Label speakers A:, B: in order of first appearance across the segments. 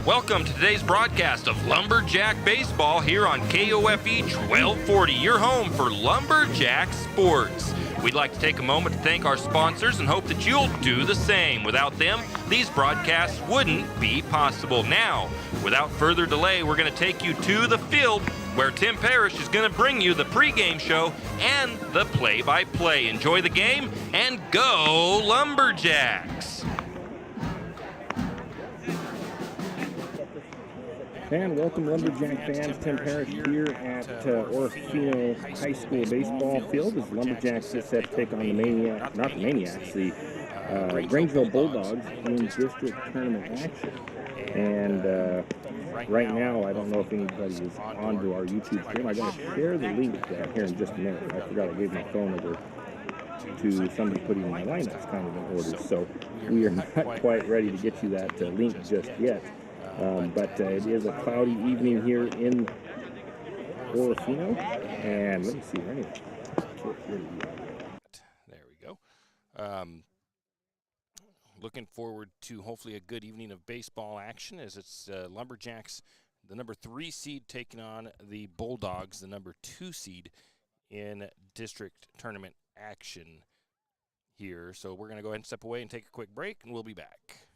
A: Welcome to today's broadcast of Lumberjack Baseball here on KOFE 1240, your home for Lumberjack Sports. We'd like to take a moment to thank our sponsors and hope that you'll do the same. Without them, these broadcasts wouldn't be possible. Now, without further delay, we're going to take you to the field where Tim Parrish is going to bring you the pregame show and the play-by-play. Enjoy the game and go Lumberjacks!
B: And welcome, Lumberjack fans. Tim Parrish here at Orofino High School baseball field as Lumberjacks get set to take on the Grangeville Bulldogs in district tournament action. And right now, I don't know if anybody is onto our YouTube stream. I'm going to share the link here in just a minute. I forgot I gave my phone over to somebody putting my lineups kind of in order. So we are not quite ready to get you that link just yet. But it is a cloudy evening here in Orofino, and let me see.
A: There we go. Looking forward to hopefully a good evening of baseball action as it's Lumberjacks, the number 3 seed, taking on the Bulldogs, the number 2 seed in district tournament action here. So we're going to go ahead and step away and take a quick break, and we'll be back.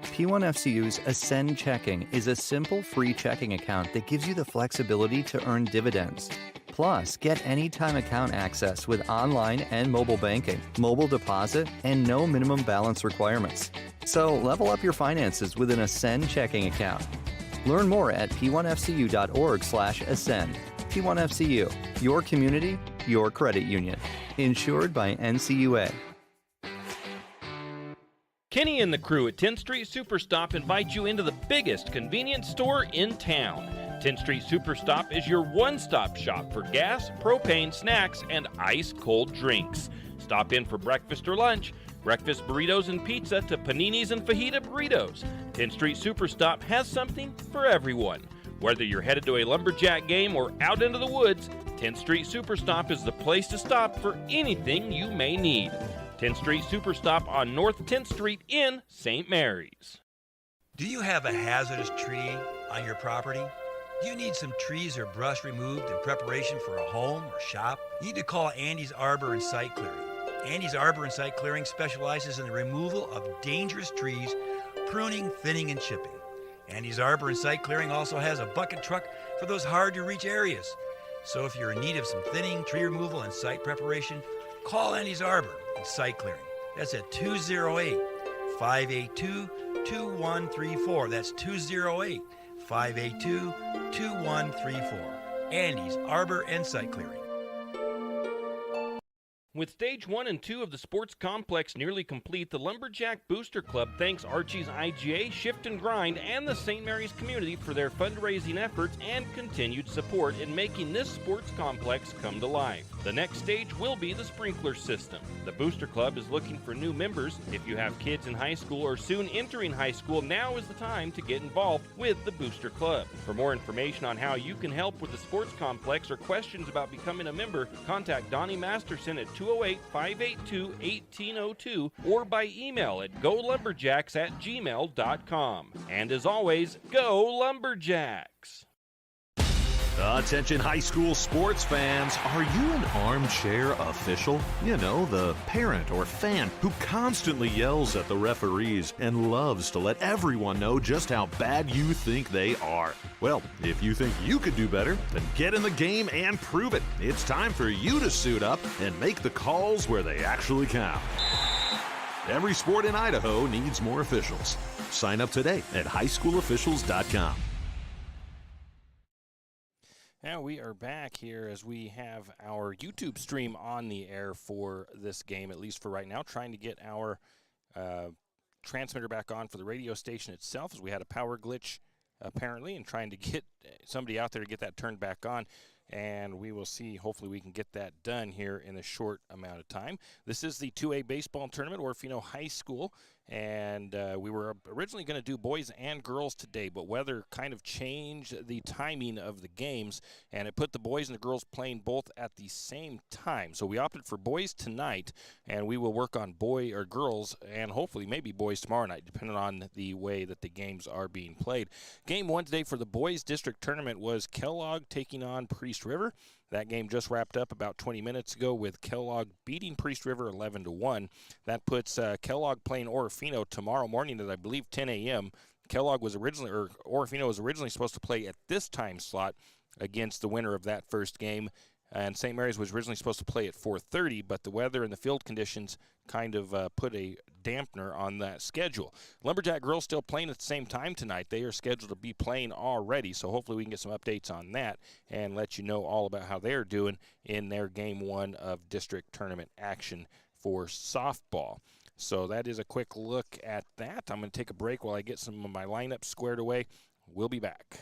C: P1FCU's Ascend Checking is a simple free checking account that gives you the flexibility to earn dividends. Plus, get anytime account access with online and mobile banking, mobile deposit, and no minimum balance requirements. So level up your finances with an Ascend checking account. Learn more at p1fcu.org/ascend. P1FCU, your community, your credit union. Insured by NCUA.
A: Kenny and the crew at 10th Street Superstop invite you into the biggest convenience store in town. 10th Street Superstop is your one-stop shop for gas, propane, snacks, and ice-cold drinks. Stop in for breakfast or lunch, breakfast burritos and pizza to paninis and fajita burritos. 10th Street Superstop has something for everyone. Whether you're headed to a Lumberjack game or out into the woods, 10th Street Superstop is the place to stop for anything you may need. 10th Street Superstop on North 10th Street in St. Mary's.
D: Do you have a hazardous tree on your property? Do you need some trees or brush removed in preparation for a home or shop? You need to call Andy's Arbor and Site Clearing. Andy's Arbor and Site Clearing specializes in the removal of dangerous trees, pruning, thinning, and chipping. Andy's Arbor and Site Clearing also has a bucket truck for those hard-to-reach areas. So if you're in need of some thinning, tree removal, and site preparation, call Andy's Arbor and Site Clearing. That's at 208-582-2134. That's 208-582-2134. Andy's Arbor and Site Clearing.
A: With Stage 1 and 2 of the sports complex nearly complete, the Lumberjack Booster Club thanks Archie's IGA, Shift and Grind, and the St. Mary's community for their fundraising efforts and continued support in making this sports complex come to life. The next stage will be the sprinkler system. The Booster Club is looking for new members. If you have kids in high school or soon entering high school, now is the time to get involved with the Booster Club. For more information on how you can help with the sports complex or questions about becoming a member, contact Donnie Masterson at 208-582-1802 or by email at golumberjacks@gmail.com. And as always, go Lumberjacks!
E: Attention high school sports fans, are you an armchair official? You know, the parent or fan who constantly yells at the referees and loves to let everyone know just how bad you think they are. Well, if you think you could do better, then get in the game and prove it. It's time for you to suit up and make the calls where they actually count. Every sport in Idaho needs more officials. Sign up today at highschoolofficials.com.
A: Now we are back here as we have our YouTube stream on the air for this game, at least for right now, trying to get our transmitter back on for the radio station itself, as we had a power glitch apparently, and trying to get somebody out there to get that turned back on. And we will see, hopefully we can get that done here in a short amount of time. This is the 2A baseball tournament, Orofino High School,
F: And we were originally going to do boys and girls today, but weather kind of changed the timing of the games, and it put the boys and the girls playing both at the same time. So we opted for boys tonight, and we will work on boy or girls, and hopefully maybe boys tomorrow night, depending on the way that the games are being played. Game one today for the boys district tournament was Kellogg taking on Priest River. That game just wrapped up about 20 minutes ago with Kellogg beating Priest River 11-1. That puts Kellogg playing Orofino tomorrow morning at, I believe, 10 a.m. Orofino was originally supposed to play at this time slot against the winner of that first game. And St. Mary's was originally supposed to play at 4:30, but the weather and the field conditions kind of put a dampener on that schedule. Lumberjack girls still playing at the same time tonight. They are scheduled to be playing already, so hopefully we can get some updates on that and let you know all about how they're doing in their game one of district tournament action for softball. So that is a quick look at that. I'm going to take a break while I get some of my lineup squared away. We'll be back.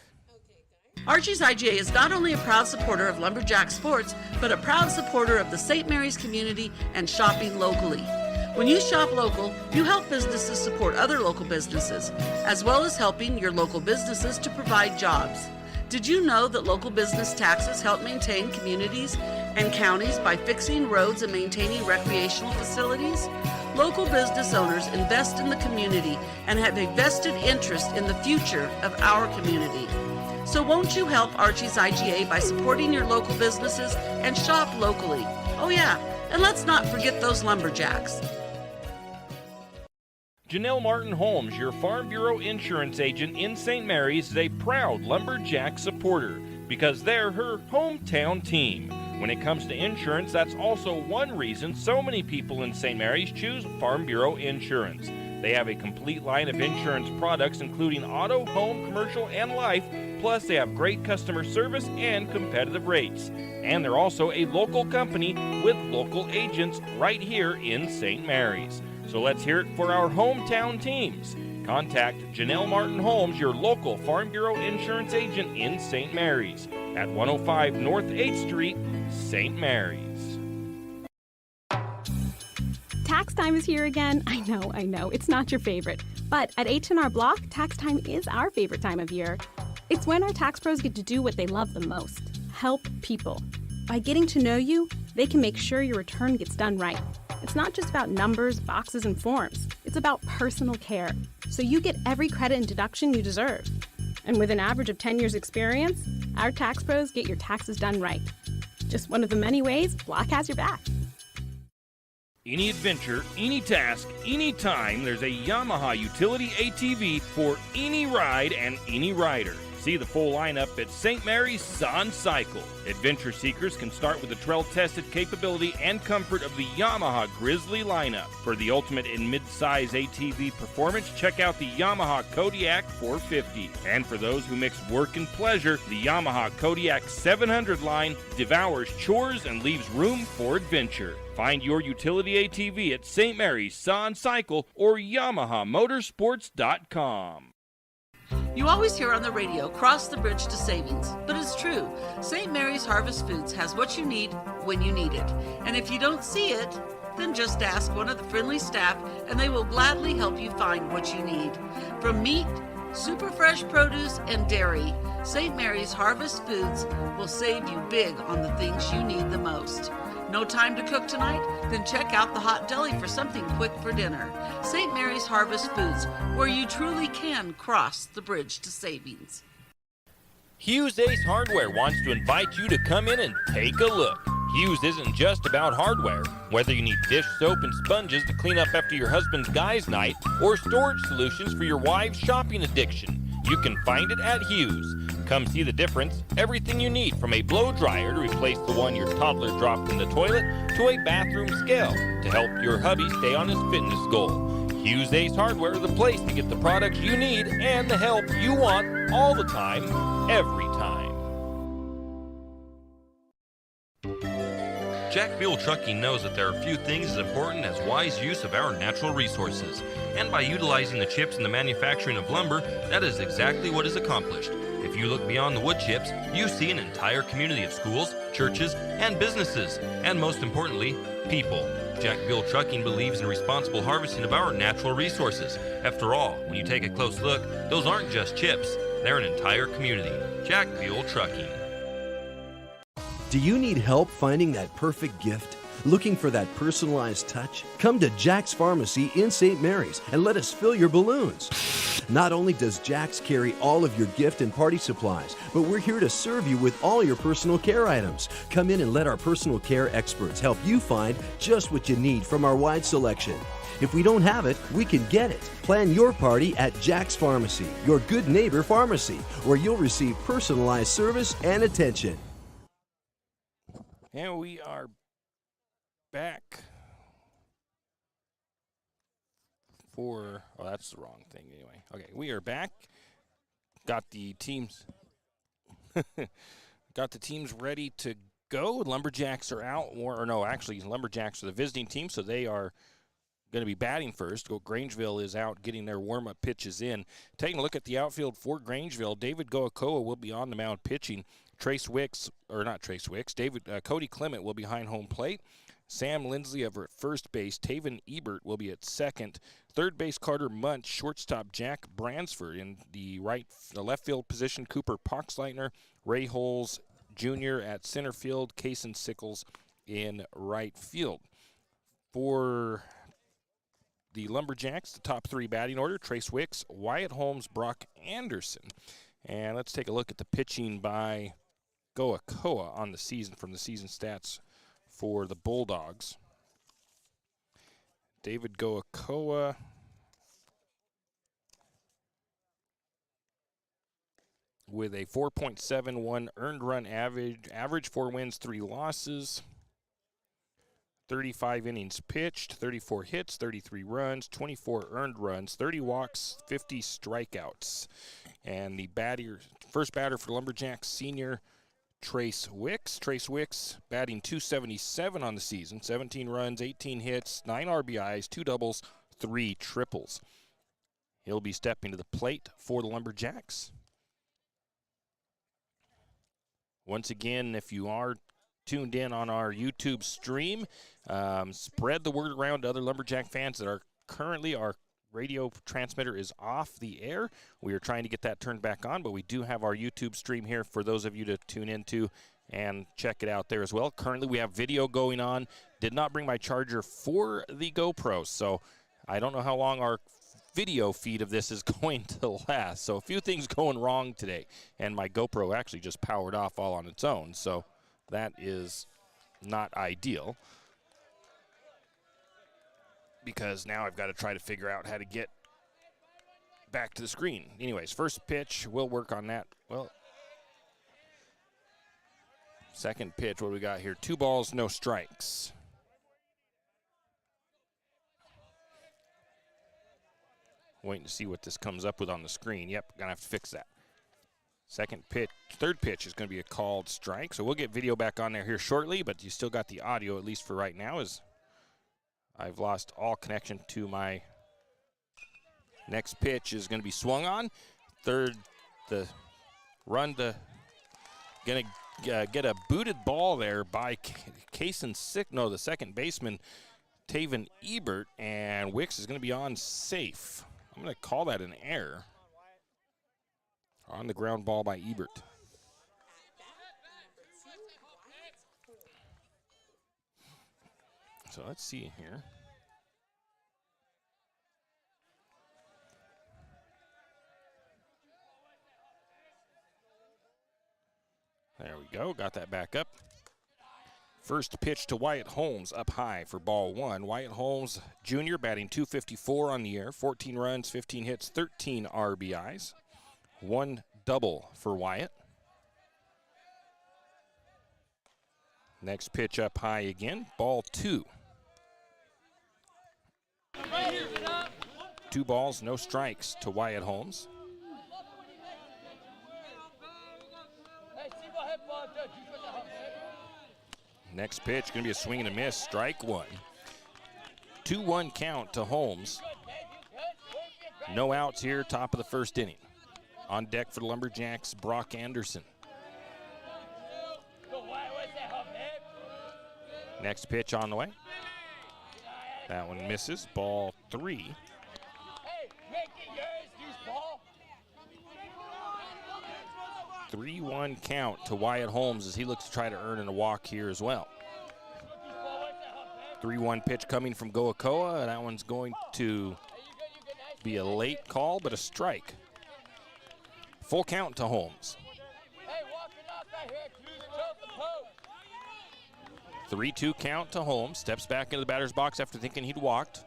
G: Archie's IGA is not only a proud supporter of Lumberjack sports, but a proud supporter of the St. Mary's community and shopping locally. When you shop local, you help businesses support other local businesses, as well as helping your local businesses to provide jobs. Did you know that local business taxes help maintain communities and counties by fixing roads and maintaining recreational facilities? Local business owners invest in the community and have a vested interest in the future of our community. So won't you help Archie's IGA by supporting your local businesses and shop locally? Oh yeah, and let's not forget those Lumberjacks.
A: Janelle Martin Holmes, your Farm Bureau insurance agent in St. Mary's, is a proud Lumberjack supporter because they're her hometown team. When it comes to insurance, that's also one reason so many people in St. Mary's choose Farm Bureau Insurance. They have a complete line of insurance products including auto, home, commercial, and life, plus they have great customer service and competitive rates. And they're also a local company with local agents right here in St. Mary's. So let's hear it for our hometown teams. Contact Janelle Martin Holmes, your local Farm Bureau insurance agent in St. Mary's at 105 North 8th Street, St. Mary's.
H: Tax time is here again. I know, it's not your favorite. But at H&R Block, tax time is our favorite time of year. It's when our tax pros get to do what they love the most, help people. By getting to know you, they can make sure your return gets done right. It's not just about numbers, boxes, and forms. It's about personal care, so you get every credit and deduction you deserve. And with an average of 10 years experience, our tax pros get your taxes done right. Just one of the many ways Block has your back.
A: Any adventure, any task, any time, there's a Yamaha utility ATV for any ride and any rider. See the full lineup at St. Mary's Son Cycle. Adventure seekers can start with the trail-tested capability and comfort of the Yamaha Grizzly lineup. For the ultimate in mid-size ATV performance, check out the Yamaha Kodiak 450. And for those who mix work and pleasure, the Yamaha Kodiak 700 line devours chores and leaves room for adventure. Find your utility ATV at St. Mary's Son Cycle or YamahaMotorsports.com.
G: You always hear on the radio, cross the bridge to savings. But it's true. St. Mary's Harvest Foods has what you need when you need it. And if you don't see it, then just ask one of the friendly staff and they will gladly help you find what you need. From meat, super fresh produce, and dairy, St. Mary's Harvest Foods will save you big on the things you need the most. No time to cook tonight? Then check out the Hot Deli for something quick for dinner. St. Mary's Harvest Foods, where you truly can cross the bridge to savings.
A: Hughes Ace Hardware wants to invite you to come in and take a look. Hughes isn't just about hardware. Whether you need dish soap and sponges to clean up after your husband's guys' night or storage solutions for your wife's shopping addiction, you can find it at Hughes. Come see the difference. Everything you need, from a blow dryer to replace the one your toddler dropped in the toilet to a bathroom scale to help your hubby stay on his fitness goal. Hughes Ace Hardware is the place to get the products you need and the help you want all the time, every time. Jack Buell Trucking knows that there are few things as important as wise use of our natural resources. And by utilizing the chips in the manufacturing of lumber, that is exactly what is accomplished. If you look beyond the wood chips, you see an entire community of schools, churches, and businesses, and most importantly, people. Jack Bill Trucking believes in responsible harvesting of our natural resources. After all, when you take a close look, those aren't just chips, they're an entire community. Jack Bill Trucking.
I: Do you need help finding that perfect gift? Looking for that personalized touch? Come to Jack's Pharmacy in St. Mary's and let us fill your balloons. Not only does Jack's carry all of your gift and party supplies, but we're here to serve you with all your personal care items. Come in and let our personal care experts help you find just what you need from our wide selection. If we don't have it, we can get it. Plan your party at Jack's Pharmacy, your good neighbor pharmacy, where you'll receive personalized service and attention.
F: And we are back for, oh, that's the wrong thing anyway. Okay, we are back. Got the teams ready to go. Lumberjacks are out, or no, actually Lumberjacks are the visiting team, so they are going to be batting first. Grangeville is out getting their warm-up pitches in. Taking a look at the outfield for Grangeville, David Goakoa will be on the mound pitching. Cody Clement will be behind home plate. Sam Lindsley over at first base. Taven Ebert will be at second. Third base Carter Munch. Shortstop Jack Bransford. In the left field position, Cooper Poxleitner. Ray Holes Jr. at center field. Kason Sickles in right field. For the Lumberjacks, the top three batting order: Trace Wicks, Wyatt Holmes, Brock Anderson. And let's take a look at the pitching by Goakoa on the season from the season stats for the Bulldogs. David Goakoa with a 4.71 earned run average 4 wins, 3 losses, 35 innings pitched, 34 hits, 33 runs, 24 earned runs, 30 walks, 50 strikeouts. And the first batter for Lumberjacks, senior Trace Wicks. Trace Wicks batting .277 on the season, 17 runs, 18 hits, 9 RBIs, 2 doubles, 3 triples. He'll be stepping to the plate for the Lumberjacks. Once again, if you are tuned in on our YouTube stream, spread the word around to other Lumberjack fans that are currently our radio transmitter is off the air. We are trying to get that turned back on, but we do have our YouTube stream here for those of you to tune into and check it out there as well. Currently, we have video going on. Did not bring my charger for the GoPro, so I don't know how long our video feed of this is going to last. So a few things going wrong today, and my GoPro actually just powered off all on its own, so that is not ideal, because now I've got to try to figure out how to get back to the screen. Anyways, first pitch, we'll work on that. Well, second pitch, what do we got here? 2 balls, no strikes. Waiting to see what this comes up with on the screen. Yep, gonna have to fix that. Third pitch is going to be a called strike. So we'll get video back on there here shortly, but you still got the audio, at least for right now, as I've lost all connection to my next pitch is going to be swung on. Third, the run to going to get a booted ball there by the second baseman, Taven Ebert, and Wicks is going to be on safe. I'm going to call that an error. On the ground ball by Ebert. So let's see here. There we go, got that back up. First pitch to Wyatt Holmes up high for ball 1. Wyatt Holmes Jr. batting .254 on the year, 14 runs, 15 hits, 13 RBIs. 1 double for Wyatt. Next pitch up high again, ball 2. 2 balls, no strikes to Wyatt Holmes. Next pitch going to be a swing and a miss, strike 1. 2-1 count to Holmes. No outs here, top of the first inning. On deck for the Lumberjacks, Brock Anderson. Next pitch on the way. That one misses. Ball 3. 3-1 count to Wyatt Holmes as he looks to try to earn in a walk here as well. 3-1 pitch coming from Goakoa. That one's going to be a late call, but a strike. Full count to Holmes. 3-2 count to Holmes. Steps back into the batter's box after thinking he'd walked.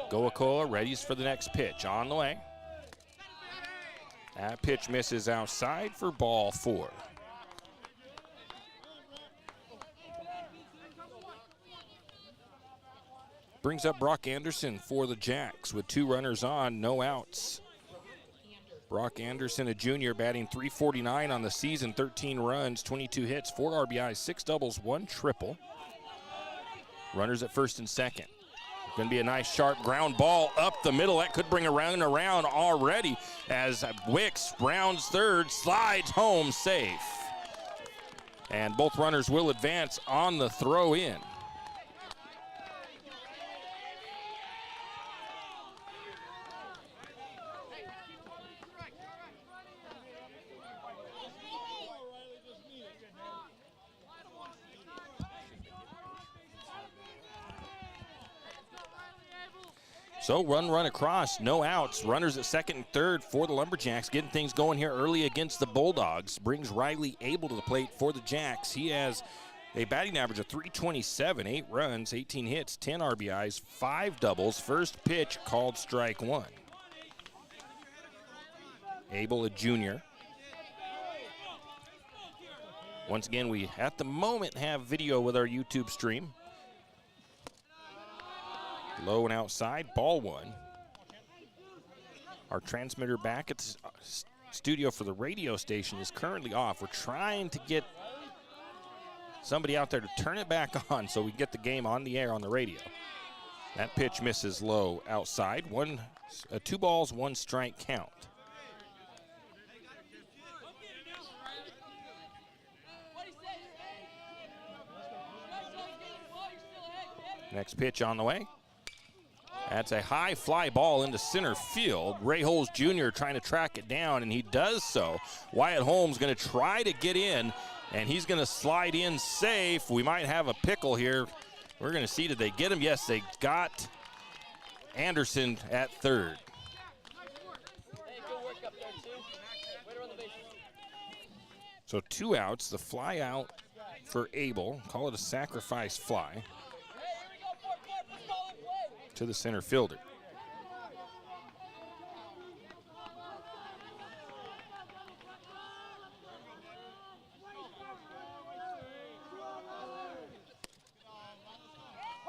F: Goakoa readies for the next pitch. On the way. That pitch misses outside for ball 4. Brings up Brock Anderson for the Jacks with 2 runners on, no outs. Brock Anderson, a junior, batting .349 on the season, 13 runs, 22 hits, 4 RBIs, 6 doubles, 1 triple. Runners at first and second. Going to be a nice sharp ground ball up the middle. That could bring a run around already as Wicks rounds third, slides home safe. And both runners will advance on the throw in. So run across, no outs. Runners at second and third for the Lumberjacks, getting things going here early against the Bulldogs. Brings Riley Abel to the plate for the Jacks. He has a batting average of .327, 8 runs, 18 hits, 10 RBIs, 5 doubles. First pitch called strike 1. Abel, a junior. Once again, we at the moment have video with our YouTube stream. Low and outside, ball 1. Our transmitter back at the studio for the radio station is currently off. We're trying to get somebody out there to turn it back on so we get the game on the air on the radio. That pitch misses low outside. 2 balls, 1 strike count. Next pitch on the way. That's a high fly ball into center field. Ray Holes Jr. trying to track it down, and he does so. Wyatt Holmes going to try to get in, and he's going to slide in safe. We might have a pickle here. We're going to see, did they get him? Yes, they got Anderson at third. So 2 outs, the fly out for Abel. Call it a sacrifice fly to the center fielder.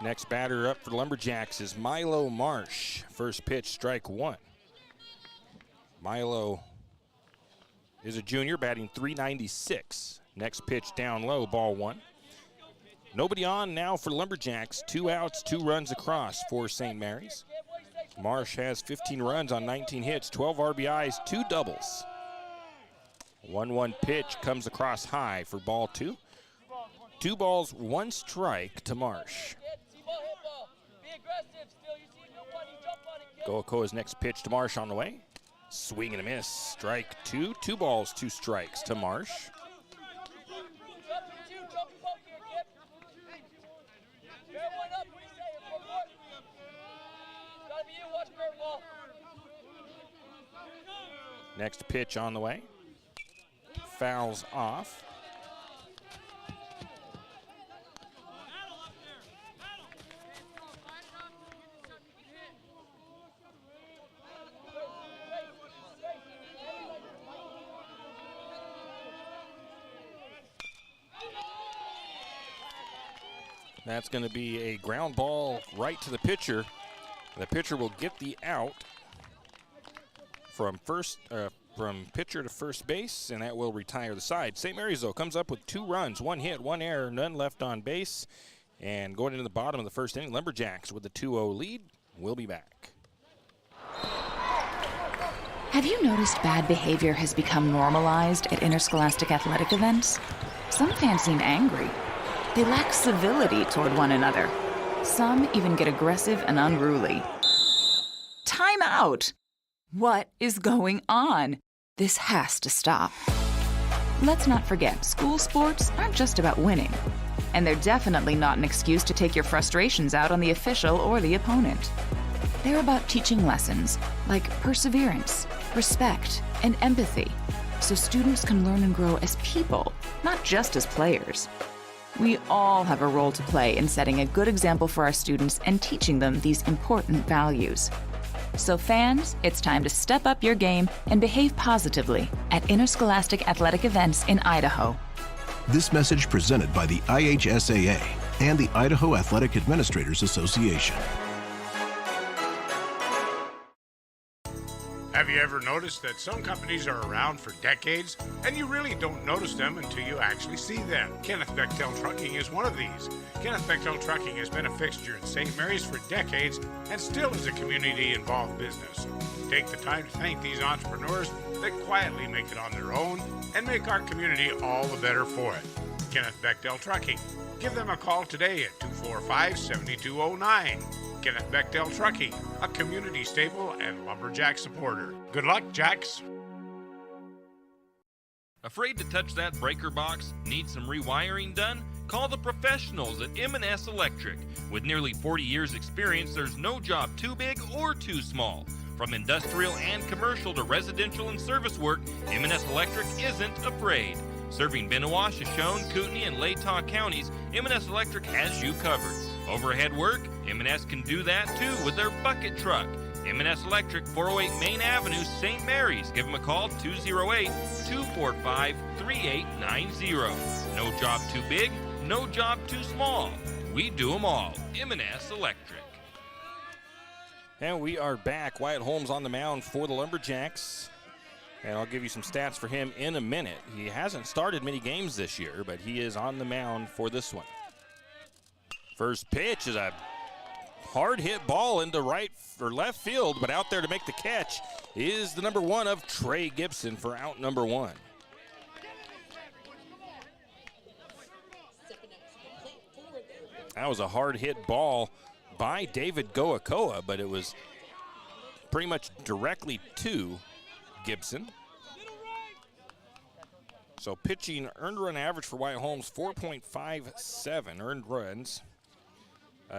F: Next batter up for the Lumberjacks is Milo Marsh. First pitch, strike 1. Milo is a junior, batting .396. Next pitch down low, ball 1. Nobody on now for Lumberjacks. 2 outs, 2 runs across for St. Mary's. Marsh has 15 runs on 19 hits, 12 RBIs, 2 doubles. 1-1 pitch comes across high for ball 2. 2 balls, 1 strike to Marsh. Goakoa's next pitch to Marsh on the way. Swing and a miss. Strike 2. 2 balls, 2 strikes to Marsh. Next pitch on the way. Fouls off. That's going to be a ground ball right to the pitcher. The pitcher will get the out from pitcher to first base, and that will retire the side. St. Mary's, though, comes up with 2 runs, 1 hit, 1 error, none left on base. And going into the bottom of the first inning, Lumberjacks with the 2-0 lead. We'll be back.
J: Have you noticed bad behavior has become normalized at interscholastic athletic events? Some fans seem angry. They lack civility toward one another. Some even get aggressive and unruly. Time out! What is going on? This has to stop. Let's not forget, school sports aren't just about winning. And they're definitely not an excuse to take your frustrations out on the official or the opponent. They're about teaching lessons like perseverance, respect, and empathy, so students can learn and grow as people, not just as players. We all have a role to play in setting a good example for our students and teaching them these important values. So fans, it's time to step up your game and behave positively at interscholastic athletic events in Idaho.
K: This message presented by the IHSAA and the Idaho Athletic Administrators Association.
L: Have you ever noticed that some companies are around for decades and you really don't notice them until you actually see them? Kenneth Bechtel Trucking is one of these. Kenneth Bechtel Trucking has been a fixture in St. Mary's for decades and still is a community-involved business. Take the time to thank these entrepreneurs that quietly make it on their own and make our community all the better for it. Kenneth Bechtel Trucking. Give them a call today at 245-7209. Kenneth Bechtel Trucking, a community staple and Lumberjack supporter. Good luck, Jacks.
A: Afraid to touch that breaker box? Need some rewiring done? Call the professionals at M&S Electric. With nearly 40 years experience, there's no job too big or too small. From industrial and commercial to residential and service work, M&S Electric isn't afraid. Serving Benoit, Shoshone, Kootenai, and Latah counties, M&S Electric has you covered. Overhead work? M&S can do that too with their bucket truck. M&S Electric, 408 Main Avenue, St. Mary's. Give them a call, 208-245-3890. No job too big, no job too small. We do them all. M&S Electric.
F: And we are back. Wyatt Holmes on the mound for the Lumberjacks. And I'll give you some stats for him in a minute. He hasn't started many games this year, but he is on the mound for this one. First pitch is a hard hit ball into right or left field, but out there to make the catch is the number one of Trey Gibson for out number one. That was a hard hit ball by David Goakoa, but it was pretty much directly to Gibson. So pitching earned run average for Wyatt Holmes, 4.57 earned runs.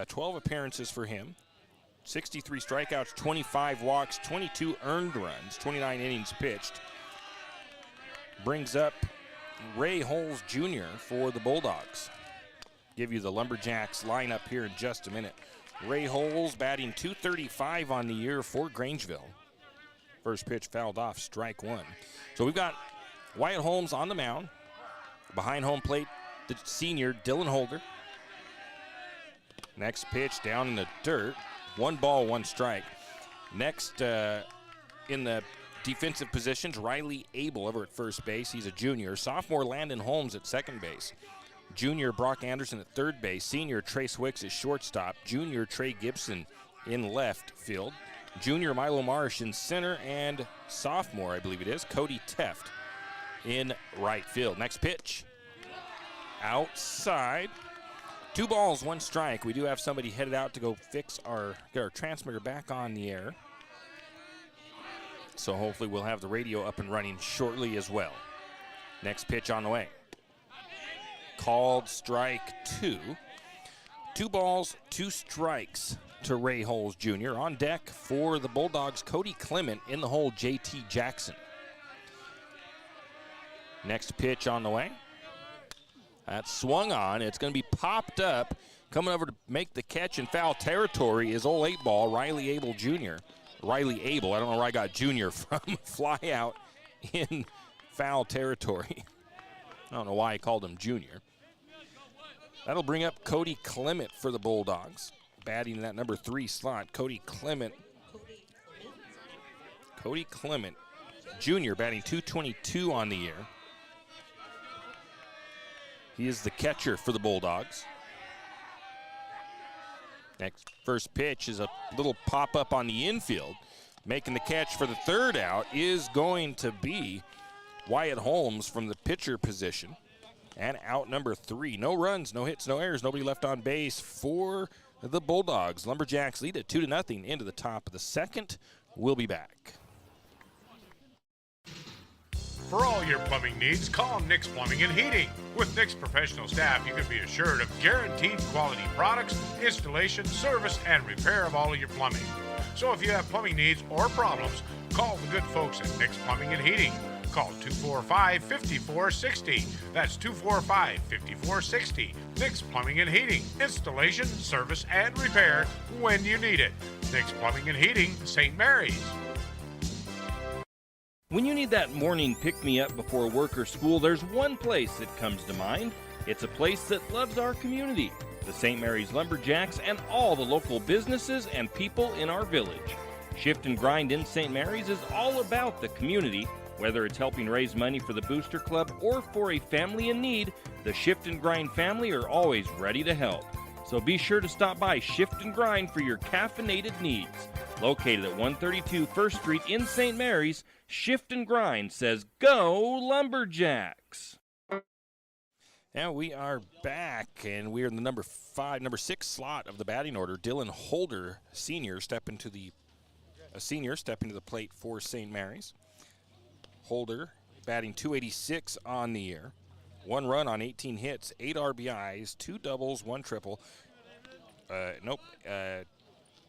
F: 12 appearances for him. 63 strikeouts, 25 walks, 22 earned runs, 29 innings pitched. Brings up Ray Holes Jr. for the Bulldogs. Give you the Lumberjacks lineup here in just a minute. Ray Holes batting .235 on the year for Grangeville. First pitch fouled off, strike one. So we've got Wyatt Holmes on the mound. Behind home plate, the senior, Dylan Holder. Next pitch down in the dirt. 1 ball, 1 strike. Next in the defensive positions, Riley Abel over at first base. He's a junior. Sophomore Landon Holmes at second base. Junior Brock Anderson at third base. Senior Trace Wicks at shortstop. Junior Trey Gibson in left field. Junior Milo Marsh in center, and sophomore, I believe it is, Cody Teft in right field. Next pitch, outside. 2 balls, 1 strike. We do have somebody headed out to go get our transmitter back on the air. So hopefully we'll have the radio up and running shortly as well. Next pitch on the way. Called strike 2. 2 balls, 2 strikes to Ray Holes Jr. On deck for the Bulldogs, Cody Clement. In the hole, J.T. Jackson. Next pitch on the way. That's swung on. It's going to be popped up. Coming over to make the catch in foul territory is old 8-ball, Riley Abel Jr. Riley Abel, I don't know where I got junior from. Fly out in foul territory. I don't know why I called him junior. That'll bring up Cody Clement for the Bulldogs. Batting in that number 3 slot, Cody Clement. Cody Clement Jr. batting .222 on the year. He is the catcher for the Bulldogs. Next first pitch is a little pop-up on the infield. Making the catch for the 3rd out is going to be Wyatt Holmes from the pitcher position. And out number 3. No runs, no hits, no errors, nobody left on base for the Bulldogs. Lumberjacks lead at 2-0 into the top of the second. We'll be back.
L: For all your plumbing needs, call Nick's Plumbing and Heating. With Nick's professional staff, you can be assured of guaranteed quality products, installation, service, and repair of all of your plumbing. So if you have plumbing needs or problems, call the good folks at Nick's Plumbing and Heating. Call 245-5460. That's 245-5460. Nick's Plumbing and Heating. Installation, service, and repair when you need it. Nick's Plumbing and Heating, St. Mary's.
A: When you need that morning pick-me-up before work or school, there's one place that comes to mind. It's a place that loves our community, the St. Mary's Lumberjacks, and all the local businesses and people in our village. Shift and Grind in St. Mary's is all about the community. Whether it's helping raise money for the Booster Club or for a family in need, the Shift and Grind family are always ready to help. So be sure to stop by Shift and Grind for your caffeinated needs. Located at 132 First Street in St. Mary's, Shift and Grind says, "Go Lumberjacks!"
F: And we are back, and we are in the number 6 slot of the batting order. Dylan Holder, senior, stepping to the plate for St. Mary's. Holder batting .286 on the year. 1 run on 18 hits, 8 RBIs, 2 doubles, 1 triple.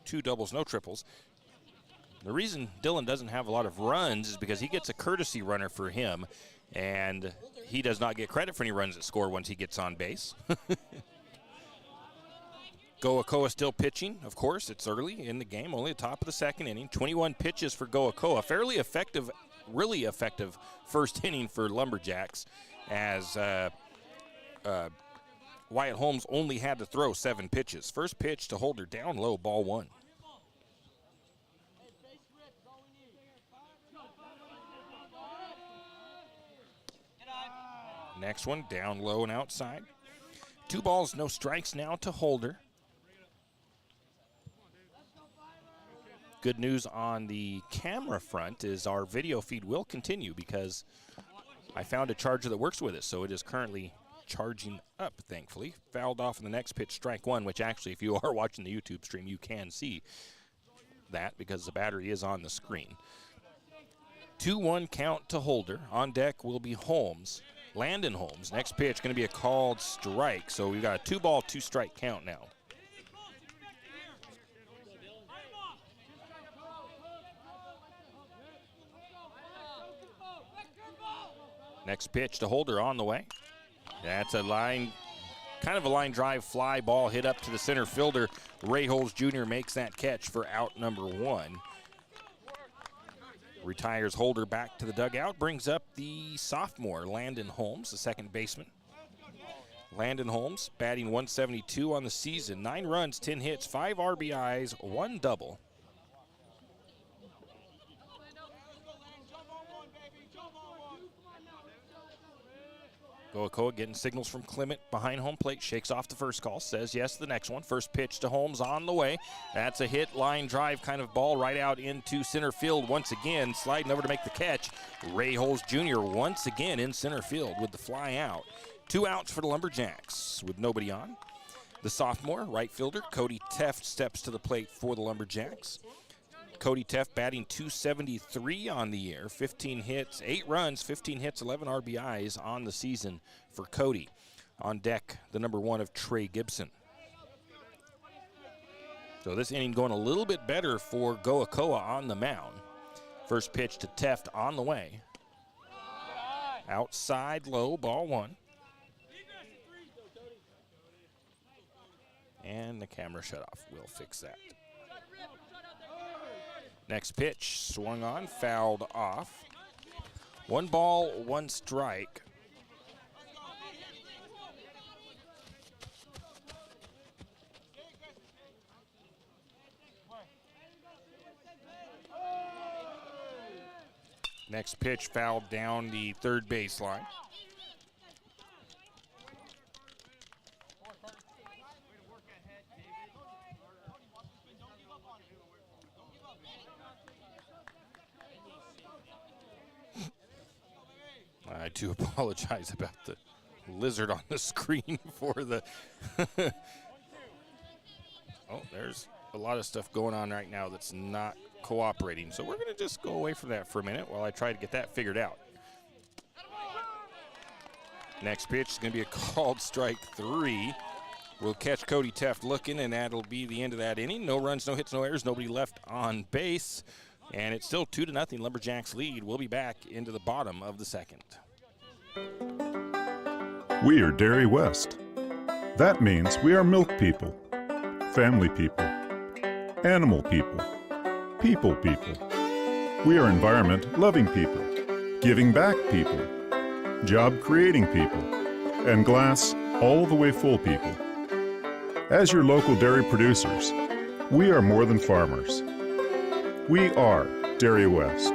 F: 2 doubles, no triples. The reason Dylan doesn't have a lot of runs is because he gets a courtesy runner for him, and he does not get credit for any runs that score once he gets on base. Goakoa still pitching, of course. It's early in the game, only the top of the second inning. 21 pitches for Goakoa. Fairly effective, really effective first inning for Lumberjacks, as Wyatt Holmes only had to throw 7 pitches. First pitch to Holder, down low, ball 1. Next one, down low and outside. 2 balls, no strikes now to Holder. Good news on the camera front is our video feed will continue because I found a charger that works with it, so it is currently charging up, thankfully. Fouled off in the next pitch, strike 1, which actually, if you are watching the YouTube stream, you can see that because the battery is on the screen. 2-1 count to Holder. On deck will be Holmes. Landon Holmes. Next pitch going to be a called strike, so we've got a 2-ball, 2-strike count now. Next pitch to Holder on the way. That's a line, kind of a line drive fly ball hit up to the center fielder. Ray Holmes Jr. makes that catch for out number 1. Retires Holder back to the dugout, brings up the sophomore, Landon Holmes, the second baseman. Landon Holmes batting .172 on the season. 9 runs, 10 hits, 5 RBIs, 1 double. Goakoa getting signals from Clement behind home plate, shakes off the first call, says yes to the next one. First pitch to Holmes on the way. That's a hit, line drive kind of ball right out into center field once again. Sliding over to make the catch. Ray Holmes Jr. once again in center field with the fly out. 2 outs for the Lumberjacks with nobody on. The sophomore, right fielder, Cody Teft, steps to the plate for the Lumberjacks. Cody Teft batting .273 on the year, 15 hits, 8 runs, 15 hits, 11 RBIs on the season for Cody. On deck, the number 1 of Trey Gibson. So this inning going a little bit better for Goakoa on the mound. First pitch to Teft on the way. Outside low, ball 1. And the camera shut off. We'll fix that. Next pitch, swung on, fouled off. 1 ball, 1 strike. Next pitch, fouled down the third baseline. I do apologize about the lizard on the screen for the Oh, there's a lot of stuff going on right now that's not cooperating. So we're going to just go away from that for a minute while I try to get that figured out. Next pitch is going to be a called strike 3. We'll catch Cody Teft looking, and that'll be the end of that inning. No runs, no hits, no errors, nobody left on base. And it's still 2-0 Lumberjacks lead. We'll be back into the bottom of the second.
M: We are Dairy West. That means we are milk people, family people, animal people, people people. We are environment-loving people, giving back people, job-creating people, and glass all the way full people. As your local dairy producers, we are more than farmers. We are Dairy West.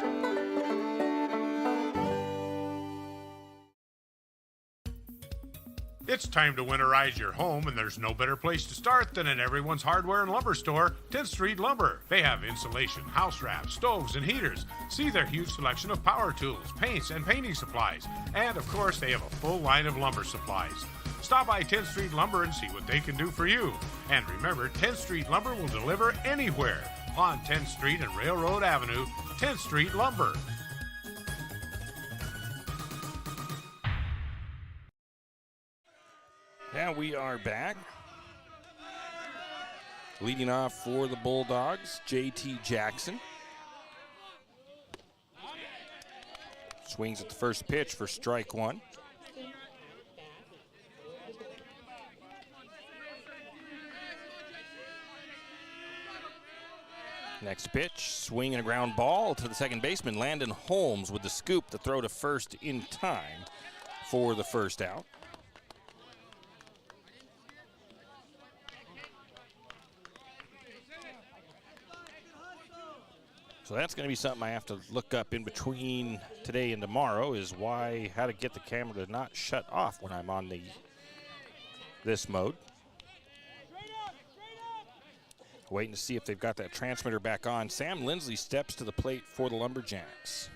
L: It's time to winterize your home, and there's no better place to start than at everyone's hardware and lumber store, 10th Street Lumber. They have insulation, house wraps, stoves, and heaters. See their huge selection of power tools, paints, and painting supplies. And, of course, they have a full line of lumber supplies. Stop by 10th Street Lumber and see what they can do for you. And remember, 10th Street Lumber will deliver anywhere on 10th Street and Railroad Avenue, 10th Street Lumber.
F: Yeah, we are back. Leading off for the Bulldogs, J.T. Jackson. Swings at the first pitch for strike 1. Next pitch, swing and a ground ball to the second baseman, Landon Holmes with the scoop to throw to first in time for the first out. So that's going to be something I have to look up in between today and tomorrow, is how to get the camera to not shut off when I'm on this mode. Waiting to see if they've got that transmitter back on. Sam Lindsley steps to the plate for the Lumberjacks.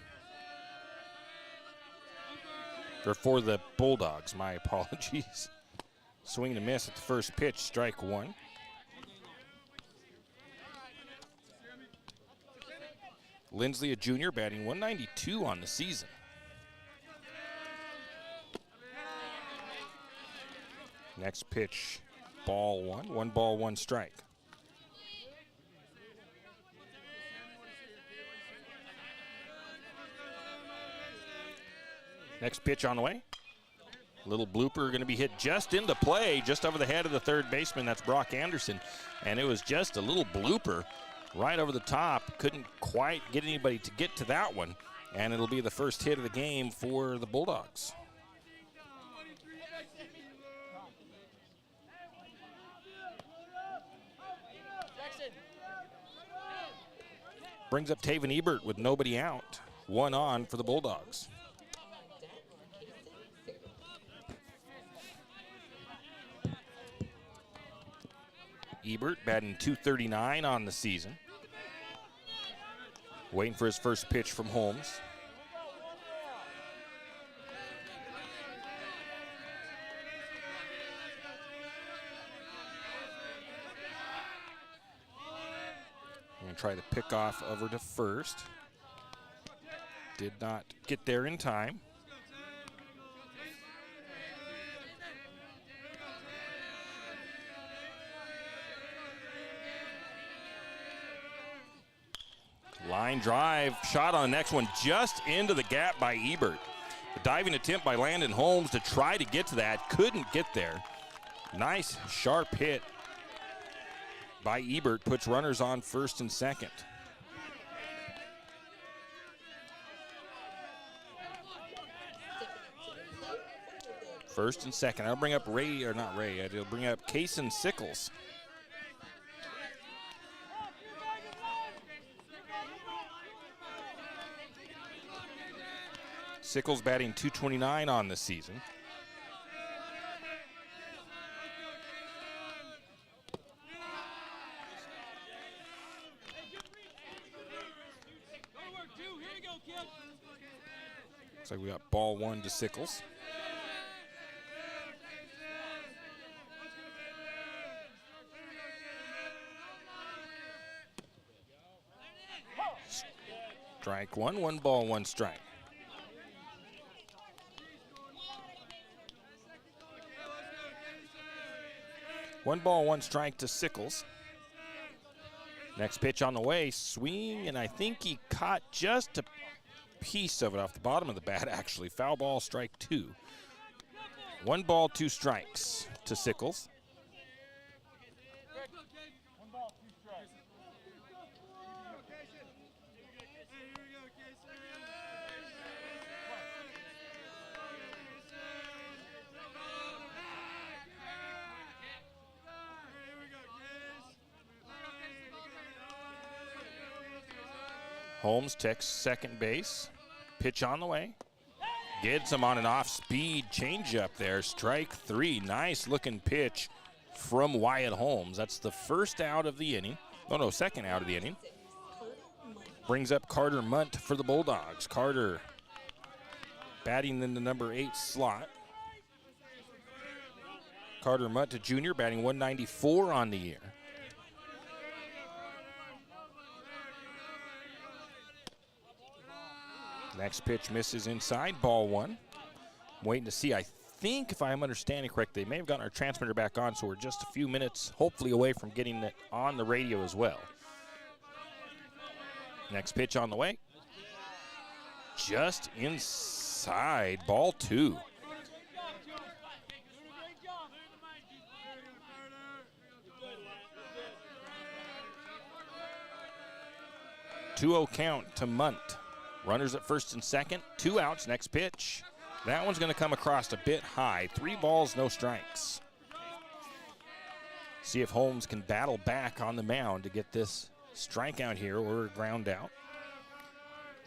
F: Or for the Bulldogs, my apologies. Swing and a miss at the first pitch, strike 1. Lindsley, a junior, batting 192 on the season. Next pitch, ball 1. 1 ball, 1 strike. Next pitch on the way. Little blooper going to be hit just into play, just over the head of the third baseman. That's Brock Anderson. And it was just a little blooper right over the top. Couldn't quite get anybody to get to that one. And it'll be the first hit of the game for the Bulldogs. Brings up Taven Ebert with nobody out. 1 on for the Bulldogs. Ebert batting .239 on the season. Waiting for his first pitch from Holmes. I'm going to try to pick off over to first. Did not get there in time. Line drive, shot on the next one, just into the gap by Ebert. The diving attempt by Landon Holmes to try to get to that, couldn't get there. Nice, sharp hit by Ebert, puts runners on first and second. First and second. I'll bring up I'll bring up Kaysen Sickles. Sickles batting .229 on the season. Looks like we got ball 1 to Sickles. Strike one, 1 ball, 1 strike. One ball, 1 strike to Sickles. Next pitch on the way, swing, and I think he caught just a piece of it off the bottom of the bat, actually. Foul ball, strike 2. 1 ball, 2 strikes to Sickles. Holmes takes second base. Pitch on the way. Gets him on an off-speed changeup there. Strike 3. Nice looking pitch from Wyatt Holmes. That's the first out of the inning. No, second out of the inning. Brings up Carter Munt for the Bulldogs. Carter batting in the number 8 slot. Carter Munt, a junior, batting 194 on the year. Next pitch misses inside, ball 1. I'm waiting to see. I think, if I'm understanding correctly, they may have gotten our transmitter back on, so we're just a few minutes, hopefully, away from getting it on the radio as well. Next pitch on the way. Just inside, ball 2. Two-0 count to Munt. Runners at first and second, 2 outs, next pitch. That one's going to come across a bit high. 3 balls, no strikes. See if Holmes can battle back on the mound to get this strikeout here or a ground out.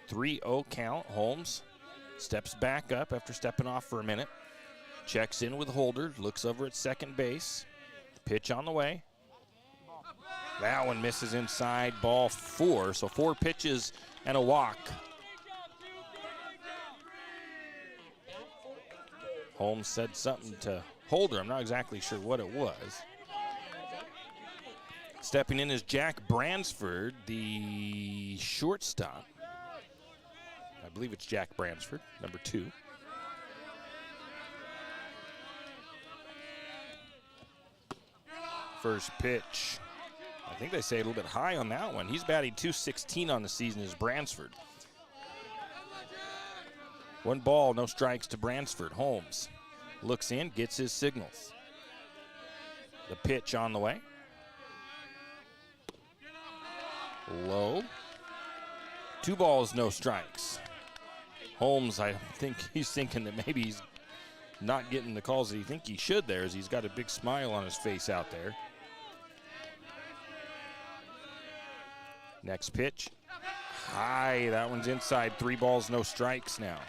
F: 3-0 count. Holmes steps back up after stepping off for a minute. Checks in with Holder, looks over at second base. Pitch on the way. That one misses inside, ball 4. So 4 pitches and a walk. Holmes said something to Holder. I'm not exactly sure what it was. Stepping in is Jack Bransford, the shortstop. I believe it's Jack Bransford, number 2. First pitch. I think they say a little bit high on that one. He's batting .216 on the season is Bransford. 1 ball, no strikes to Bransford. Holmes looks in, gets his signals. The pitch on the way. Low. 2 balls, no strikes. Holmes, I think he's thinking that maybe he's not getting the calls that he think he should there, as he's got a big smile on his face out there. Next pitch. High, that one's inside. 3 balls, no strikes now.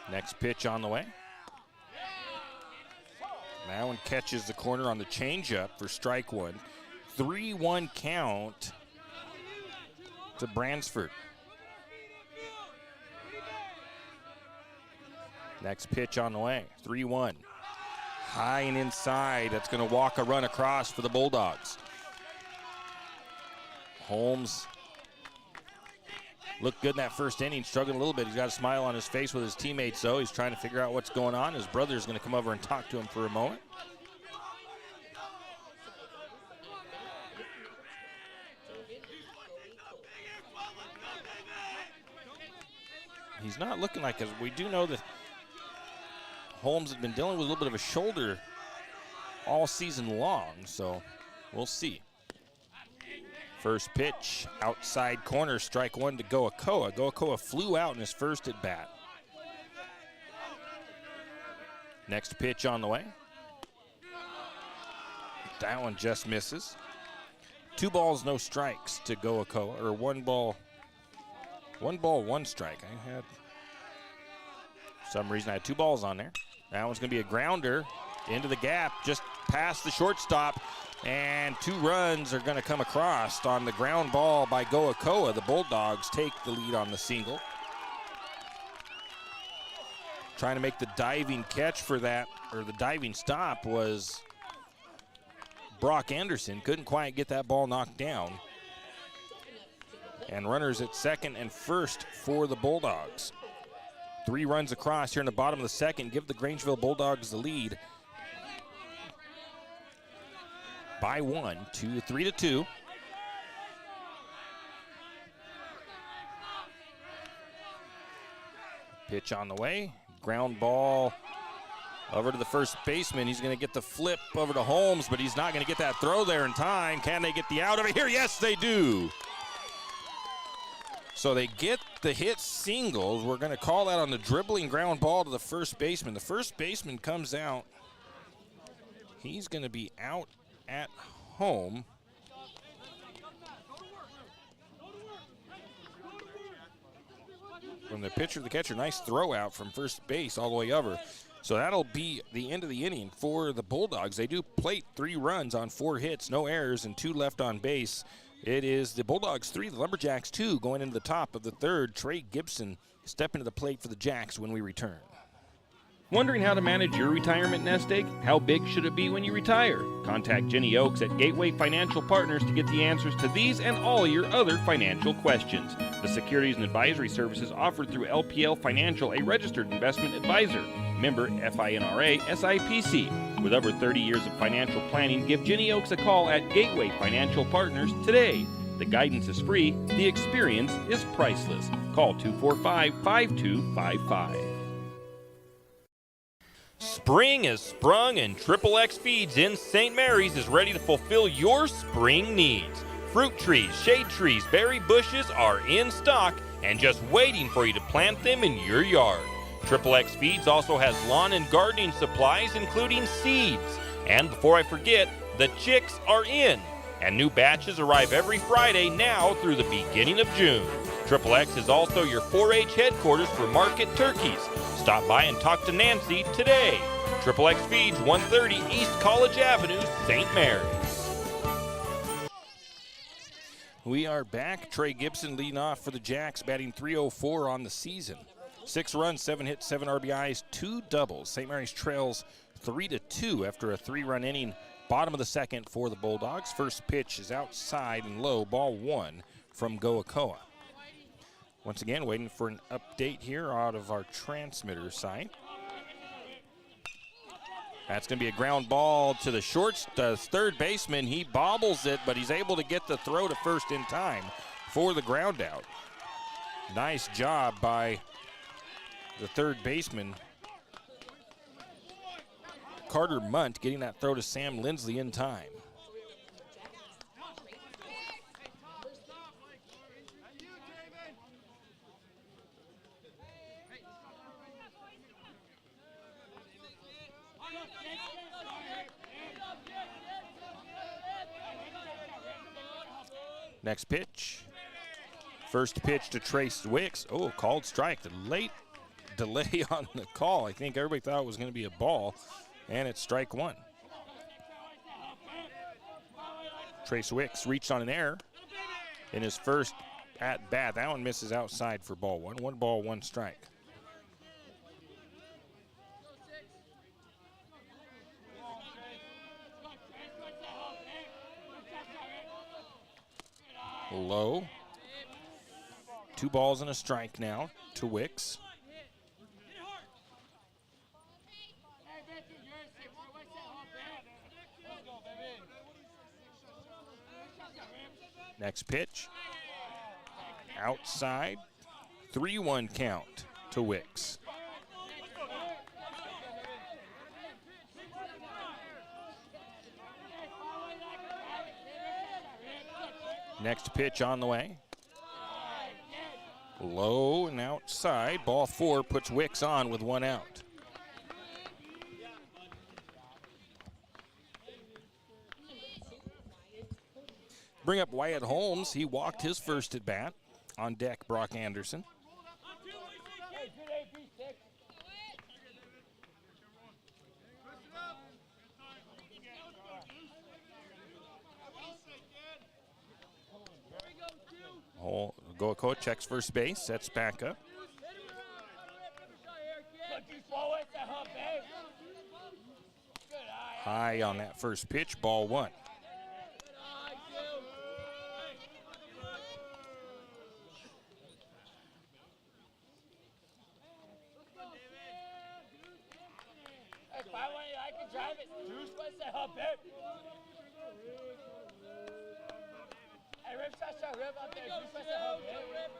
F: Next pitch on the way. That one catches the corner on the changeup for strike 1. 3-1 count to Bransford. Next pitch on the way. 3-1. High and inside. That's going to walk a run across for the Bulldogs. Holmes looked good in that first inning, struggling a little bit. He's got a smile on his face with his teammates, though. He's trying to figure out what's going on. His brother's going to come over and talk to him for a moment. He's not looking like it. We do know that Holmes has been dealing with a little bit of a shoulder all season long, so we'll see. First pitch, outside corner, strike 1 to Goakoa. Goakoa flew out in his first at bat. Next pitch on the way. That one just misses. 2 balls, no strikes to Goakoa, or 1 ball, 1 strike. I had, for some reason, I had 2 balls on there. That one's going to be a grounder into the gap, just past the shortstop. And 2 runs are going to come across on the ground ball by Goakoa. The Bulldogs take the lead on the single. Trying to make the diving catch for that, or the diving stop, was Brock Anderson. Couldn't quite get that ball knocked down. And runners at second and first for the Bulldogs. 3 runs across here in the bottom of the second. Give the Grangeville Bulldogs the lead by 1 to 3-2. Pitch on the way. Ground ball over to the first baseman. He's going to get the flip over to Holmes, but he's not going to get that throw there in time. Can they get the out over here? Yes, they do. So they get the hit single. We're going to call that on the dribbling ground ball to the first baseman. The first baseman comes out. He's going to be out at home. From the pitcher to the catcher, nice throw out from first base all the way over. So that'll be the end of the inning for the Bulldogs. They do plate 3 runs on 4 hits, no errors, and 2 left on base. It is the Bulldogs 3, the Lumberjacks 2, going into the top of the third. Trey Gibson stepping to the plate for the Jacks when we return.
A: Wondering how to manage your retirement nest egg? How big should it be when you retire? Contact Jenny Oakes at Gateway Financial Partners to get the answers to these and all your other financial questions. The securities and advisory services offered through LPL Financial, a registered investment advisor. Member FINRA SIPC. With over 30 years of financial planning, give Jenny Oakes a call at Gateway Financial Partners today. The guidance is free. The experience is priceless. Call 245-5255. Spring is sprung and Triple X Feeds in St. Mary's is ready to fulfill your spring needs. Fruit trees, shade trees, berry bushes are in stock and just waiting for you to plant them in your yard. Triple X Feeds also has lawn and gardening supplies, including seeds. And before I forget, the chicks are in. And new batches arrive every Friday now through the beginning of June. Triple X is also your 4-H headquarters for market turkeys. Stop by and talk to Nancy today. Triple X Feeds, 130 East College Avenue, St. Mary's.
F: We are back. Trey Gibson leading off for the Jacks, batting .304 on the season. 6 runs, 7 hits, 7 RBIs, 2 doubles. St. Mary's trails 3-2 after a 3-run inning. Bottom of the second for the Bulldogs. First pitch is outside and low, ball 1 from Goakoa. Once again, waiting for an update here out of our transmitter site. That's going to be a ground ball to the third baseman. He bobbles it, but he's able to get the throw to first in time for the ground out. Nice job by the third baseman, Carter Munt, getting that throw to Sam Lindsley in time. Next pitch. First pitch to Trace Wicks. Oh, called strike. The late delay on the call. I think everybody thought it was going to be a ball, and it's strike 1. Trace Wicks reached on an error in his first at bat. That one misses outside for ball 1. 1 ball, 1 strike. Low. 2 balls and a strike now to Wicks. Next pitch. Outside. 3-1 count to Wicks. Next pitch on the way. Low and outside. Ball 4 puts Wicks on with 1 out. Bring up Wyatt Holmes. He walked his first at bat. On deck, Brock Anderson. Goakoa checks first base, sets back up. High on that first pitch, ball 1.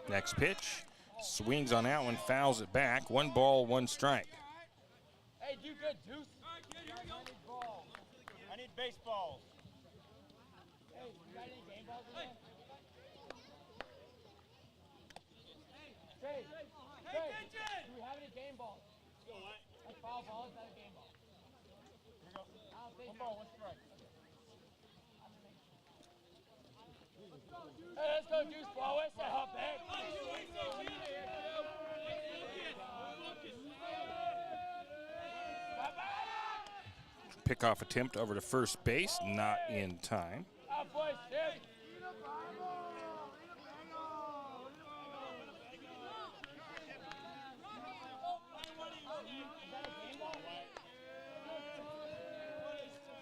F: Next pitch, swings on that one, fouls it back. 1 ball, 1 strike.
N: Hey, do good, Deuce. I need baseballs. Hey, you got any game balls in there? Hey, do we have any game balls? Like foul balls, not a game ball. Here we go. 1 ball, 1 strike. Hey, let's go, Deuce. Ball, where's that hop back?
F: Pickoff attempt over to first base, not in time.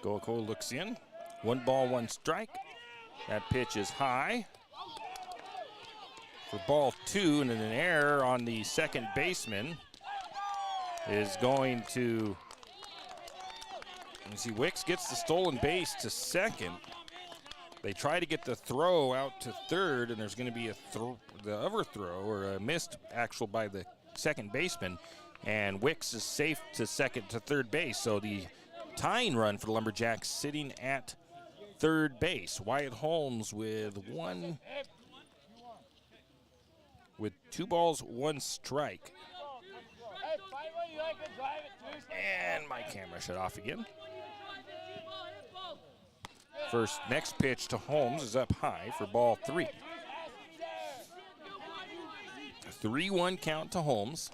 F: Goako looks in. 1 ball, 1 strike. That pitch is high for ball 2, and an error on the second baseman is going to, you see, Wicks gets the stolen base to second. They try to get the throw out to third, and there's going to be the overthrow or a missed actual by the second baseman, and Wicks is safe to second to third base. So the tying run for the Lumberjacks sitting at third base. Wyatt Holmes with 2 balls, 1 strike. And my camera shut off again. Next pitch to Holmes is up high for ball 3. 3-1 count to Holmes.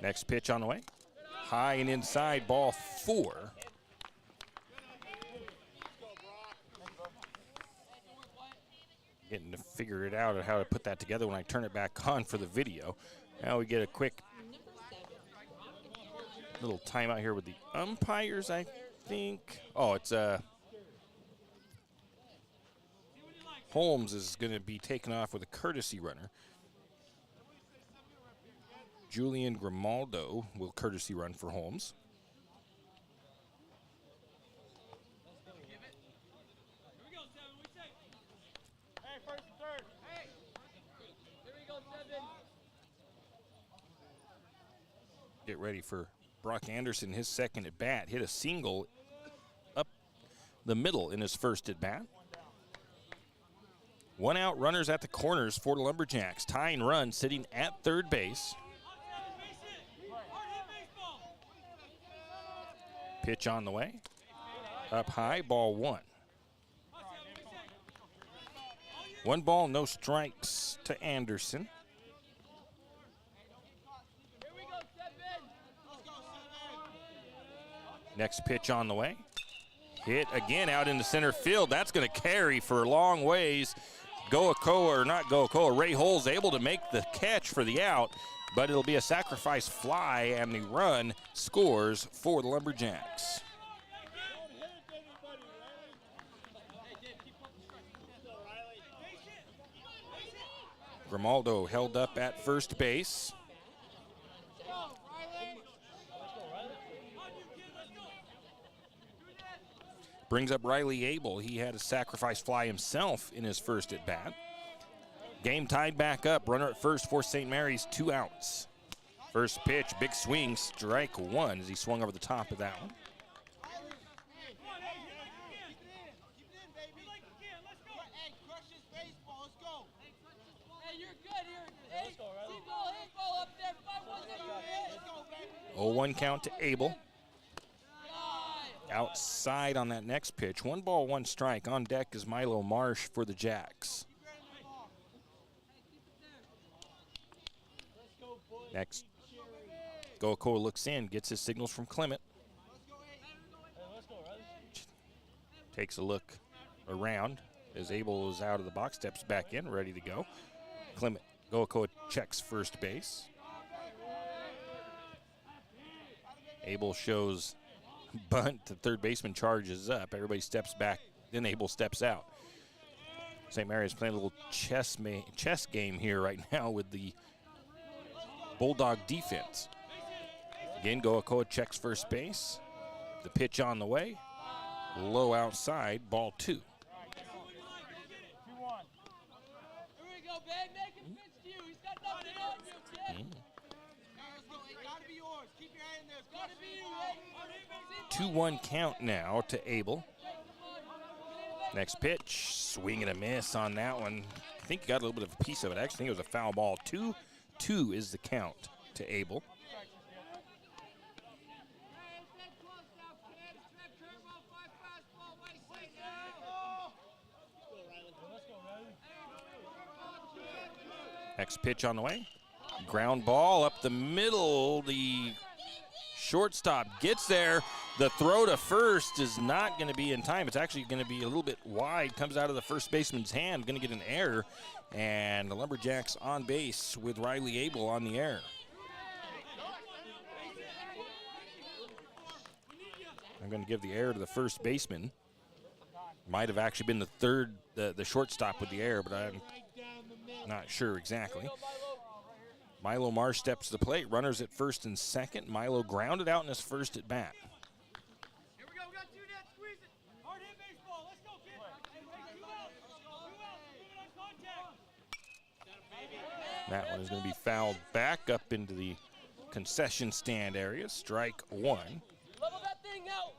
F: Next pitch on the way. High and inside, ball 4. Getting to figure it out how to put that together when I turn it back on for the video. Now we get a quick little timeout here with the umpires, I think. Oh, it's Holmes is going to be taken off with a courtesy runner. Julian Grimaldo will courtesy run for Holmes. Get ready for Brock Anderson, his second at bat. Hit a single up the middle in his first at bat. 1 out, runners at the corners for the Lumberjacks. Tying run sitting at third base. Pitch on the way. Up high, ball 1. 1 ball, no strikes to Anderson. Next pitch on the way. Hit again out into center field. That's going to carry for a long ways. Ray Hole's able to make the catch for the out, but it'll be a sacrifice fly, and the run scores for the Lumberjacks. Grimaldo held up at first base. Brings up Riley Abel. He had a sacrifice fly himself in his first at bat. Game tied back up. Runner at first for St. Mary's, 2 outs. First pitch, big swing, strike 1 as he swung over the top of that one. Oh, 1 count to Abel. Outside on that next pitch. 1 ball, 1 strike. On deck is Milo Marsh for the Jacks. Next, Goako looks in, gets his signals from Clement. Takes a look around as Abel is out of the box, steps back in, ready to go. Goako checks first base. Abel shows bunt. The third baseman charges up. Everybody steps back. Then Abel steps out. St. Mary's playing a little chess game here right now with the Bulldog defense. Again, Goakoa checks first base. The pitch on the way. Low outside, ball 2.
N: Here we go, babe. Make him pitch to you. He's got nothing on you, kid. It's got to be yours. Keep your hand in there. It's got to be you,
F: 2-1 count now to Abel. Next pitch, swing and a miss on that one. I think he got a little bit of a piece of it. Actually, I think it was a foul ball. 2-2 is the count to Abel. Next pitch on the way. Ground ball up the middle. The shortstop gets there. The throw to first is not going to be in time. It's actually going to be a little bit wide. Comes out of the first baseman's hand. Going to get an error. And the Lumberjacks on base with Riley Abel on the air. I'm going to give the error to the first baseman. Might have actually been the shortstop with the error, but I'm not sure exactly. Milo Marsh steps to the plate. Runners at first and second. Milo grounded out in his first at bat.
N: Here we go. We got 2 nets. Squeeze it. Hard hit baseball. Let's go, kid. 2 outs. 2 outs.
F: That one is going to be fouled back up into the concession stand area. Strike 1.
N: Level that thing now.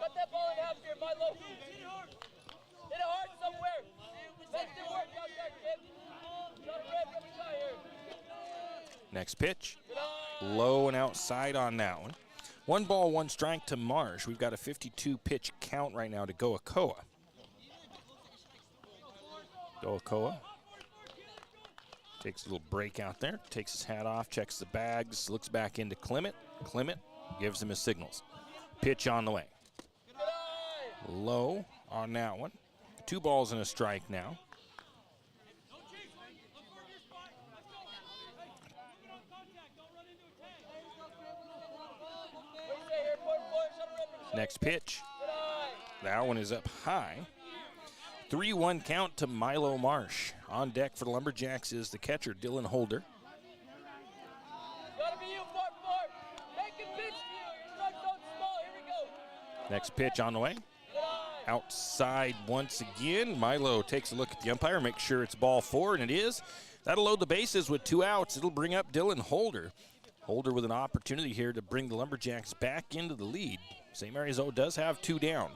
N: Cut that ball in half here, Milo. Hit it hard somewhere. Make it work out there, kid.
F: Next pitch, low and outside on that one. 1 ball, 1 strike to Marsh. We've got a 52 pitch count right now to Goakoa. Goakoa takes a little break out there, takes his hat off, checks the bags, looks back into Clement. Clement gives him his signals. Pitch on the way. Low on that one. 2 balls and a strike now. Next pitch. That one is up high. 3-1 count to Milo Marsh. On deck for the Lumberjacks is the catcher, Dylan Holder.
N: Gotta be you, 4-4. Make him pitch to you. Your strike zone's small. Here we go.
F: Next pitch on the way. Outside once again. Milo takes a look at the umpire, makes sure it's ball 4, and it is. That'll load the bases with 2 outs. It'll bring up Dylan Holder. Holder with an opportunity here to bring the Lumberjacks back into the lead. St. Mary's, though, does have 2 down.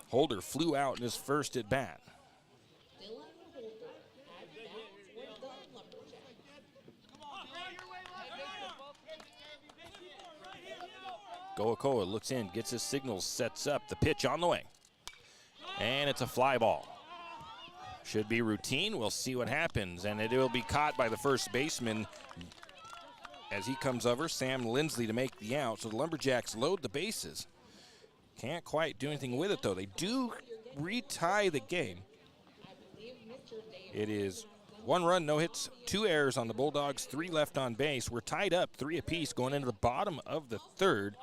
F: Holder flew out in his first at bat. Goakoa looks in, gets his signals, sets up. The pitch on the way. And it's a fly ball. Should be routine. We'll see what happens. And it will be caught by the first baseman as he comes over, Sam Lindsley, to make the out. So the Lumberjacks load the bases. Can't quite do anything with it, though. They do retie the game. It is 1 run, no hits, 2 errors on the Bulldogs, 3 left on base. We're tied up 3 apiece going into the bottom of the 3rd.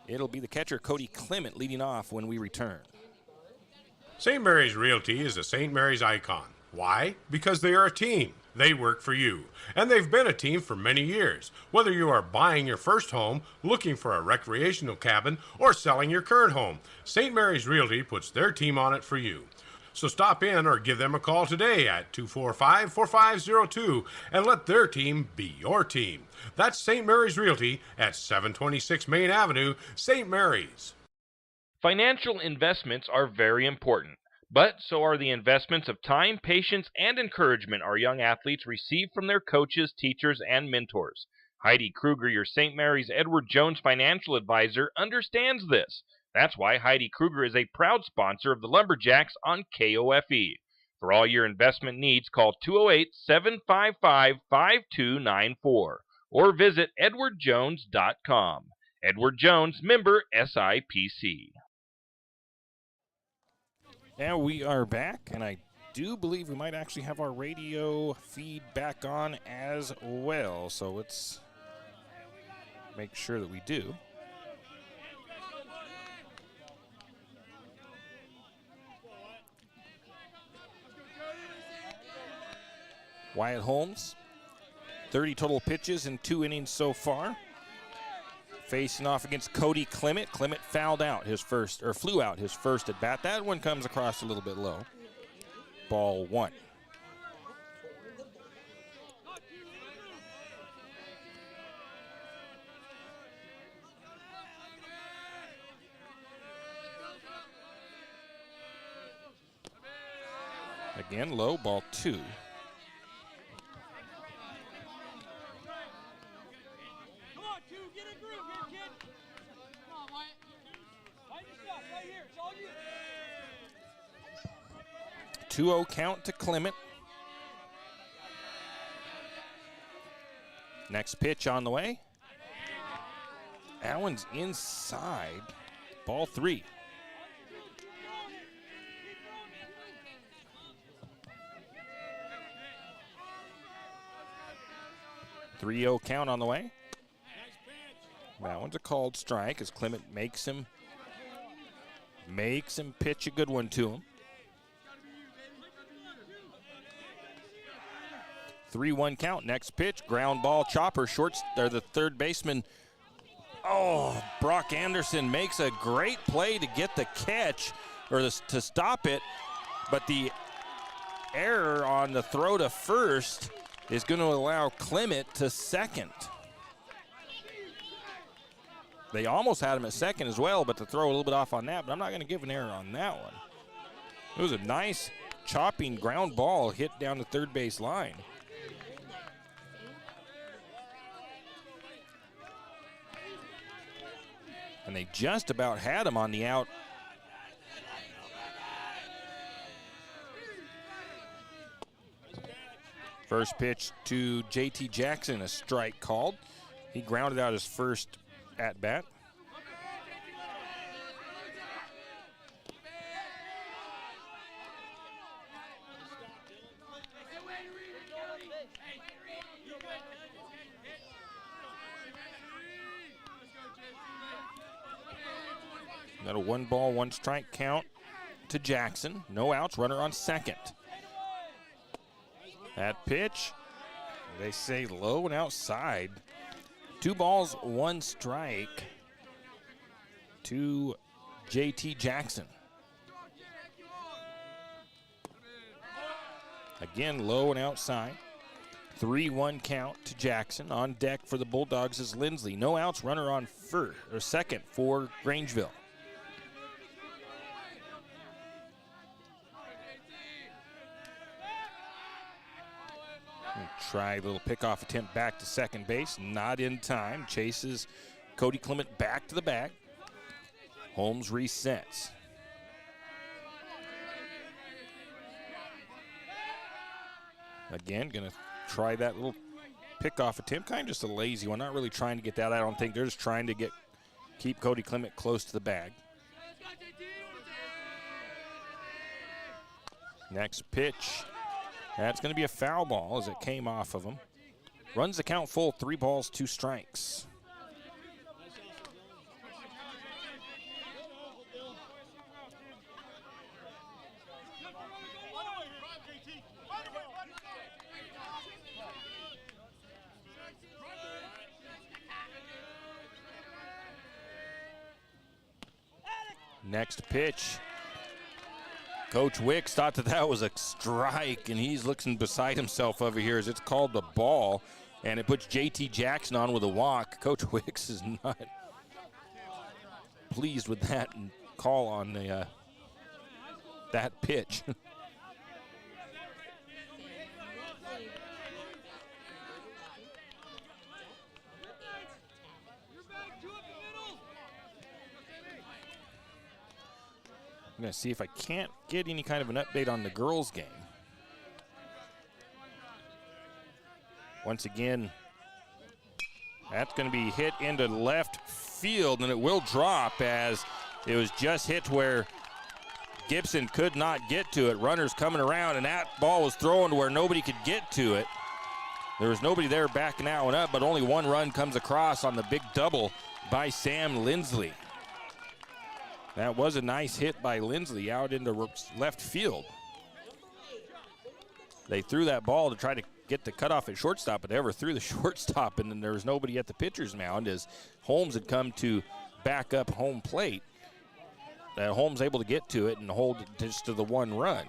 F: It'll be the catcher, Cody Clement, leading off when we return.
L: St. Mary's Realty is a St. Mary's icon. Why? Because they are a team. They work for you. And they've been a team for many years. Whether you are buying your first home, looking for a recreational cabin, or selling your current home, St. Mary's Realty puts their team on it for you. So stop in or give them a call today at 245-4502 and let their team be your team. That's St. Mary's Realty at 726 Main Avenue, St. Mary's.
A: Financial investments are very important, but so are the investments of time, patience, and encouragement our young athletes receive from their coaches, teachers, and mentors. Heidi Kruger, your St. Mary's Edward Jones financial advisor, understands this. That's why Heidi Kruger is a proud sponsor of the Lumberjacks on KOFE. For all your investment needs, call 208-755-5294 or visit edwardjones.com. Edward Jones, member SIPC.
F: And we are back, and I do believe we might actually have our radio feed back on as well. So let's make sure that we do. Wyatt Holmes, 30 total pitches in 2 innings so far. Facing off against Cody Clement. Clement flew out his first at bat. That one comes across a little bit low. Ball 1. Again, low, ball 2.
N: Come on, two, get a groove here, kid. Come on, Wyatt. Find your stuff right here. It's all you.
F: 2-0 count to Clement. Next pitch on the way. That one's inside. Ball 3. 3-0 count on the way. That one's a called strike as Clement makes him pitch a good one to him. 3-1 count. Next pitch, ground ball, chopper, the third baseman. Oh, Brock Anderson makes a great play to get the catch or to stop it, but the error on the throw to first is going to allow Clement to second. They almost had him at second as well, but to throw a little bit off on that, but I'm not going to give an error on that one. It was a nice chopping ground ball hit down the third base line. And they just about had him on the out. First pitch to JT Jackson, a strike called. He grounded out his first at bat. Got a 1-ball, 1-strike count to Jackson. No outs, runner on second. That pitch, they say low and outside. 2 balls, 1 strike to JT Jackson. Again, low and outside. 3-1 count to Jackson. On deck for the Bulldogs is Lindsley. No outs, runner on second for Grangeville. Try a little pickoff attempt back to second base. Not in time. Chases Cody Clement back to the bag. Holmes resets. Again, going to try that little pickoff attempt. Kind of just a lazy one. Not really trying to get that. I don't think they're just trying to keep Cody Clement close to the bag. Next pitch. That's going to be a foul ball as it came off of him. Runs the count full, 3 balls, 2 strikes. Next pitch. Coach Wicks thought that was a strike, and he's looking beside himself over here as it's called the ball, and it puts JT Jackson on with a walk. Coach Wicks is not pleased with that call on that pitch. I'm going to see if I can't get any kind of an update on the girls' game. Once again, that's going to be hit into left field, and it will drop as it was just hit where Gibson could not get to it. Runners coming around, and that ball was thrown to where nobody could get to it. There was nobody there backing that one up, but only 1 run comes across on the big double by Sam Lindsley. That was a nice hit by Lindsley out into left field. They threw that ball to try to get the cutoff at shortstop, but they never threw the shortstop, and then there was nobody at the pitcher's mound as Holmes had come to back up home plate. Holmes able to get to it and hold it just to the 1 run.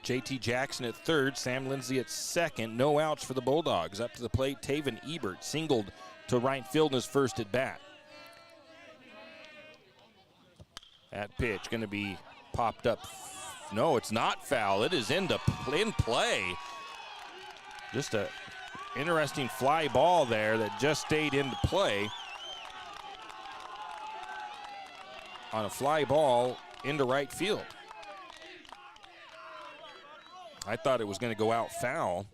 F: JT Jackson at third, Sam Lindsay at second. No outs for the Bulldogs. Up to the plate, Taven Ebert singled to right field in his first at bat. That pitch going to be popped up. No, it's not foul. It is in play. Just a interesting fly ball there that just stayed into play. On a fly ball into right field. I thought it was going to go out foul.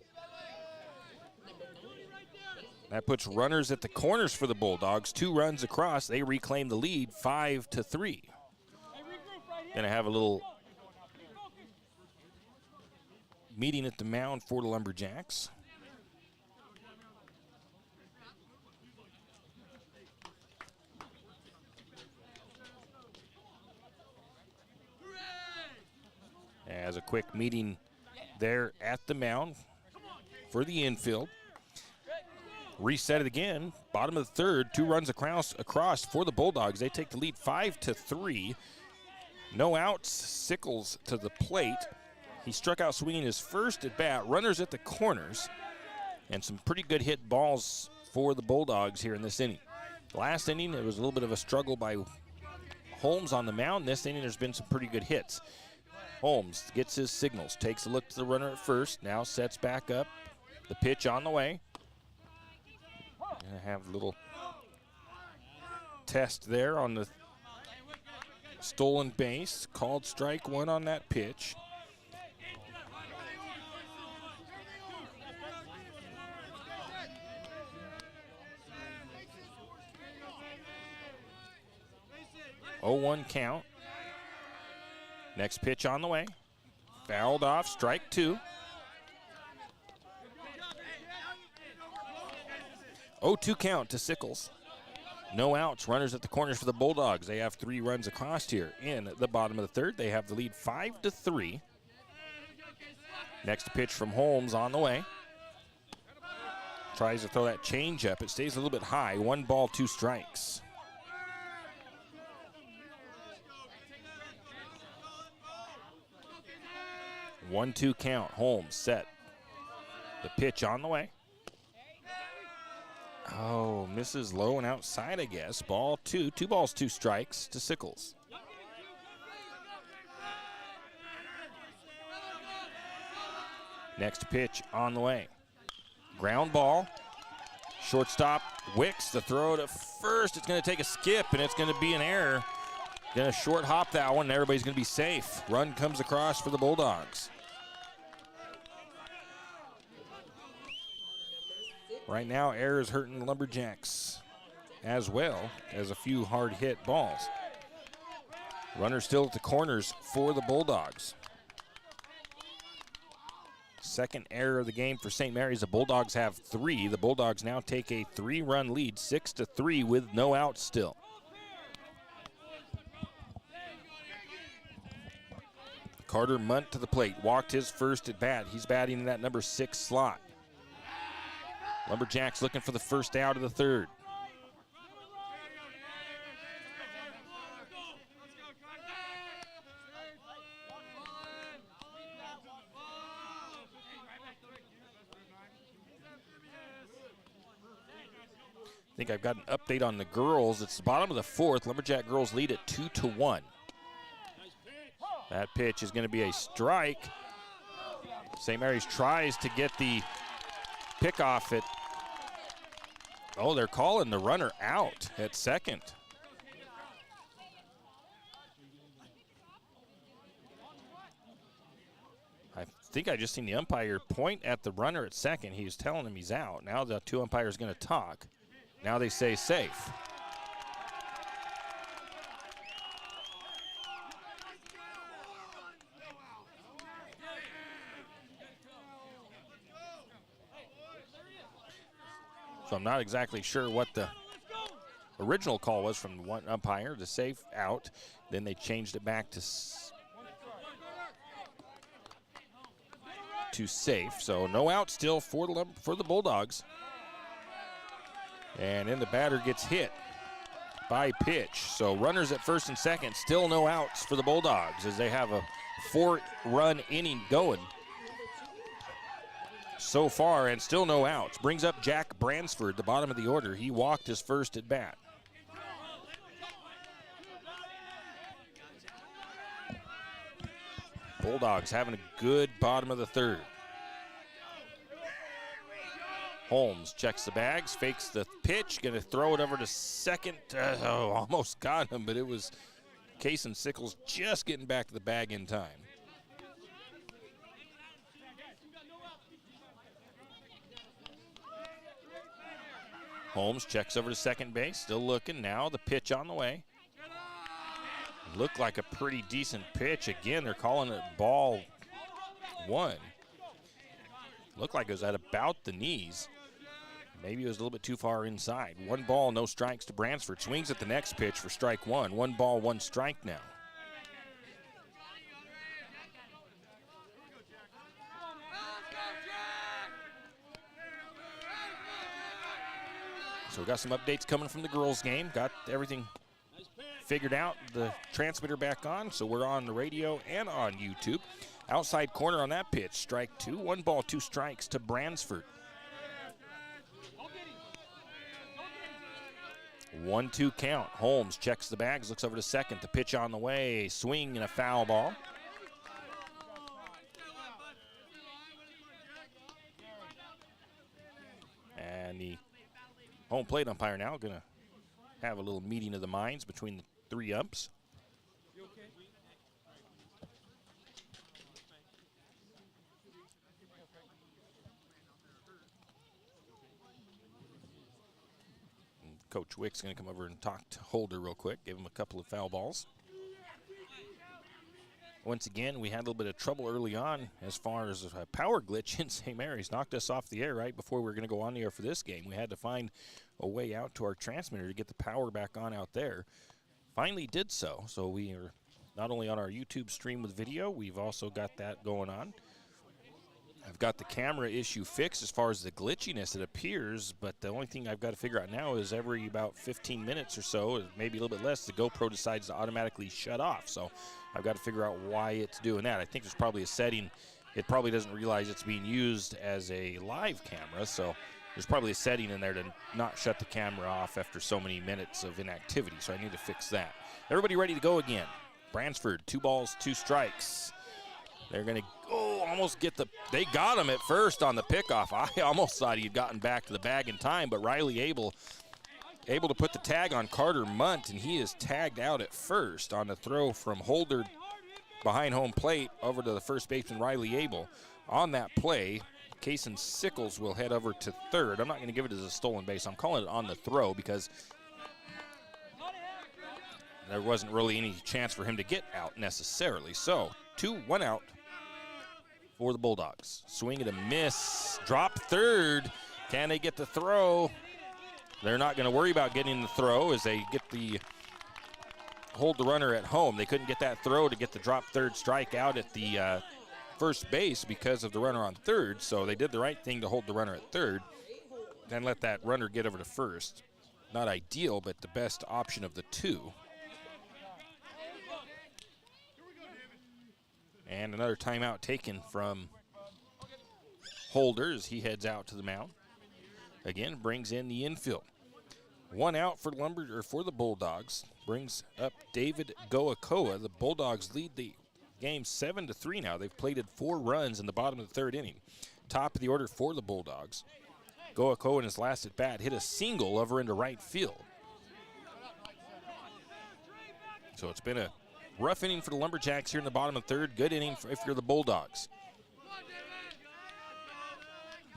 F: That puts runners at the corners for the Bulldogs. 2 runs across. They reclaim the lead 5-3. Going to have a little meeting at the mound for the Lumberjacks. As a quick meeting there at the mound for the infield. Reset it again. Bottom of the third. 2 runs across for the Bulldogs. They take the lead 5-3. No outs. Sickles to the plate. He struck out swinging his first at bat. Runners at the corners. And some pretty good hit balls for the Bulldogs here in this inning. Last inning, it was a little bit of a struggle by Holmes on the mound. This inning, there's been some pretty good hits. Holmes gets his signals, takes a look to the runner at first, now sets back up. The pitch on the way. Gonna have a little test there on the stolen base. Called strike 1 on that pitch. Oh, 1 count. Next pitch on the way. Fouled off, strike 2. 0-2 count to Sickles. No outs, runners at the corners for the Bulldogs. They have 3 runs across here in the bottom of the third. They have the lead 5-3. Next pitch from Holmes on the way. Tries to throw that changeup. It stays a little bit high. 1 ball, 2 strikes. One, 2 count. Holmes set. The pitch on the way. Oh, misses low and outside, I guess. Ball 2. 2 balls, 2 strikes to Sickles. Next pitch on the way. Ground ball. Shortstop Wicks. The throw to first. It's going to take a skip, and it's going to be an error. Going to short hop that one, and everybody's going to be safe. Run comes across for the Bulldogs. Right now, errors hurting the Lumberjacks as well as a few hard hit balls. Runner still at the corners for the Bulldogs. Second error of the game for St. Mary's. The Bulldogs have 3. The Bulldogs now take a 3-run lead, 6-3 with no outs still. Carter Munt to the plate, walked his first at bat. He's batting in that number 6 slot. Lumberjacks looking for the first out of the third. I think I've got an update on the girls. It's the bottom of the 4th. Lumberjack girls lead at 2-1. That pitch is going to be a strike. St. Mary's tries to get the pick off it. Oh, they're calling the runner out at second. I think I just seen the umpire point at the runner at second. He was telling him he's out. Now the 2 umpires going to talk. Now they say safe. So I'm not exactly sure what the original call was from one umpire to safe out. Then they changed it back to safe. So no out still for the Bulldogs. And then the batter gets hit by pitch. So runners at first and second, still no outs for the Bulldogs as they have a 4-run inning going so far, and still no outs. Brings up Jack Bransford, the bottom of the order. He walked his first at bat. Bulldogs having a good bottom of the third. Holmes checks the bags, fakes the pitch, going to throw it over to second. Almost got him, but it was Case and Sickles just getting back to the bag in time. Holmes checks over to second base, still looking. Now the pitch on the way. Looked like a pretty decent pitch. Again, they're calling it ball one. Looked like it was at about the knees. Maybe it was a little bit too far inside. 1 ball, no strikes to Bransford. Swings at the next pitch for strike 1. 1 ball, 1 strike now. So we got some updates coming from the girls' game. Got everything figured out. The transmitter back on, so we're on the radio and on YouTube. Outside corner on that pitch, strike 2. 1 ball, 2 strikes to Bransford. 1-2 count. Holmes checks the bags, looks over to second. The pitch on the way, swing and a foul ball. And the home plate umpire now going to have a little meeting of the minds between the 3 umps. Coach Wick's going to come over and talk to Holder real quick, give him a couple of foul balls. Once again, we had a little bit of trouble early on as far as a power glitch in St. Mary's. Knocked us off the air right before we were going to go on the air for this game. We had to find a way out to our transmitter to get the power back on out there. Finally did so. So we are not only on our YouTube stream with video, we've also got that going on. I've got the camera issue fixed as far as the glitchiness, it appears, but the only thing I've got to figure out now is every about 15 minutes or so, maybe a little bit less, the GoPro decides to automatically shut off. So I've got to figure out why it's doing that. I think there's probably a setting. It probably doesn't realize it's being used as a live camera, so there's probably a setting in there to not shut the camera off after so many minutes of inactivity, so I need to fix that. Everybody ready to go again. Bransford, 2 balls, 2 strikes. They're going to almost get they got him at first on the pickoff. I almost thought he had gotten back to the bag in time, but Riley able to put the tag on Carter Munt, and he is tagged out at first on the throw from Holder behind home plate over to the first baseman, Riley Abel. On that play, Kaysen Sickles will head over to third. I'm not going to give it as a stolen base. I'm calling it on the throw because there wasn't really any chance for him to get out necessarily. So 2-1 out for the Bulldogs. Swing and a miss. Drop third. Can they get the throw? They're not going to worry about getting the throw as they hold the runner at home. They couldn't get that throw to get the drop third strike out at the first base because of the runner on third, so they did the right thing to hold the runner at third, then let that runner get over to first. Not ideal, but the best option of the 2. And another timeout taken from Holder as he heads out to the mound. Again, brings in the infield. 1 out for the Bulldogs. Brings up David Goakoa. The Bulldogs lead the game 7-3 now. They've plated 4 runs in the bottom of the 3rd inning. Top of the order for the Bulldogs. Goakoa in his last at bat hit a single over into right field. So it's been a rough inning for the Lumberjacks here in the bottom of the 3rd. Good inning if you're the Bulldogs.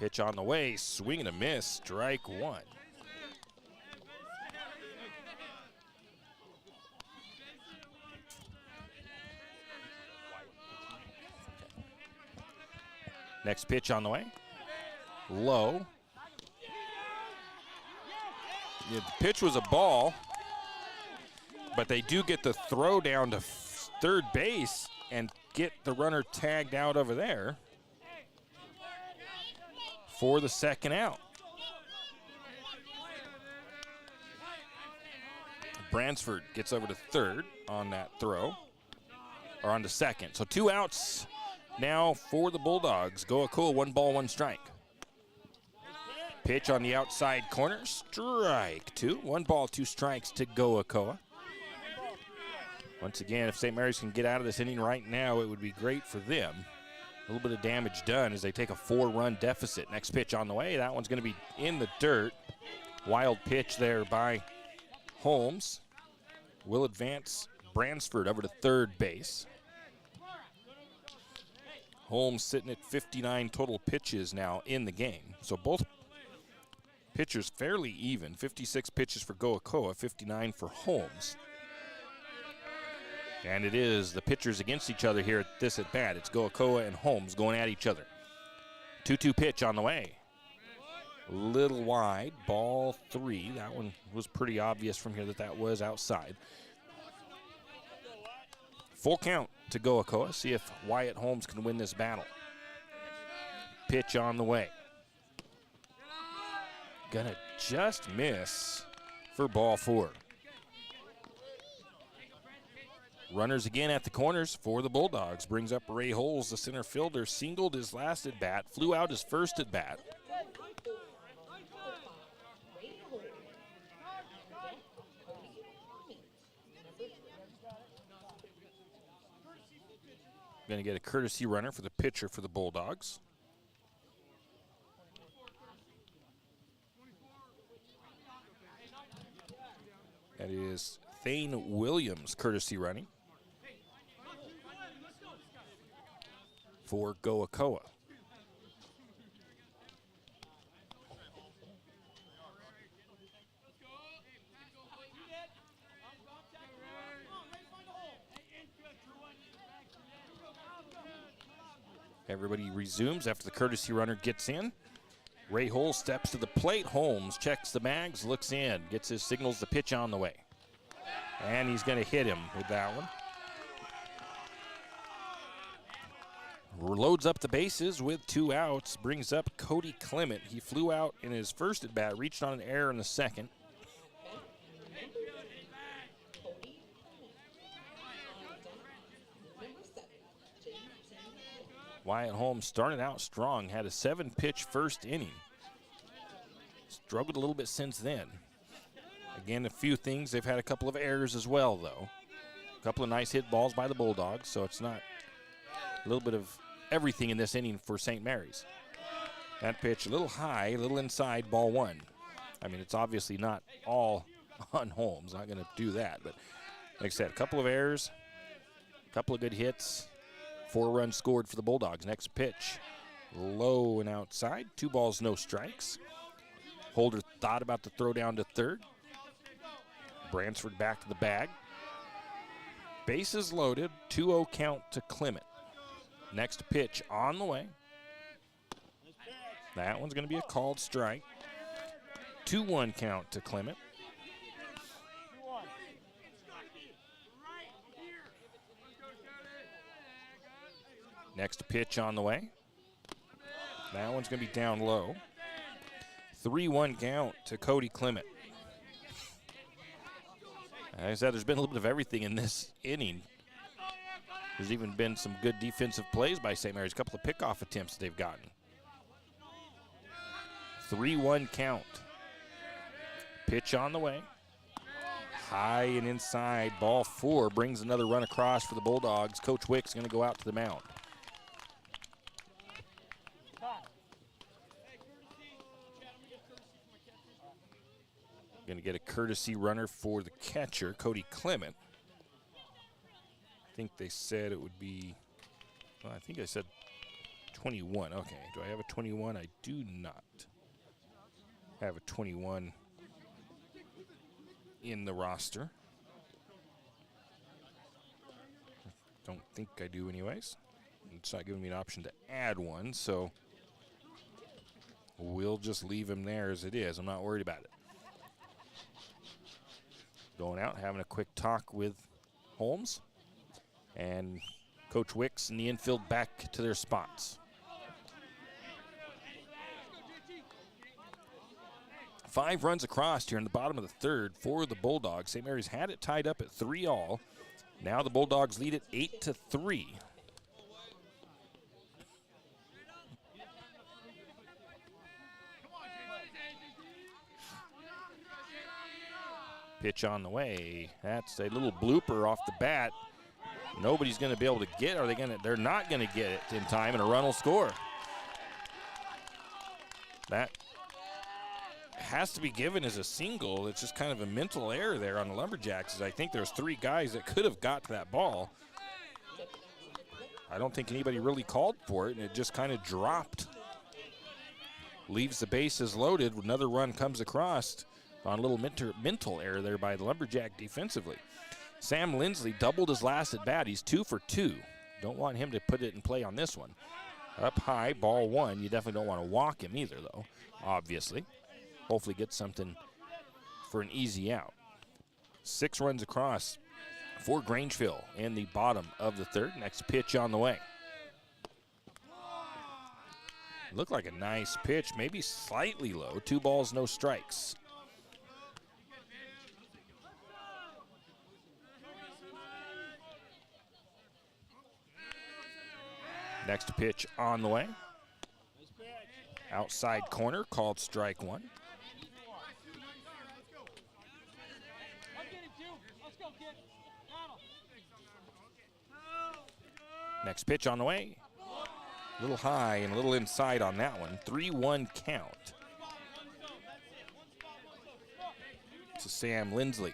F: Pitch on the way, swing and a miss, strike 1. Next pitch on the way, low. The pitch was a ball, but they do get the throw down to third base and get the runner tagged out over there for the second out. Bransford gets over to third on that throw, or on to second. So 2 outs now for the Bulldogs. Goakoa, 1 ball, 1 strike. Pitch on the outside corner, strike 2. 1 ball, 2 strikes to Goakoa. Once again, if St. Mary's can get out of this inning right now, it would be great for them. A little bit of damage done as they take a 4-run deficit. Next pitch on the way. That one's going to be in the dirt. Wild pitch there by Holmes. Will advance Bransford over to third base. Holmes sitting at 59 total pitches now in the game. So both pitchers fairly even. 56 pitches for Goakoa, 59 for Holmes. And it is the pitchers against each other here at this at-bat. It's Goakoa and Holmes going at each other. 2-2 pitch on the way. Little wide, ball 3. That one was pretty obvious from here that was outside. Full count to Goakoa. See if Wyatt Holmes can win this battle. Pitch on the way. Gonna just miss for ball 4. Runners again at the corners for the Bulldogs. Brings up Ray Holes, the center fielder. Singled his last at bat, flew out his first at bat. Going to get a courtesy runner for the pitcher for the Bulldogs. That is Thane Williams courtesy running for Goakoa. Everybody resumes after the courtesy runner gets in. Ray Holes steps to the plate. Holmes checks the bags, looks in, gets his signals, the pitch on the way. And he's going to hit him with that one. Loads up the bases with 2 outs, brings up Cody Clement. He flew out in his first at bat, reached on an error in the second. Wyatt Holmes started out strong, had a 7-pitch first inning. Struggled a little bit since then. Again, a few things. They've had a couple of errors as well, though. A couple of nice hit balls by the Bulldogs, so it's not a little bit of everything in this inning for St. Mary's. That pitch a little high, a little inside, ball 1. I mean, it's obviously not all on Holmes. Not going to do that, but like I said, a couple of errors, a couple of good hits. 4 runs scored for the Bulldogs. Next pitch, low and outside. 2 balls, no strikes. Holder thought about the throw down to third. Bransford back to the bag. Bases loaded. 2-0 count to Clement. Next pitch on the way. That one's going to be a called strike. 2-1 count to Clement. Next pitch on the way. That one's going to be down low. 3-1 count to Cody Clement. As I said, there's been a little bit of everything in this inning. There's even been some good defensive plays by St. Mary's, a couple of pickoff attempts they've gotten. 3-1 count. Pitch on the way. High and inside, ball 4 brings another run across for the Bulldogs. Coach Wick's going to go out to the mound. Going to get a courtesy runner for the catcher, Cody Clement. I think they said it would be, well, I think I said 21. Okay, do I have a 21? I do not have a 21 in the roster. Don't think I do anyways. It's not giving me an option to add one, so we'll just leave him there as it is. I'm not worried about it. Going out, having a quick talk with Holmes. And Coach Wicks and the infield back to their spots. 5 runs across here in the bottom of the third for the Bulldogs. St. Mary's had it tied up at 3-all. Now the Bulldogs lead it 8-3. Pitch on the way. That's a little blooper off the bat. Nobody's going to be able to get it. They're not going to get it in time, and a run will score. That has to be given as a single. It's just kind of a mental error there on the Lumberjacks. I think there's 3 guys that could have got to that ball. I don't think anybody really called for it, and it just kind of dropped. Leaves the bases loaded. Another run comes across on a little mental error there by the Lumberjack defensively. Sam Lindsley doubled his last at bat. He's 2 for 2. Don't want him to put it in play on this one. Up high, ball 1. You definitely don't want to walk him either, though, obviously. Hopefully get something for an easy out. 6 runs across for Grangeville in the bottom of the third. Next pitch on the way. Looked like a nice pitch, maybe slightly low. 2 balls, no strikes. Next pitch on the way. Outside corner, called strike 1. Next pitch on the way. A little high and a little inside on that one. 3-1 count to Sam Lindsley.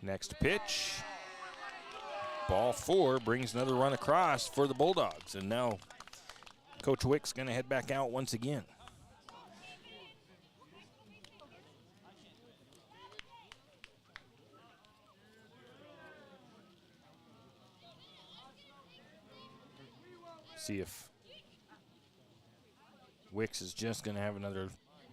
F: Next pitch. Ball 4 brings another run across for the Bulldogs. And now Coach Wick's going to head back out once again. See if Wicks is just going to have another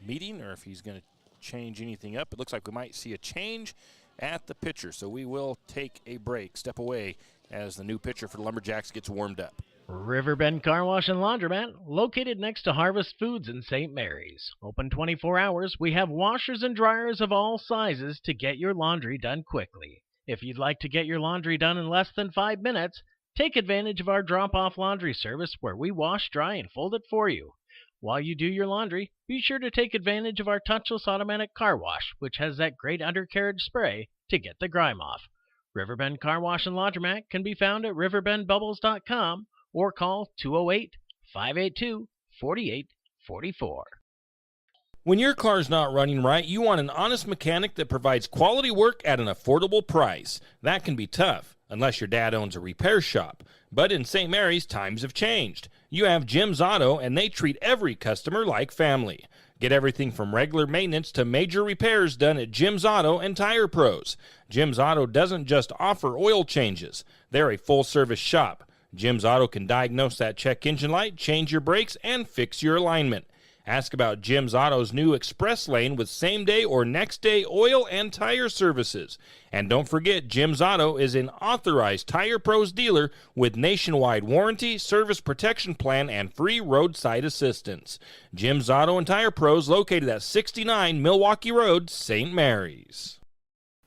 F: meeting or if he's going to change anything up. It looks like we might see a change at the pitcher, so we will take a break, step away as the new pitcher for the Lumberjacks gets warmed up.
O: Riverbend Car Wash and Laundromat, located next to Harvest Foods in St. Mary's. Open 24 hours, we have washers and dryers of all sizes to get your laundry done quickly. If you'd like to get your laundry done in less than 5 minutes, take advantage of our drop-off laundry service where we wash, dry, and fold it for you. While you do your laundry, be sure to take advantage of our touchless automatic car wash, which has that great undercarriage spray to get the grime off. Riverbend Car Wash and Laundromat can be found at riverbendbubbles.com or call 208-582-4844.
A: When your car's not running right, you want an honest mechanic that provides quality work at an affordable price. That can be tough, unless your dad owns a repair shop. But in St. Mary's, times have changed. You have Jim's Auto, and they treat every customer like family. Get everything from regular maintenance to major repairs done at Jim's Auto and Tire Pros. Jim's Auto doesn't just offer oil changes. They're a full-service shop. Jim's Auto can diagnose that check engine light, change your brakes, and fix your alignment. Ask about Jim's Auto's new Express Lane with same-day or next-day oil and tire services. And don't forget, Jim's Auto is an authorized Tire Pros dealer with nationwide warranty, service protection plan, and free roadside assistance. Jim's Auto and Tire Pros located at 69 Milwaukee Road, St. Mary's.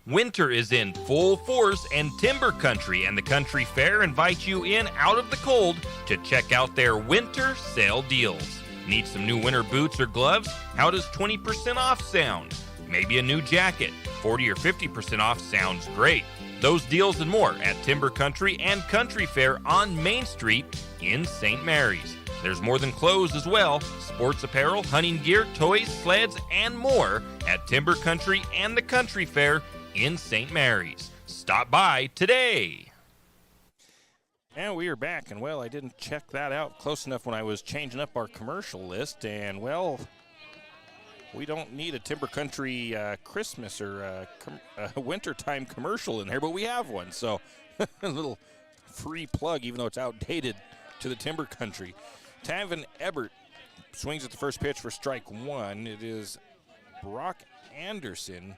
A: Winter is in full force, and Timber Country and the Country Fair invite you in out of the cold to check out their winter sale deals. Need some new winter boots or gloves? How does 20% off sound? Maybe a new jacket. 40 or 50% off sounds great. Those deals and more at Timber Country and Country Fair on Main Street in St. Mary's. There's more than clothes as well. Sports apparel, hunting gear, toys, sleds, and more at Timber Country and the Country Fair in St. Mary's. Stop by today.
F: And we are back, and well, I didn't check that out close enough when I was changing up our commercial list, and well, we don't need a Timber Country Christmas or wintertime commercial in there, but we have one, so a little free plug, even though it's outdated, to the Timber Country. Tavin Ebert swings at the first pitch for strike 1. It is Brock Anderson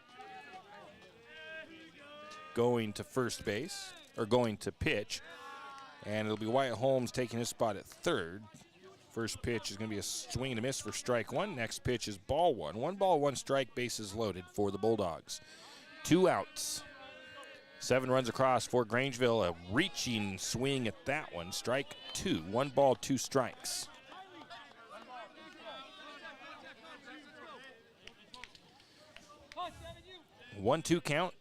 F: going to first base, or going to pitch. And it'll be Wyatt Holmes taking his spot at third. First pitch is going to be a swing and a miss for strike one. Next pitch is ball one. 1 ball, 1 strike, bases loaded for the Bulldogs. 2 outs. 7 runs across for Grangeville. A reaching swing at that one. Strike 2. 1 ball, 2 strikes. One-two count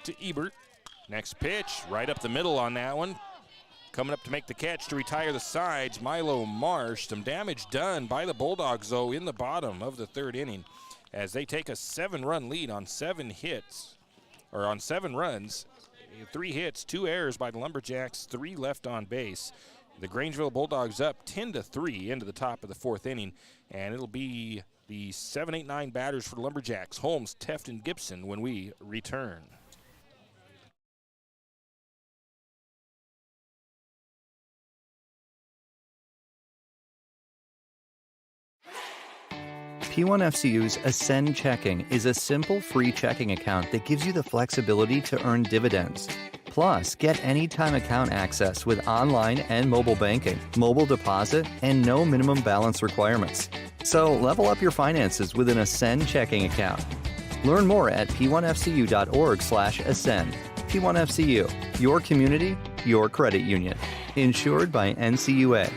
F: to Ebert. Next pitch, right up the middle on that one. Coming up to make the catch to retire the sides, Milo Marsh. Some damage done by the Bulldogs, though, in the bottom of the 3rd inning as they take a 7-run lead on 7 hits, or on 7 runs. 3 hits, 2 errors by the Lumberjacks, 3 left on base. The Grangeville Bulldogs up 10-3 into the top of the 4th inning, and it'll be the 7, 8, 9 batters for the Lumberjacks, Holmes, Teft, and Gibson, when we return.
C: P1FCU's Ascend Checking is a simple free checking account that gives you the flexibility to earn dividends. Plus, get anytime account access with online and mobile banking, mobile deposit, and no minimum balance requirements. So level up your finances with an Ascend checking account. Learn more at p1fcu.org/ascend. P1FCU, your community, your credit union. Insured by NCUA.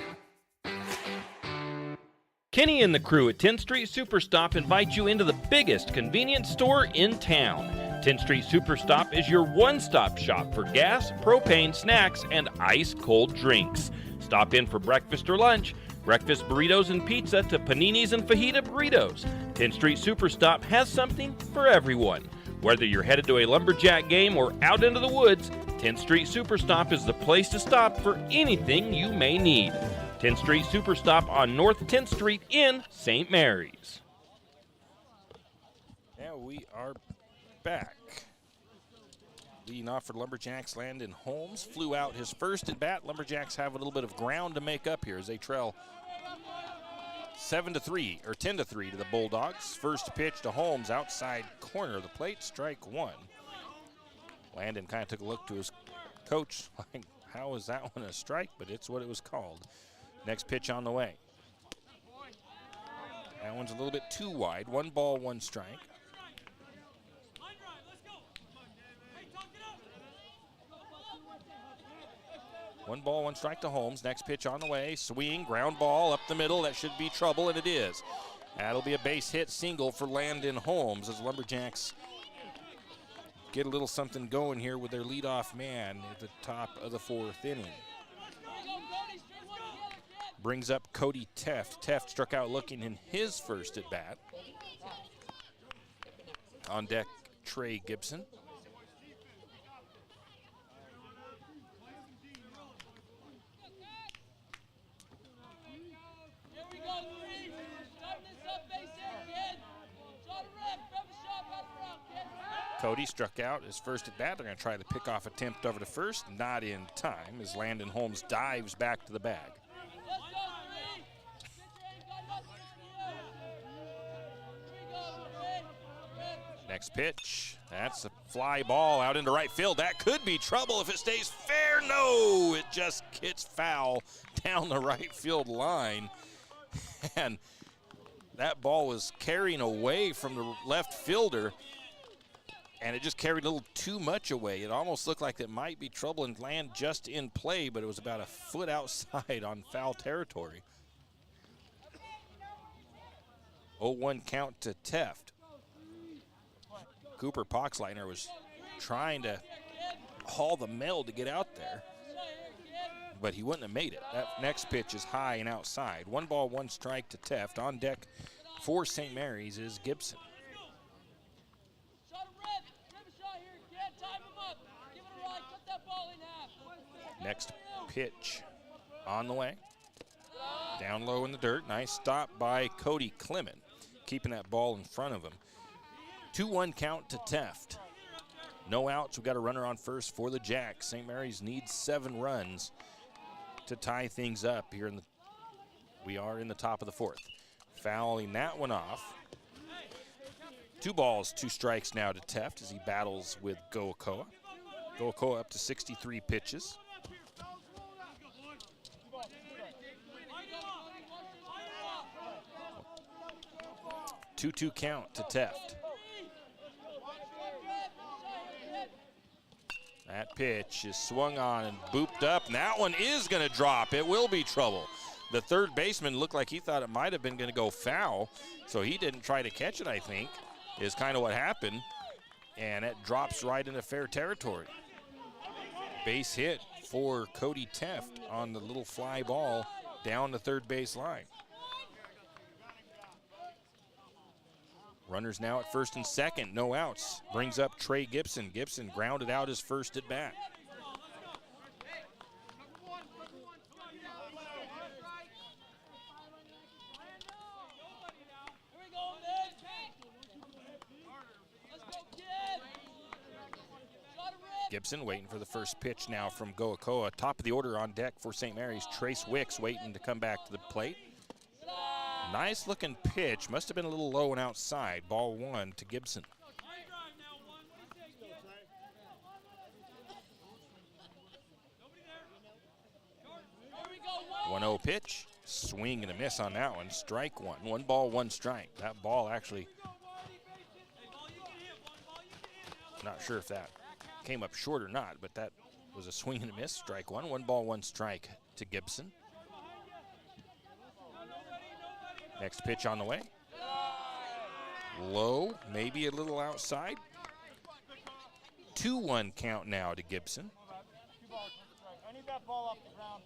A: Kenny and the crew at 10th Street Superstop invite you into the biggest convenience store in town. 10th Street Superstop is your one-stop shop for gas, propane, snacks, and ice-cold drinks. Stop in for breakfast or lunch, breakfast burritos and pizza to paninis and fajita burritos. 10th Street Superstop has something for everyone. Whether you're headed to a Lumberjack game or out into the woods, 10th Street Superstop is the place to stop for anything you may need. 10th Street Superstop on North 10th Street in St. Mary's.
F: Now we are back. Leading off for Lumberjacks, Landon Holmes flew out his first at bat. Lumberjacks have a little bit of ground to make up here as they trail 7-3 or 10-3 to the Bulldogs. First pitch to Holmes, outside corner of the plate, strike 1. Landon kind of took a look to his coach like, how is that one a strike? But it's what it was called. Next pitch on the way. That one's a little bit too wide. 1 ball, 1 strike. One ball, 1 strike to Holmes. Next pitch on the way. Swing, ground ball up the middle. That should be trouble, and it is. That'll be a base hit single for Landon Holmes as Lumberjacks get a little something going here with their leadoff man at the top of the 4th inning. Brings up Cody Teft. Teft struck out looking in his first at bat. On deck, Trey Gibson. Cody struck out his first at bat. They're going to try the pickoff attempt over to first. Not in time as Landon Holmes dives back to the bag. Next pitch, that's a fly ball out into right field. That could be trouble if it stays fair. No, it just hits foul down the right field line. And that ball was carrying away from the left fielder, and it just carried a little too much away. It almost looked like it might be trouble and land just in play, but it was about a foot outside on foul territory. 0-1 count to Teft. Cooper Poxleitner was trying to haul the mail to get out there, but he wouldn't have made it. That next pitch is high and outside. 1 ball, 1 strike to Teft. On deck for St. Mary's is Gibson. Next pitch on the way. Down low in the dirt. Nice stop by Cody Clement, keeping that ball in front of him. 2-1 count to Teft. No outs. We've got a runner on first for the Jacks. St. Mary's needs 7 runs to tie things up here we are in the top of the 4th. Fouling that one off. 2 balls, 2 strikes now to Teft as he battles with Goakoa. Goakoa up to 63 pitches. 2-2 count to Teft. That pitch is swung on and booped up, and that one is going to drop. It will be trouble. The third baseman looked like he thought it might have been going to go foul, so he didn't try to catch it, I think, is kind of what happened, and it drops right into fair territory. Base hit for Cody Teft on the little fly ball down the third base line. Runners now at first and second, no outs. Brings up Trey Gibson. Gibson grounded out his first at bat. Gibson waiting for the first pitch now from Goakoa. Top of the order on deck for St. Mary's. Trace Wicks waiting to come back to the plate. Nice looking pitch. Must have been a little low and outside. Ball 1 to Gibson. One 0 pitch. Swing and a miss on that one. Strike 1. 1 ball, 1 strike. That ball actually, not sure if that came up short or not, but that was a swing and a miss. Strike 1. 1 ball, 1 strike to Gibson. Next pitch on the way. Low, maybe a little outside. 2-1 count now to Gibson.
N: I need that ball off the ground,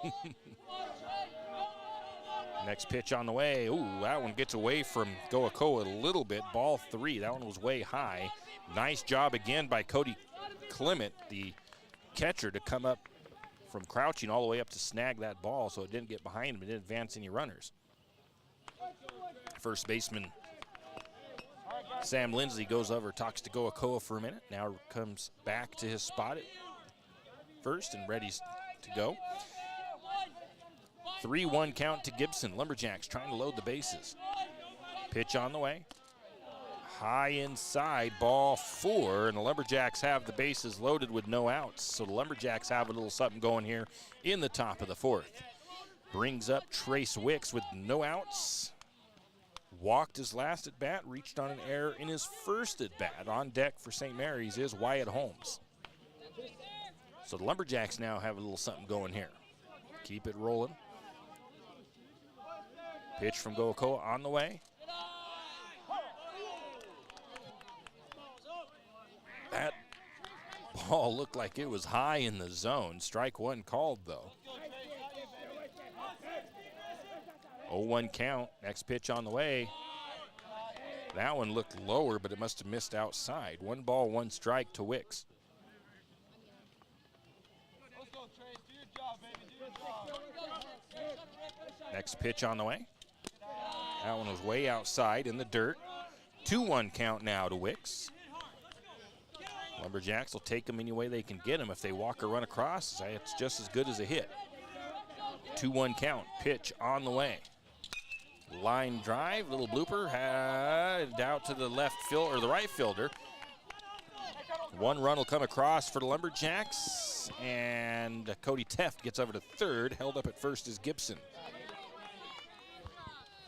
N: please.
F: Next pitch on the way. Ooh, that one gets away from Goakoa a little bit. Ball 3. That one was way high. Nice job again by Cody Clement, the catcher, to come up from crouching all the way up to snag that ball so it didn't get behind him. It didn't advance any runners. First baseman Sam Lindsay goes over, talks to Goakoa for a minute. Now comes back to his spot at first and ready to go. 3-1 count to Gibson. Lumberjacks trying to load the bases. Pitch on the way. High inside, ball 4, and the Lumberjacks have the bases loaded with no outs. So the Lumberjacks have a little something going here in the top of the 4th. Brings up Trace Wicks with no outs. Walked his last at bat, reached on an error in his first at bat. On deck for St. Mary's is Wyatt Holmes. So the Lumberjacks now have a little something going here. Keep it rolling. Pitch from Goakoa on the way. That ball looked like it was high in the zone. Strike 1 called, though. 0-1 count. Next pitch on the way. That one looked lower, but it must have missed outside. 1 ball, 1 strike to Wicks. Next pitch on the way. That one was way outside in the dirt. 2-1 count now to Wicks. Lumberjacks will take them any way they can get them. If they walk or run across, it's just as good as a hit. 2-1 count. Pitch on the way. Line drive, little blooper, out to the left field or the right fielder. 1 run will come across for the Lumberjacks, and Cody Teft gets over to third. Held up at first is Gibson.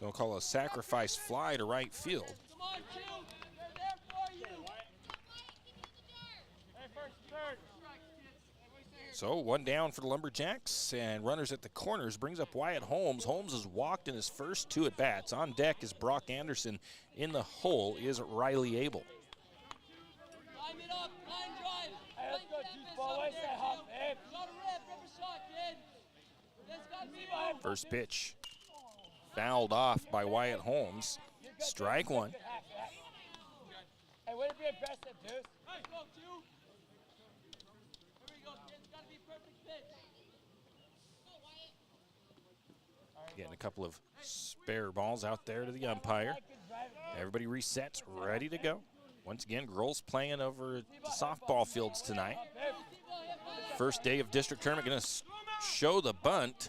F: They'll call a sacrifice fly to right field. So 1 down for the Lumberjacks, and runners at the corners brings up Wyatt Holmes. Holmes has walked in his first 2 at-bats. On deck is Brock Anderson. In the hole is Riley Abel. First pitch fouled off by Wyatt Holmes. Strike 1.
N: Hey, way to be aggressive, dude.
F: Getting a couple of spare balls out there to the umpire. Everybody resets, ready to go. Once again, girls playing over at the softball fields tonight. First day of district tournament, going to show the bunt.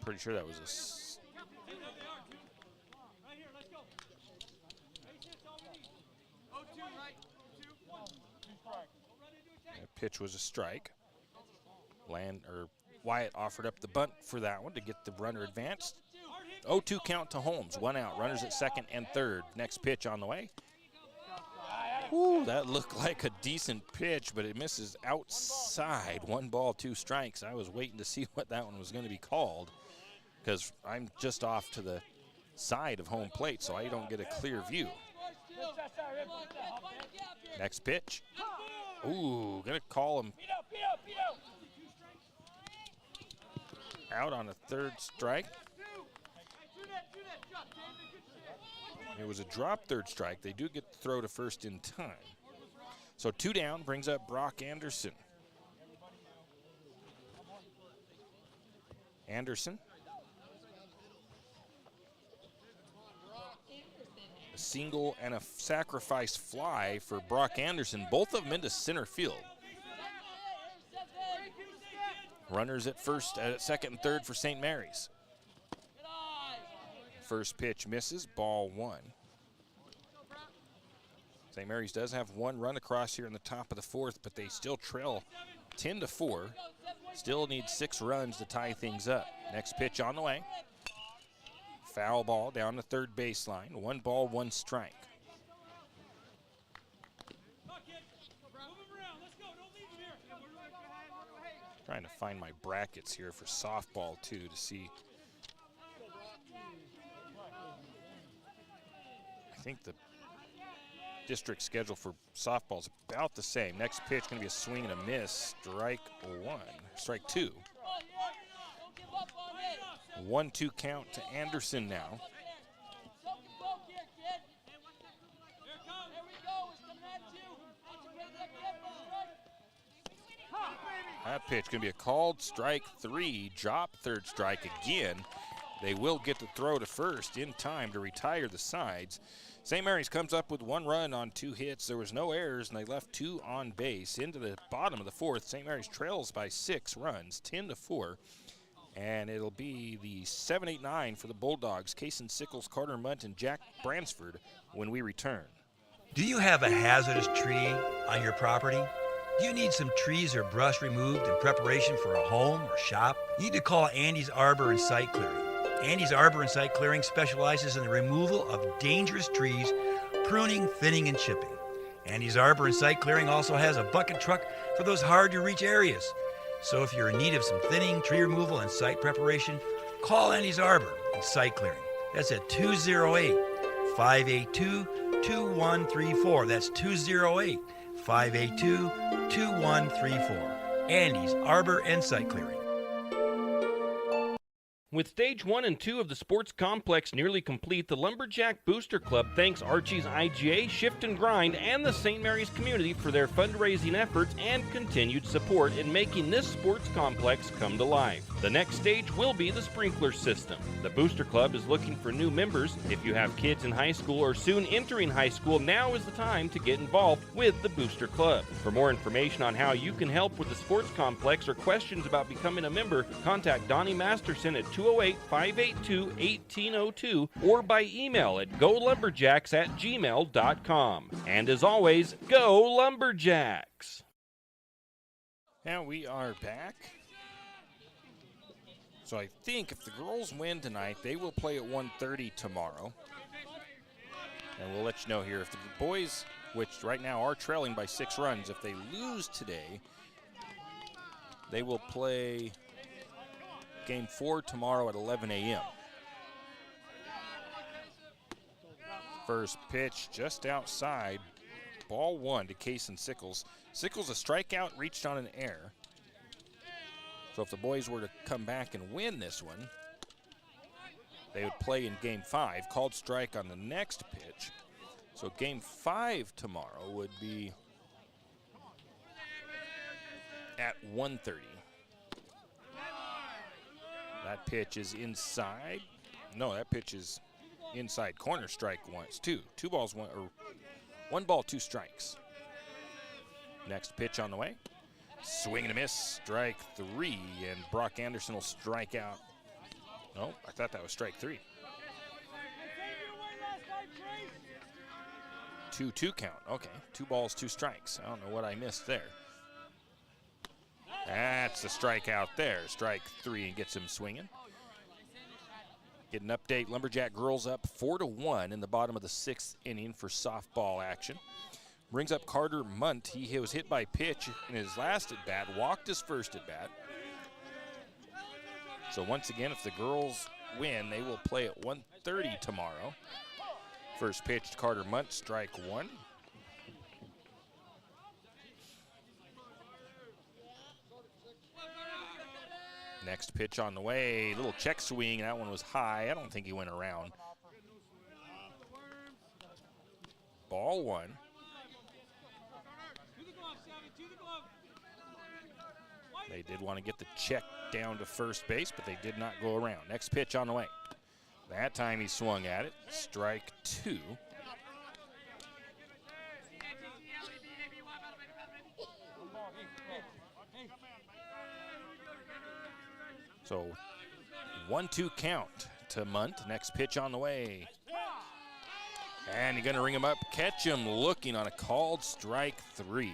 F: pretty sure that was that pitch was a strike. Wyatt offered up the bunt for that one to get the runner advanced. 0-2 count to Holmes, 1 out. Runners at second and third. Next pitch on the way. Ooh, that looked like a decent pitch, but it misses outside. 1 ball, 2 strikes. I was waiting to see what that one was going to be called because I'm just off to the side of home plate, so I don't get a clear view. Next pitch. Ooh, gonna call him out on a 3rd strike. It was a drop 3rd strike. They do get the throw to first in time. So 2 down brings up Brock Anderson. Anderson. A single and a sacrifice fly for Brock Anderson, both of them into center field. Runners at second and third for St. Mary's. First pitch misses, ball 1. St. Mary's does have 1 run across here in the top of the 4th, but they still trail 10-4. Still need 6 runs to tie things up. Next pitch on the way. Foul ball down the 3rd baseline. 1 ball, 1 strike. Trying to find my brackets here for softball too to see. I think the district schedule for softball is about the same. Next pitch going to be a swing and a miss. Strike 2. 1-2 count to Anderson now. That pitch going to be a called strike 3, drop 3rd strike again. They will get the throw to first in time to retire the sides. St. Mary's comes up with 1 run on 2 hits. There was no errors, and they left 2 on base. Into the bottom of the 4th, St. Mary's trails by 6 runs, 10-4. And it'll be the 7-8-9 for the Bulldogs, Kason Sickles, Carter Munt, and Jack Bransford when we return.
D: Do you have a hazardous tree on your property? Do you need some trees or brush removed in preparation for a home or shop? You need to call Andy's Arbor and Site Clearing. Andy's Arbor and Site Clearing specializes in the removal of dangerous trees, pruning, thinning, and chipping. Andy's Arbor and Site Clearing also has a bucket truck for those hard-to-reach areas. So if you're in need of some thinning, tree removal, and site preparation, call Andy's Arbor and Site Clearing. That's at 208-582-2134. That's 208-582-2134. Andy's Arbor and Site Clearing.
A: With Stage 1 and 2 of the sports complex nearly complete, the Lumberjack Booster Club thanks Archie's IGA, Shift and Grind, and the St. Mary's community for their fundraising efforts and continued support in making this sports complex come to life. The next stage will be the sprinkler system. The Booster Club is looking for new members. If you have kids in high school or soon entering high school, now is the time to get involved with the Booster Club. For more information on how you can help with the sports complex or questions about becoming a member, contact Donnie Masterson at 208-582-1802 or by email at golumberjacks@gmail.com. And as always, go Lumberjacks!
F: Now we are back. So I think if the girls win tonight, they will play at 1:30 tomorrow. And we'll let you know here. If the boys, which right now are trailing by 6 runs, if they lose today, they will play Game 4 tomorrow at 11 a.m. First pitch just outside. Ball 1 to Kason Sickles. Sickles a strikeout, reached on an error. So if the boys were to come back and win this one, they would play in Game 5. Called strike on the next pitch. So Game 5 tomorrow would be at 1:30. That pitch is inside. No, that pitch is inside corner, strike once, 2. 1 ball, 2 strikes. Next pitch on the way. Swing and a miss, strike 3, and Brock Anderson will strike out No, I thought that was strike 3. 2-2 count. Okay, 2 balls, 2 strikes. I don't know what I missed there. That's the strikeout there. Strike 3 and gets him swinging. Get an update. Lumberjack girls up 4-1 in the bottom of the 6th inning for softball action. Brings up Carter Munt. He was hit by pitch in his last at bat, walked his first at bat. So once again, if the girls win, they will play at 1:30 tomorrow. First pitch to Carter Munt, strike 1. Next pitch on the way, little check swing. That one was high. I don't think he went around. Ball 1. They did want to get the check down to first base, but they did not go around. Next pitch on the way. That time he swung at it. Strike 2. So 1-2 count to Munt. Next pitch on the way. And you're going to ring him up. Catch him looking on a called strike 3.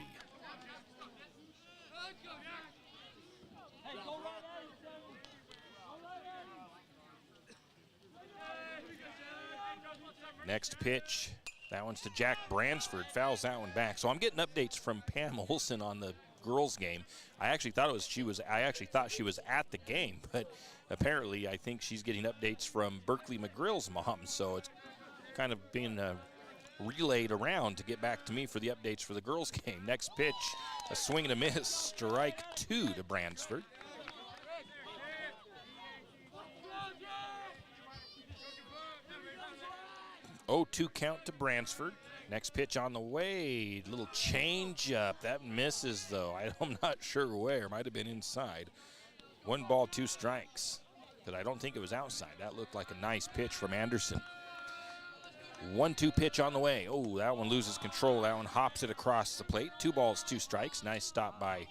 F: Next pitch, that one's to Jack Bransford, fouls that one back. So I'm getting updates from Pam Olson on the girls' game. I actually thought she was at the game, but apparently I think she's getting updates from Berkeley McGrill's mom. So it's kind of being relayed around to get back to me for the updates for the girls' game. Next pitch, a swing and a miss, strike 2 to Bransford. 0-2 count to Bransford. Next pitch on the way. Little change up. That misses, though. I'm not sure where. Might have been inside. 1 ball, 2 strikes. But I don't think it was outside. That looked like a nice pitch from Anderson. 1-2 pitch on the way. Oh, that one loses control. That one hops it across the plate. 2 balls, 2 strikes. Nice stop by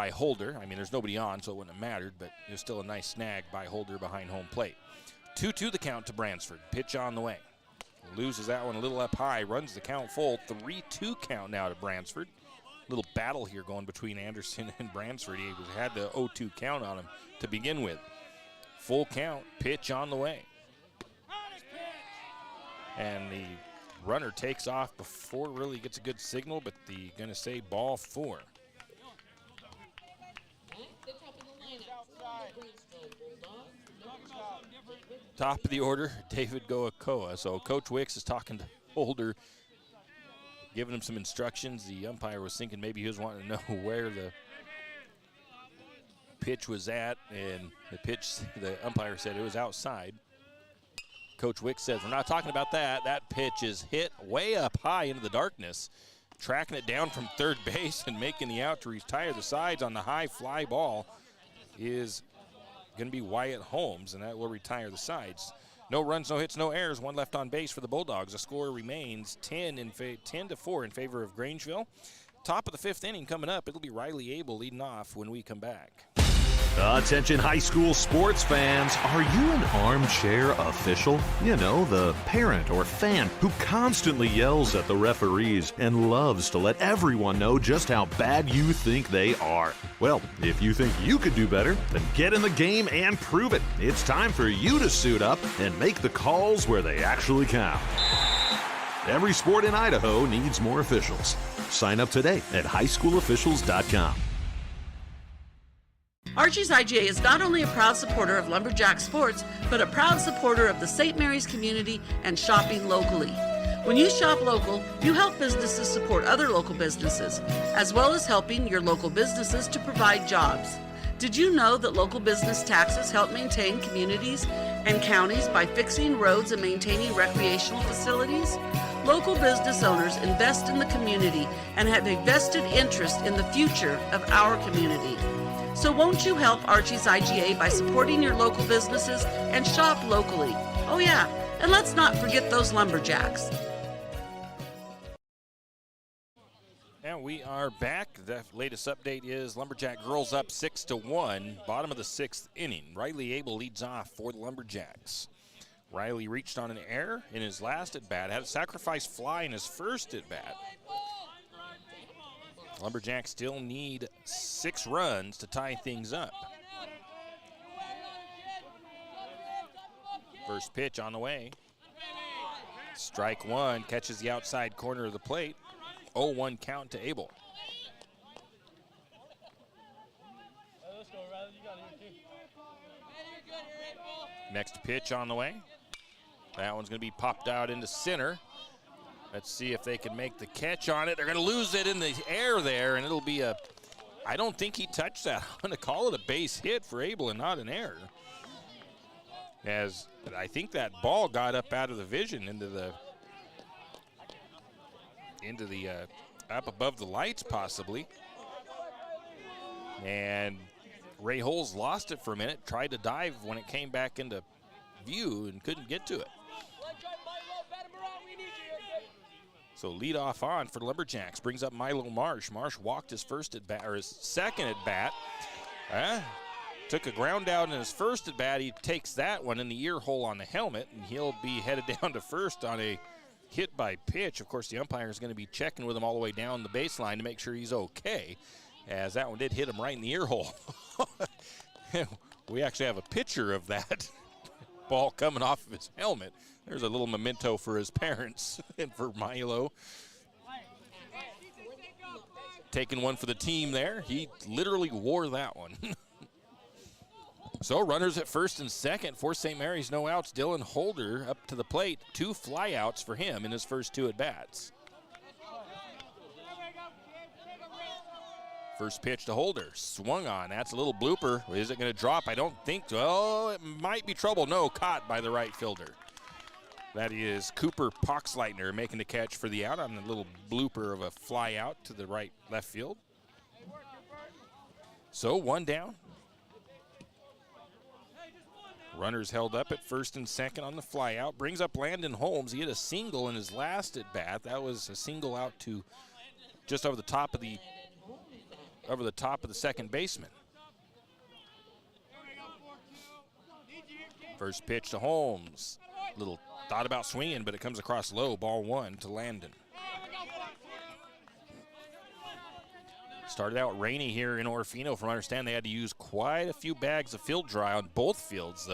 F: Holder. I mean, there's nobody on, so it wouldn't have mattered, but it was still a nice snag by Holder behind home plate. 2-2 the count to Bransford. Pitch on the way. Loses that one a little up high. Runs the count full. 3-2 count now to Bransford. Little battle here going between Anderson and Bransford. He had the 0-2 count on him to begin with. Full count. Pitch on the way. And the runner takes off before really gets a good signal, but going to say ball 4. Top of the order, David Goakoa. So Coach Wicks is talking to Holder, giving him some instructions. The umpire was thinking maybe he was wanting to know where the pitch was at, and the umpire said it was outside. Coach Wicks says, we're not talking about that. That pitch is hit way up high into the darkness, tracking it down from third base and making the out to retire the sides on the high fly ball is going to be Wyatt Holmes, and that will retire the sides. No runs, no hits, no errors. 1 left on base for the Bulldogs. The score remains 10-4 in favor of Grangeville. Top of the 5th inning coming up. It'll be Riley Abel leading off when we come back.
E: Attention high school sports fans, are you an armchair official? You know, the parent or fan who constantly yells at the referees and loves to let everyone know just how bad you think they are. Well, if you think you could do better, then get in the game and prove it. It's time for you to suit up and make the calls where they actually count. Every sport in Idaho needs more officials. Sign up today at highschoolofficials.com.
G: Archie's IGA is not only a proud supporter of Lumberjack sports, but a proud supporter of the St. Mary's community and shopping locally. When you shop local, you help businesses support other local businesses, as well as helping your local businesses to provide jobs. Did you know that local business taxes help maintain communities and counties by fixing roads and maintaining recreational facilities? Local business owners invest in the community and have a vested interest in the future of our community. So won't you help Archie's IGA by supporting your local businesses and shop locally? Oh yeah, and let's not forget those Lumberjacks.
F: And we are back. The latest update is Lumberjack girls up 6-1, bottom of the 6th inning. Riley Abel leads off for the Lumberjacks. Riley reached on an error in his last at-bat, had a sacrifice fly in his first at-bat. Lumberjacks still need 6 runs to tie things up. First pitch on the way. Strike one, catches the outside corner of the plate. 0-1 count to Abel. Next pitch on the way. That one's going to be popped out into center. Let's see if they can make the catch on it. They're going to lose it in the air there, and it'll be a, I don't think he touched that. I'm going to call it a base hit for Abel and not an error. As I think that ball got up out of the vision into the up above the lights possibly. And Ray Holes lost it for a minute, tried to dive when it came back into view and couldn't get to it. So lead off on for the Lumberjacks, brings up Milo Marsh. Marsh walked his first at bat, or his second at bat. Took a ground out in his first at bat. He takes that one in the ear hole on the helmet, and he'll be headed down to first on a hit by pitch. Of course, the umpire is going to be checking with him all the way down the baseline to make sure he's okay, as that one did hit him right in the ear hole. We actually have a picture of that ball coming off of his helmet. There's a little memento for his parents and for Milo. Taking one for the team there. He literally wore that one. So runners at first and second for St. Mary's, no outs. Dylan Holder up to the plate. 2 flyouts for him in his first 2 at-bats. First pitch to Holder, swung on. That's a little blooper. Is it going to drop? I don't think so. Oh, it might be trouble. No, caught by the right fielder. That is Cooper Poxleitner making the catch for the out on the little blooper of a fly out to the right left field. So 1 down. Runners held up at first and second on the fly out. Brings up Landon Holmes. He hit a single in his last at bat. That was a single out to just over the top of the second baseman. First pitch to Holmes. Little thought about swinging, but it comes across low. Ball 1 to Landon. Started out rainy here in Orofino. From what I understand, they had to use quite a few bags of field dry on both fields.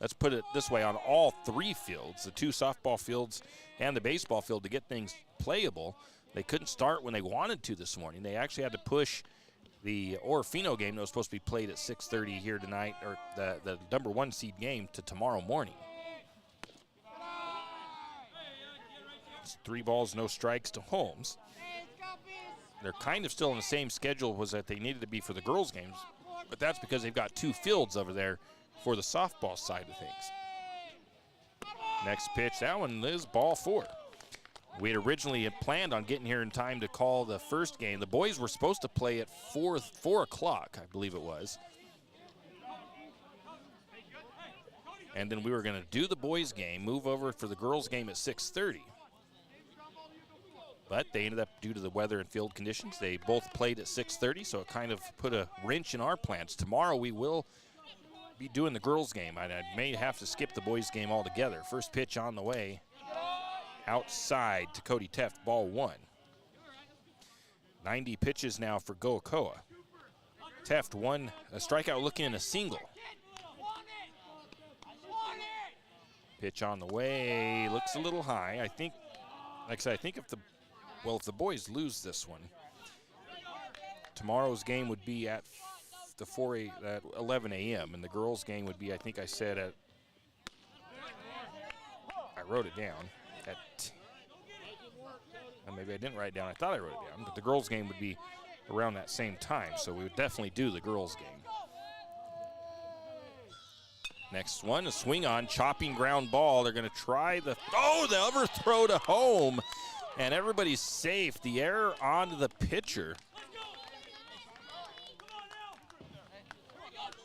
F: Let's put it this way, on all 3 fields, the 2 softball fields and the baseball field, to get things playable. They couldn't start when they wanted to this morning. They actually had to push the Orofino game that was supposed to be played at 6:30 here tonight, or the number 1 seed game, to tomorrow morning. It's 3 balls, no strikes to Holmes. They're kind of still on the same schedule as that they needed to be for the girls' games, but that's because they've got 2 fields over there for the softball side of things. Next pitch, that one is ball 4. We had originally planned on getting here in time to call the first game. The boys were supposed to play at 4 o'clock, I believe it was. And then we were going to do the boys' game, move over for the girls' game at 6:30. But they ended up, due to the weather and field conditions, they both played at 6:30, so it kind of put a wrench in our plans. Tomorrow we will be doing the girls' game. I may have to skip the boys' game altogether. First pitch on the way. Outside to Cody Teft, ball 1. 90 pitches now for Goakoa. Teft a strikeout looking in a single. Pitch on the way, looks a little high. I think, like I said, I think if the boys lose this one, tomorrow's game would be at 11 a.m. and the girls' game would be, I think I said I wrote it down. Maybe I didn't write it down. I thought I wrote it down, but the girls' game would be around that same time, so we would definitely do the girls' game. Next one, a swing on, chopping ground ball. They're going to try the overthrow to home, and everybody's safe. The error onto the pitcher.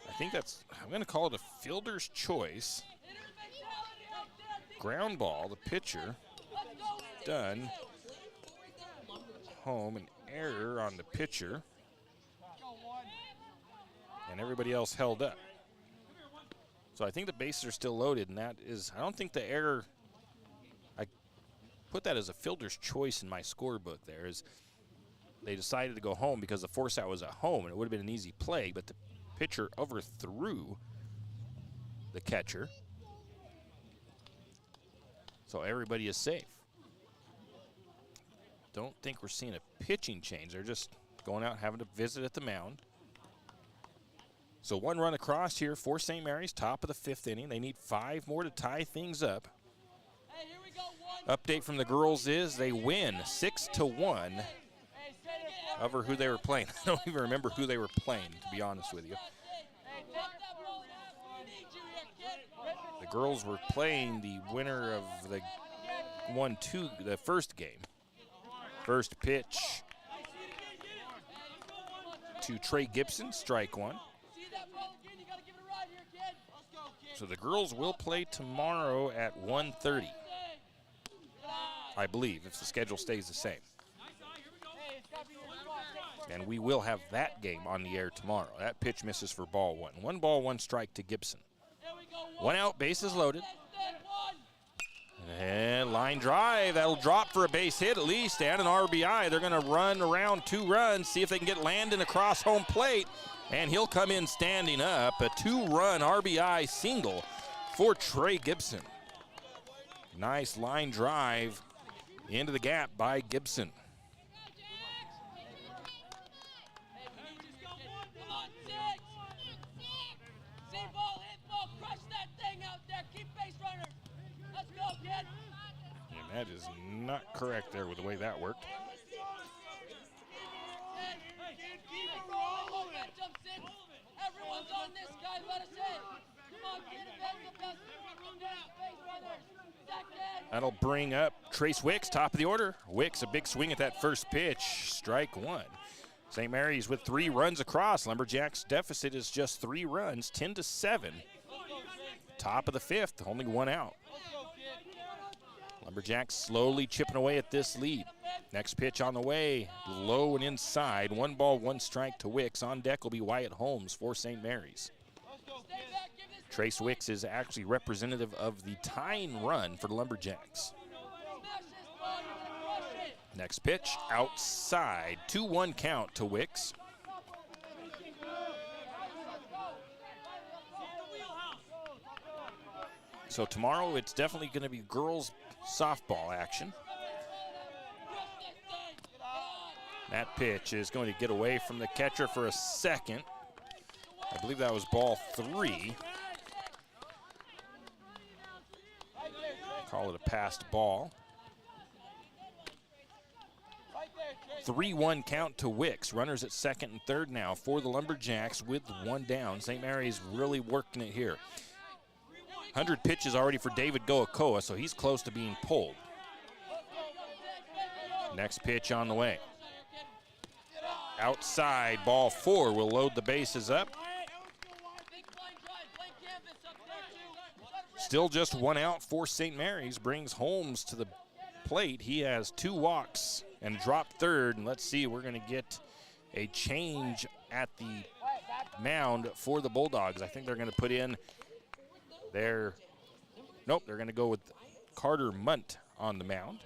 F: I think I'm going to call it a fielder's choice. Ground ball, the pitcher, done. home. An error on the pitcher. And everybody else held up. So I think the bases are still loaded, and that is, I don't think the error, I put that as a fielder's choice in my scorebook there, is they decided to go home because the force out was at home, and it would have been an easy play, but the pitcher overthrew the catcher. So everybody is safe. Don't think we're seeing a pitching change. They're just going out, having to visit at the mound. So 1 run across here for St. Mary's, top of the 5th inning. They need 5 more to tie things up. Update from the girls is they win 6-1 over who they were playing. I don't even remember who they were playing, to be honest with you. The girls were playing the winner of the 1-2, the first game. First pitch to Trey Gibson, strike 1. So the girls will play tomorrow at 1:30, I believe, if the schedule stays the same. And we will have that game on the air tomorrow. That pitch misses for ball 1. 1 ball, 1 strike to Gibson. 1 out, bases loaded. And line drive, that'll drop for a base hit at least, and an RBI. They're going to run around 2 runs, see if they can get Landon across home plate, and he'll come in standing up. A 2-run RBI single for Trey Gibson. Nice line drive into the gap by Gibson. That is not correct there with the way that worked. That'll bring up Trace Wicks, top of the order. Wicks, a big swing at that first pitch, strike 1. St. Mary's with 3 runs across. Lumberjacks' deficit is just 3 runs, 10-7. Top of the 5th, only 1 out. Lumberjacks slowly chipping away at this lead. Next pitch on the way, low and inside. 1 ball, 1 strike to Wicks. On deck will be Wyatt Holmes for St. Mary's. Trace Wicks is actually representative of the tying run for the Lumberjacks. Next pitch, outside. 2-1 count to Wicks. So tomorrow it's definitely going to be girls softball action. That pitch is going to get away from the catcher for a second. I believe that was ball 3. Call it a passed ball. 3-1 count to Wicks. Runners at second and third now for the Lumberjacks with 1 down. St. Mary's really working it here. 100 pitches already for David Goakoa, so he's close to being pulled. Next pitch on the way. Outside, ball 4 will load the bases up. Still just 1 out for St. Mary's. Brings Holmes to the plate. He has 2 walks and dropped third. And let's see, we're going to get a change at the mound for the Bulldogs. I think they're going to put in they're going to go with Carter Munt on the mound.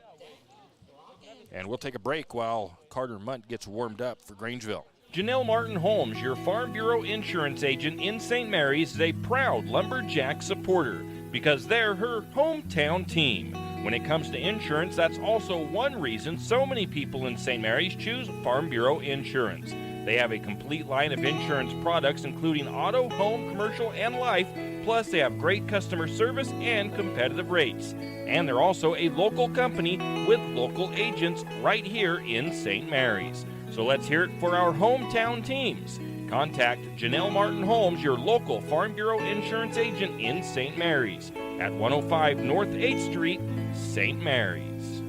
F: And we'll take a break while Carter Munt gets warmed up for Grangeville.
A: Janelle Martin Holmes, your Farm Bureau insurance agent in St. Mary's, is a proud Lumberjack supporter because they're her hometown team. When it comes to insurance, that's also one reason so many people in St. Mary's choose Farm Bureau Insurance. They have a complete line of insurance products including auto, home, commercial, and life, plus they have great customer service and competitive rates. And they're also a local company with local agents right here in St. Mary's. So let's hear it for our hometown teams. Contact Janelle Martin Holmes, your local Farm Bureau insurance agent in St. Mary's at 105 North 8th Street, St. Mary's.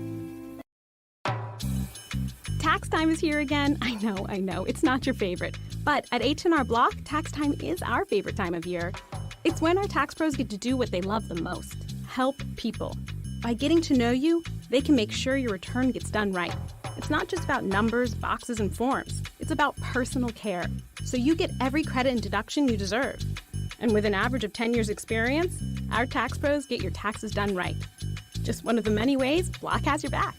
H: Tax time is here again. I know, it's not your favorite. But at H&R Block, tax time is our favorite time of year. It's when our tax pros get to do what they love the most, help people. By getting to know you, they can make sure your return gets done right. It's not just about numbers, boxes, and forms. It's about personal care, so you get every credit and deduction you deserve. And with an average of 10 years experience, our tax pros get your taxes done right. Just one of the many ways Block has your back.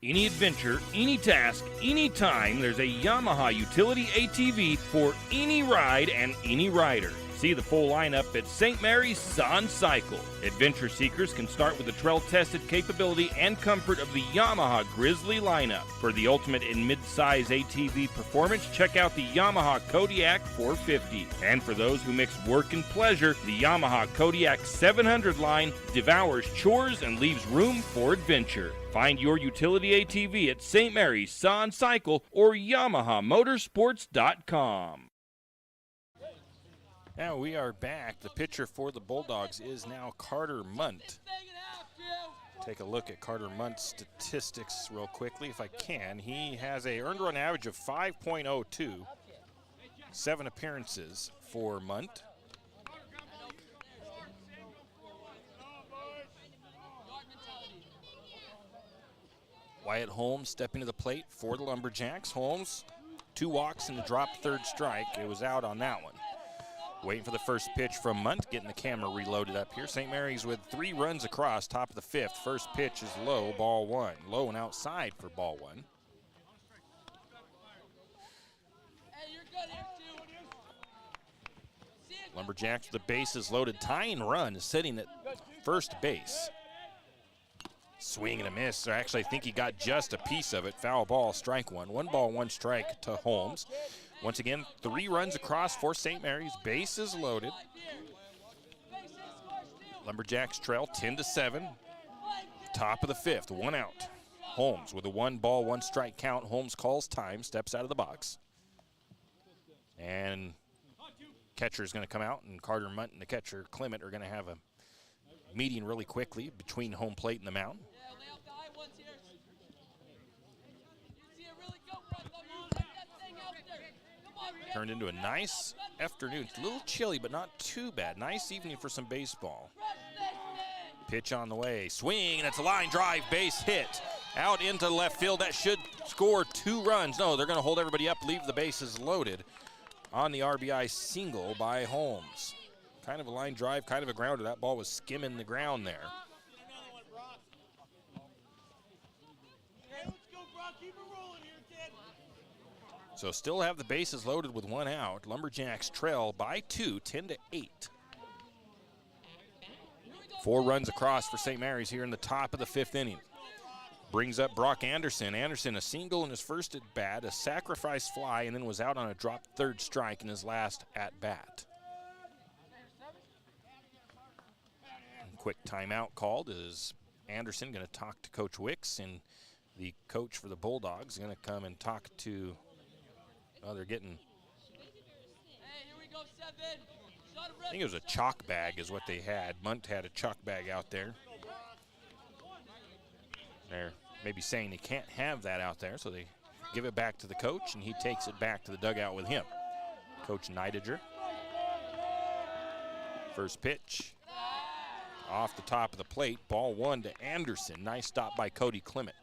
A: Any adventure, any task, anytime, there's a Yamaha utility ATV for any ride and any rider. See the full lineup at St. Mary's Sun Cycle. Adventure seekers can start with the trail-tested capability and comfort of the Yamaha Grizzly lineup. For the ultimate in mid-size ATV performance, check out the Yamaha Kodiak 450. And for those who mix work and pleasure, the Yamaha Kodiak 700 line devours chores and leaves room for adventure. Find your utility ATV at St. Mary's Sun Cycle or YamahaMotorsports.com.
F: Now we are back. The pitcher for the Bulldogs is now Carter Munt. Take a look at Carter Munt's statistics real quickly if I can. He has a earned run average of 5.02, 7 appearances for Munt. Wyatt Holmes stepping to the plate for the Lumberjacks. Holmes, 2 walks and a dropped third strike. It was out on that one. Waiting for the first pitch from Munt, getting the camera reloaded up here. St. Mary's with 3 runs across, top of the 5th. First pitch is low, ball 1. Low and outside for ball 1. Lumberjacks with the bases loaded. Tying run is sitting at first base. Swing and a miss. Actually, I think he got just a piece of it. Foul ball, strike 1. 1 ball, 1 strike to Holmes. Once again, 3 runs across for St. Mary's. Bases loaded. Lumberjacks trail 10-7. Top of the 5th, 1 out. Holmes with a 1 ball, 1 strike count. Holmes calls time, steps out of the box. And catcher is going to come out, and Carter Munt and the catcher, Clement, are going to have a meeting really quickly between home plate and the mound. Turned into a nice afternoon. A little chilly, but not too bad. Nice evening for some baseball. Pitch on the way. Swing, and it's a line drive, base hit. Out into left field. That should score 2 runs. No, they're going to hold everybody up, leave the bases loaded on the RBI single by Holmes. Kind of a line drive, kind of a grounder. That ball was skimming the ground there. So still have the bases loaded with 1 out. Lumberjacks trail by 2, 10-8. 4 runs across for St. Mary's here in the top of the 5th inning. Brings up Brock Anderson. Anderson a single in his first at bat, a sacrifice fly, and then was out on a dropped third strike in his last at bat. Quick timeout called. Is Anderson going to talk to Coach Wicks, and the coach for the Bulldogs is going to come and talk to, well, they're getting, I think it was a chalk bag is what they had. Munt had a chalk bag out there. They're maybe saying they can't have that out there, so they give it back to the coach, and he takes it back to the dugout with him. Coach Neidiger. First pitch. Off the top of the plate, ball 1 to Anderson. Nice stop by Cody Clement.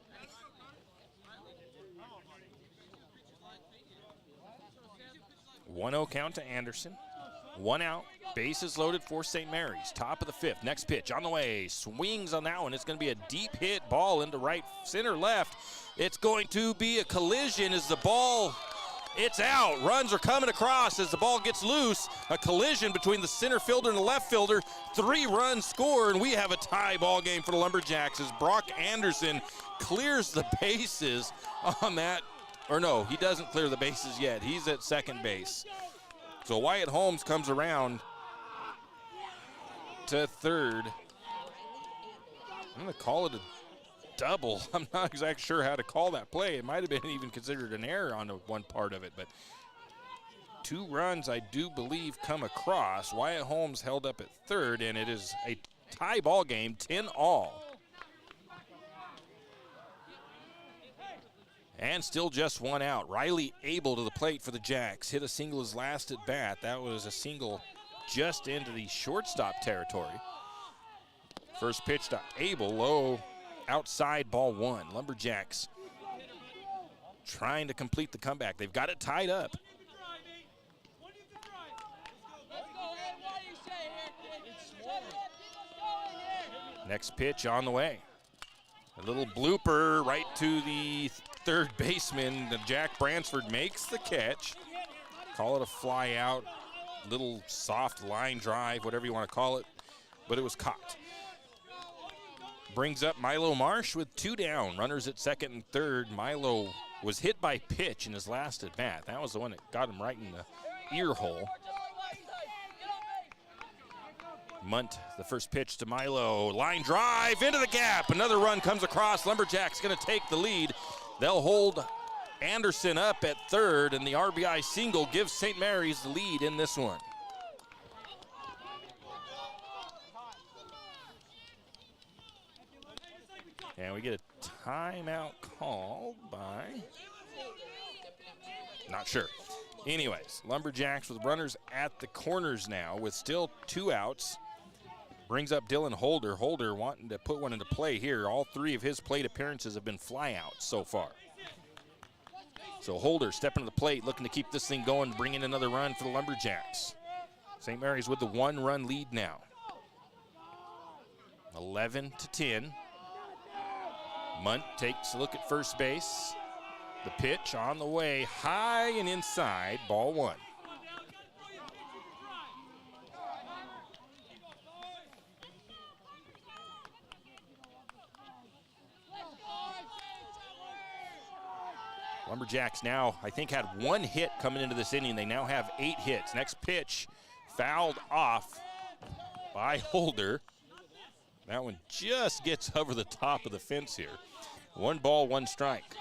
F: 1-0 count to Anderson. 1 out, bases loaded for St. Mary's. Top of the 5th, next pitch on the way. Swings on that one. It's going to be a deep hit ball into right, center, left. It's going to be a collision as the ball, it's out. Runs are coming across as the ball gets loose. A collision between the center fielder and the left fielder. 3 runs score, and we have a tie ball game for the Lumberjacks as Brock Anderson clears the bases on that. Or no, he doesn't clear the bases yet. He's at second base. So Wyatt Holmes comes around to third. I'm going to call it a double. I'm not exactly sure how to call that play. It might have been even considered an error on one part of it, but 2 runs, I do believe, come across. Wyatt Holmes held up at third, and it is a tie ball game, 10-all. And still just 1 out. Riley Abel to the plate for the Jacks. Hit a single his last at bat. That was a single just into the shortstop territory. First pitch to Abel, low outside, ball one. Lumberjacks trying to complete the comeback. They've got it tied up. Next pitch on the way. A little blooper right to the third baseman. Jack Bransford makes the catch. Call it a fly out, little soft line drive, whatever you want to call it, but it was caught. Brings up Milo Marsh with 2 down. Runners at second and third. Milo was hit by pitch in his last at bat. That was the one that got him right in the ear hole. Munt, the first pitch to Milo. Line drive into the gap. Another run comes across. Lumberjacks going to take the lead. They'll hold Anderson up at third, and the RBI single gives St. Mary's the lead in this one. And we get a timeout called by, not sure. Anyways, Lumberjacks with runners at the corners now with still 2 outs. Brings up Dylan Holder. Holder wanting to put one into play here. All 3 of his plate appearances have been flyouts so far. So Holder stepping to the plate, looking to keep this thing going, bring in another run for the Lumberjacks. St. Mary's with the 1-run lead now. 11-10. Munt takes a look at first base. The pitch on the way, high and inside, ball one. Lumberjacks now, I think, had 1 hit coming into this inning. They now have 8 hits. Next pitch fouled off by Holder. That one just gets over the top of the fence here. 1 ball, 1 strike.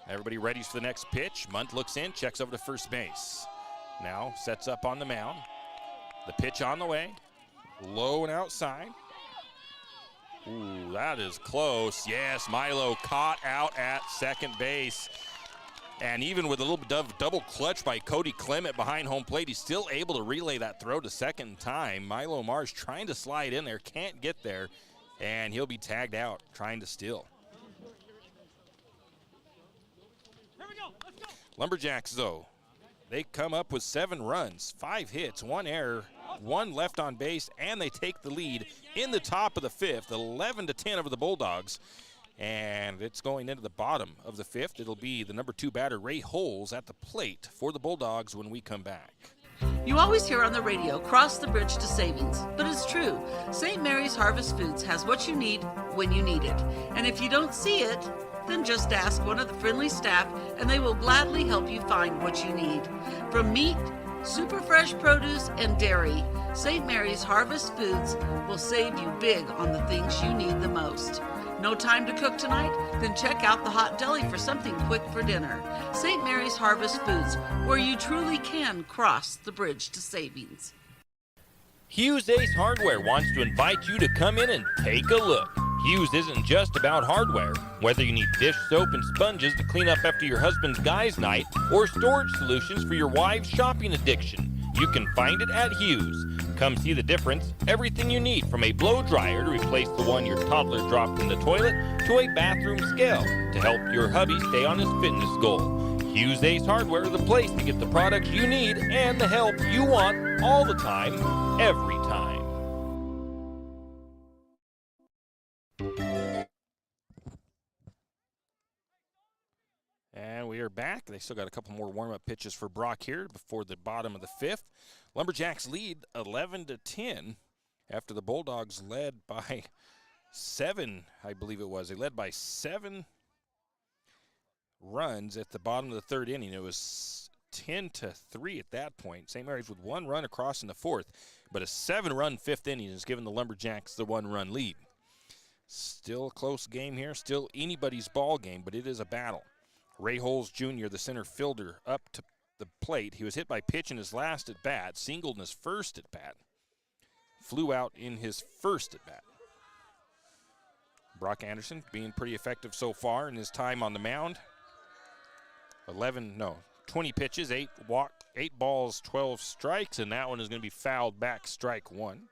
F: Everybody ready for the next pitch. Munt looks in, checks over to first base. Now sets up on the mound. The pitch on the way. Low and outside. Ooh, that is close. Yes, Milo caught out at second base. And even with a little bit of double clutch by Cody Clement behind home plate, he's still able to relay that throw to second time. Milo Marsh trying to slide in there, can't get there, and he'll be tagged out trying to steal. Lumberjacks, though, they come up with 7 runs, 5 hits, 1 error, 1 left on base, and they take the lead in the top of the 5th, 11-10 over the Bulldogs. And it's going into the bottom of the 5th. It'll be the number 2 batter, Ray Holes, at the plate for the Bulldogs when we come back.
G: You always hear on the radio, cross the bridge to savings. But it's true. St. Mary's Harvest Foods has what you need when you need it. And if you don't see it, then just ask one of the friendly staff and they will gladly help you find what you need. From meat, super fresh produce, and dairy, St. Mary's Harvest Foods will save you big on the things you need the most. No time to cook tonight? Then check out the Hot Deli for something quick for dinner. St. Mary's Harvest Foods, where you truly can cross the bridge to savings.
A: Hughes Ace Hardware wants to invite you to come in and take a look. Hughes isn't just about hardware. Whether you need dish soap and sponges to clean up after your husband's guys' night or storage solutions for your wife's shopping addiction, you can find it at Hughes. Come see the difference. Everything you need, from a blow dryer to replace the one your toddler dropped in the toilet to a bathroom scale to help your hubby stay on his fitness goal. Hughes Ace Hardware is the place to get the products you need and the help you want all the time, every time.
F: And we are back. They still got a couple more warm-up pitches for Brock here before the bottom of the 5th. Lumberjacks lead 11-10 after the Bulldogs led by 7, I believe it was. They led by 7 runs at the bottom of the 3rd inning. It was 10-3 at that point. St. Mary's with 1 run across in the 4th, but a 7-run 5th inning has given the Lumberjacks the 1-run lead. Still a close game here, still anybody's ball game, but it is a battle. Ray Holes Jr., the center fielder, up to the plate. He was hit by pitch in his last at bat, singled in his first at bat, flew out in his first at bat. Brock Anderson being pretty effective so far in his time on the mound. 20 pitches, 8 walk, 8 balls, 12 strikes, and that one is going to be fouled back, strike one.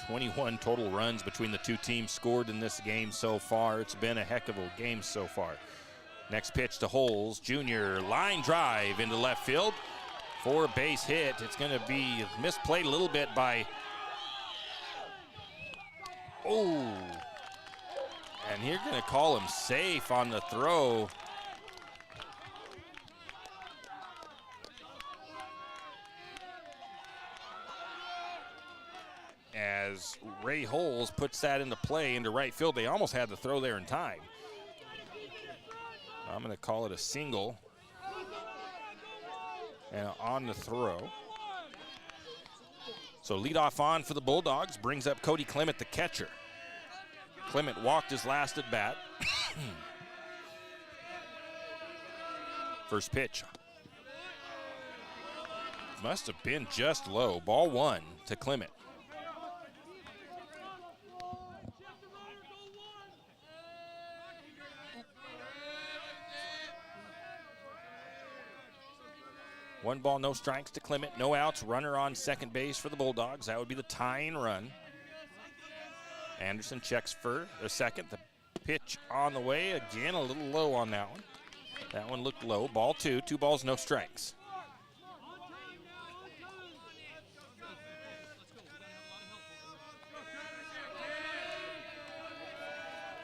F: .21 total runs between the two teams scored in this game so far. It's been a heck of a game so far. Next pitch to Holes Jr. Line drive into left field for a base hit. It's going to be misplayed a little bit by, and you're going to call him safe on the throw. As Ray Holes puts that into play into right field. They almost had the throw there in time. I'm going to call it a single. And on the throw. So leadoff on for the Bulldogs. Brings up Cody Clement, the catcher. Clement walked his last at bat. First pitch. Must have been just low. Ball one to Clement. One ball, no strikes to Clement, no outs, runner on second base for the Bulldogs. That would be the tying run. Anderson checks for a second. The pitch on the way, again a little low on that one. That one looked low. Ball two, 2 balls, no strikes.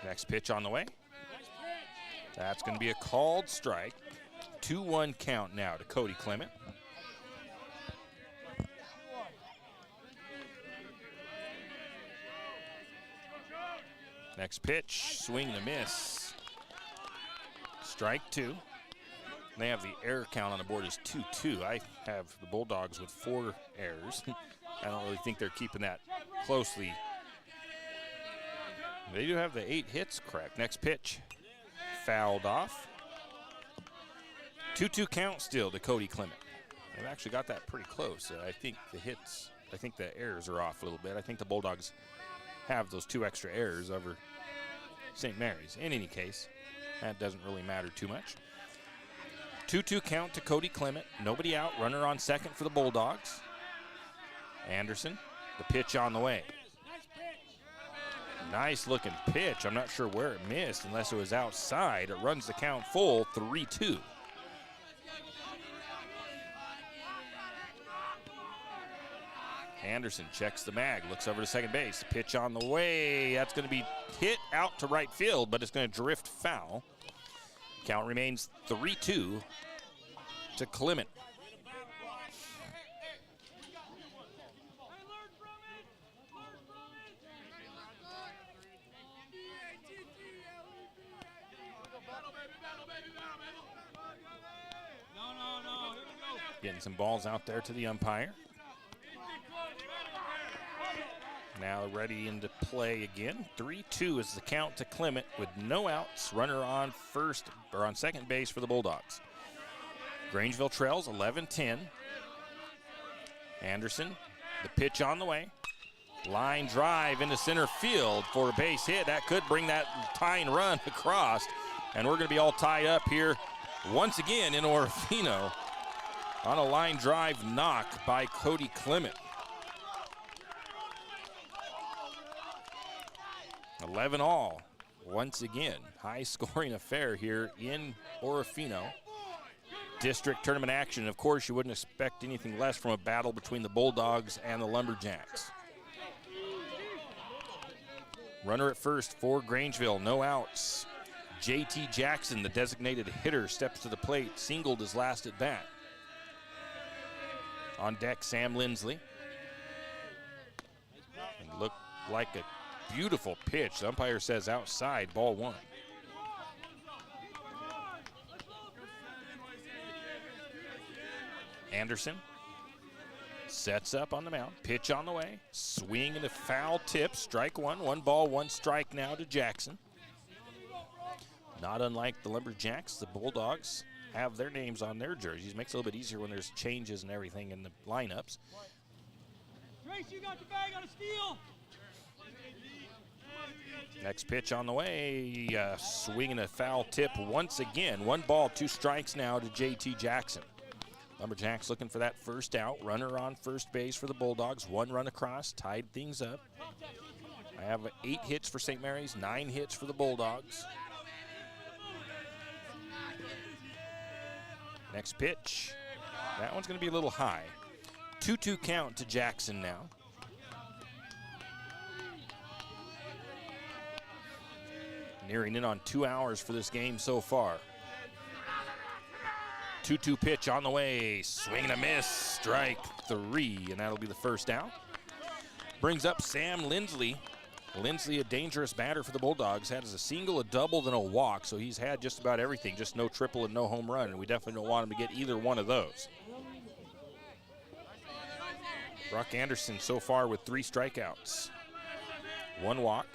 F: Next pitch on the way. That's going to be a called strike. 2-1 count now to Cody Clement. Next pitch, swing and a miss. Strike two. They have the error count on the board is 2-2. I have the Bulldogs with 4 errors. I don't really think they're keeping that closely. They do have the 8 hits correct. Next pitch, fouled off. 2-2 count still to Cody Clement. They've actually got that pretty close. I think the errors are off a little bit. I think the Bulldogs have those 2 extra errors over St. Mary's. In any case, that doesn't really matter too much. 2-2 count to Cody Clement. Nobody out. Runner on second for the Bulldogs. Anderson, the pitch on the way. Nice looking pitch. I'm not sure where it missed unless it was outside. It runs the count full, 3-2. Anderson checks the mag, looks over to second base. Pitch on the way. That's going to be hit out to right field, but it's going to drift foul. Count remains 3-2 to Clement. Getting some balls out there to the umpire. Now ready into play again. 3-2 is the count to Clement with no outs. Runner on second base for the Bulldogs. Grangeville trails 11-10. Anderson, the pitch on the way. Line drive into center field for a base hit. That could bring that tying run across. And we're going to be all tied up here once again in Orofino on a line drive knock by Cody Clement. 11 all, once again. High scoring affair here in Orofino. District tournament action. Of course, you wouldn't expect anything less from a battle between the Bulldogs and the Lumberjacks. Runner at first for Grangeville, no outs. JT Jackson, the designated hitter, steps to the plate, singled his last at bat. On deck, Sam Lindsley. And looked like a beautiful pitch. The umpire says outside, ball one. Anderson sets up on the mound. Pitch on the way. Swing and a foul tip. Strike one. 1 ball, 1 strike now to Jackson. Not unlike the Lumberjacks, the Bulldogs have their names on their jerseys. Makes it a little bit easier when there's changes and everything in the lineups.
N: Trace, you got the bag on a steal.
F: Next pitch on the way, swinging a foul tip once again. 1 ball, 2 strikes now to JT Jackson. Lumberjacks looking for that first out. Runner on first base for the Bulldogs. 1 run across, tied things up. I have 8 hits for St. Mary's, 9 hits for the Bulldogs. Next pitch, that one's going to be a little high. 2-2 count to Jackson now. Nearing in on 2 hours for this game so far. 2-2 pitch on the way, swing and a miss, strike 3, and that'll be the first out. Brings up Sam Lindsley. Lindsley, a dangerous batter for the Bulldogs, had as a single, a double, then a walk, so he's had just about everything, just no triple and no home run, and we definitely don't want him to get either one of those. Brock Anderson so far with 3 strikeouts. 1 walk.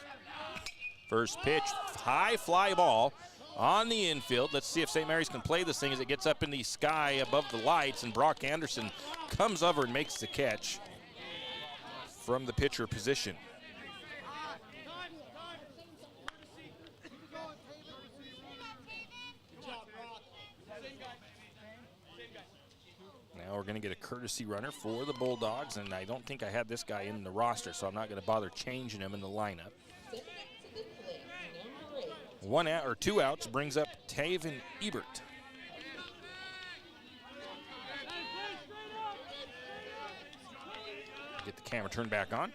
F: First pitch, high fly ball on the infield. Let's see if St. Mary's can play this thing as it gets up in the sky above the lights, and Brock Anderson comes over and makes the catch from the pitcher position. Now we're going to get a courtesy runner for the Bulldogs, and I don't think I had this guy in the roster, so I'm not going to bother changing him in the lineup. 1 out or 2 outs brings up Taven Ebert. Get the camera turned back on.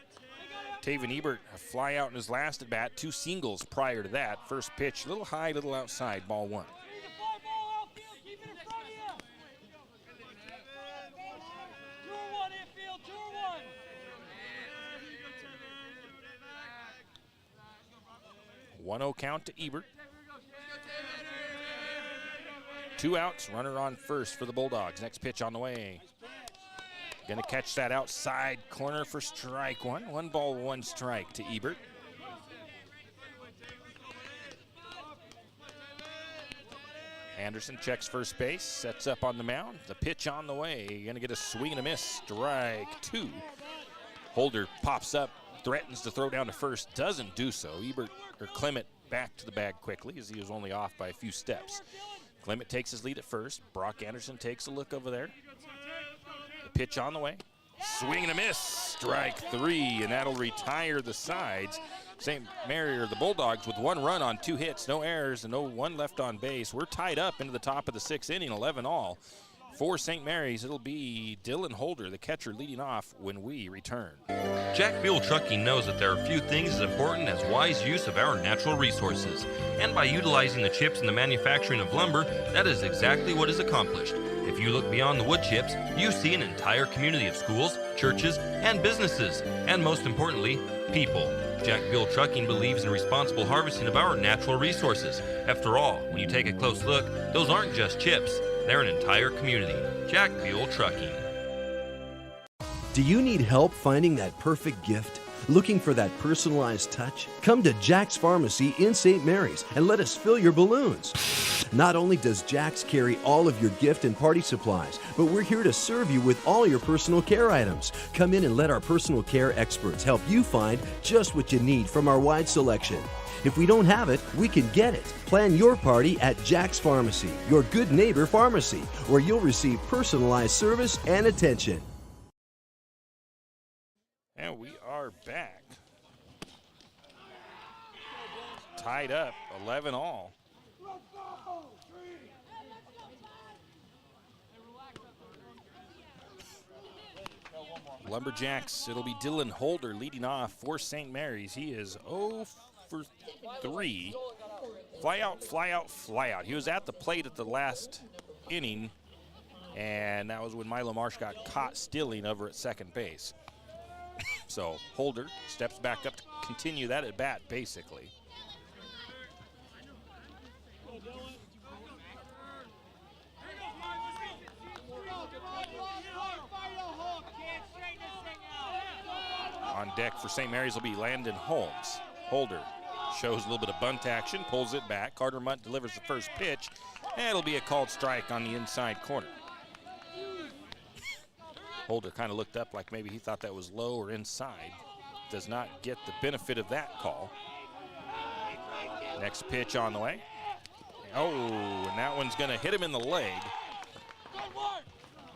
F: Taven Ebert, a fly out in his last at bat, 2 singles prior to that. First pitch, a little high, a little outside, ball 1. One 1-0 count to Ebert. 2 outs, runner on first for the Bulldogs. Next pitch on the way. Gonna catch that outside corner for strike 1. 1 ball, 1 strike to Ebert. Anderson checks first base, sets up on the mound. The pitch on the way. Gonna get a swing and a miss, strike 2. Holder pops up, threatens to throw down to first, doesn't do so. Clement back to the bag quickly as he was only off by a few steps. Clement takes his lead at first. Brock Anderson takes a look over there. The pitch on the way. Swing and a miss, strike 3, and that'll retire the sides. St. Mary, or the Bulldogs, with 1 run on 2 hits, no errors, and no 1 left on base. We're tied up into the top of the 6th inning, 11 all. For St. Mary's, it'll be Dylan Holder, the catcher, leading off when we return.
A: Jack Buell Trucking knows that there are few things as important as wise use of our natural resources. And by utilizing the chips in the manufacturing of lumber, that is exactly what is accomplished. If you look beyond the wood chips, you see an entire community of schools, churches, and businesses, and most importantly, people. Jack Buell Trucking believes in responsible harvesting of our natural resources. After all, when you take a close look, those aren't just chips. They're an entire community. Jack Buell Trucking.
I: Do you need help finding that perfect gift? Looking for that personalized touch? Come to Jack's Pharmacy in St. Mary's and let us fill your balloons. Not only does Jack's carry all of your gift and party supplies, but we're here to serve you with all your personal care items. Come in and let our personal care experts help you find just what you need from our wide selection. If we don't have it, we can get it. Plan your party at Jack's Pharmacy, your good neighbor pharmacy, where you'll receive personalized service and attention.
F: And we are back. Tied up, 11 all. Lumberjacks, it'll be Dylan Holder leading off for St. Mary's. He is 0 for 3. Fly out, fly out, fly out. He was at the plate at the last inning, and that was when Milo Marsh got caught stealing over at second base. So Holder steps back up to continue that at bat, basically. On deck for St. Mary's will be Landon Holmes. Holder shows a little bit of bunt action, pulls it back. Carter Munt delivers the first pitch, and it'll be a called strike on the inside corner. Holder kind of looked up like maybe he thought that was low or inside. Does not get the benefit of that call. Next pitch on the way. Oh, and that one's going to hit him in the leg.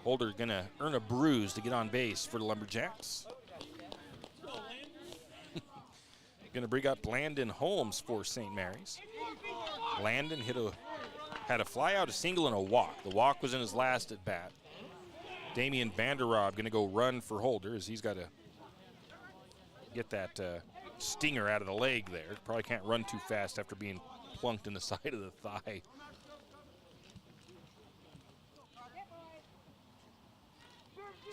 F: Holder going to earn a bruise to get on base for the Lumberjacks. Going to bring up Landon Holmes for St. Mary's. Landon had a fly out, a single, and a walk. The walk was in his last at bat. Damian Vanderrob going to go run for Holder as he's got to get that stinger out of the leg there. Probably can't run too fast after being plunked in the side of the thigh.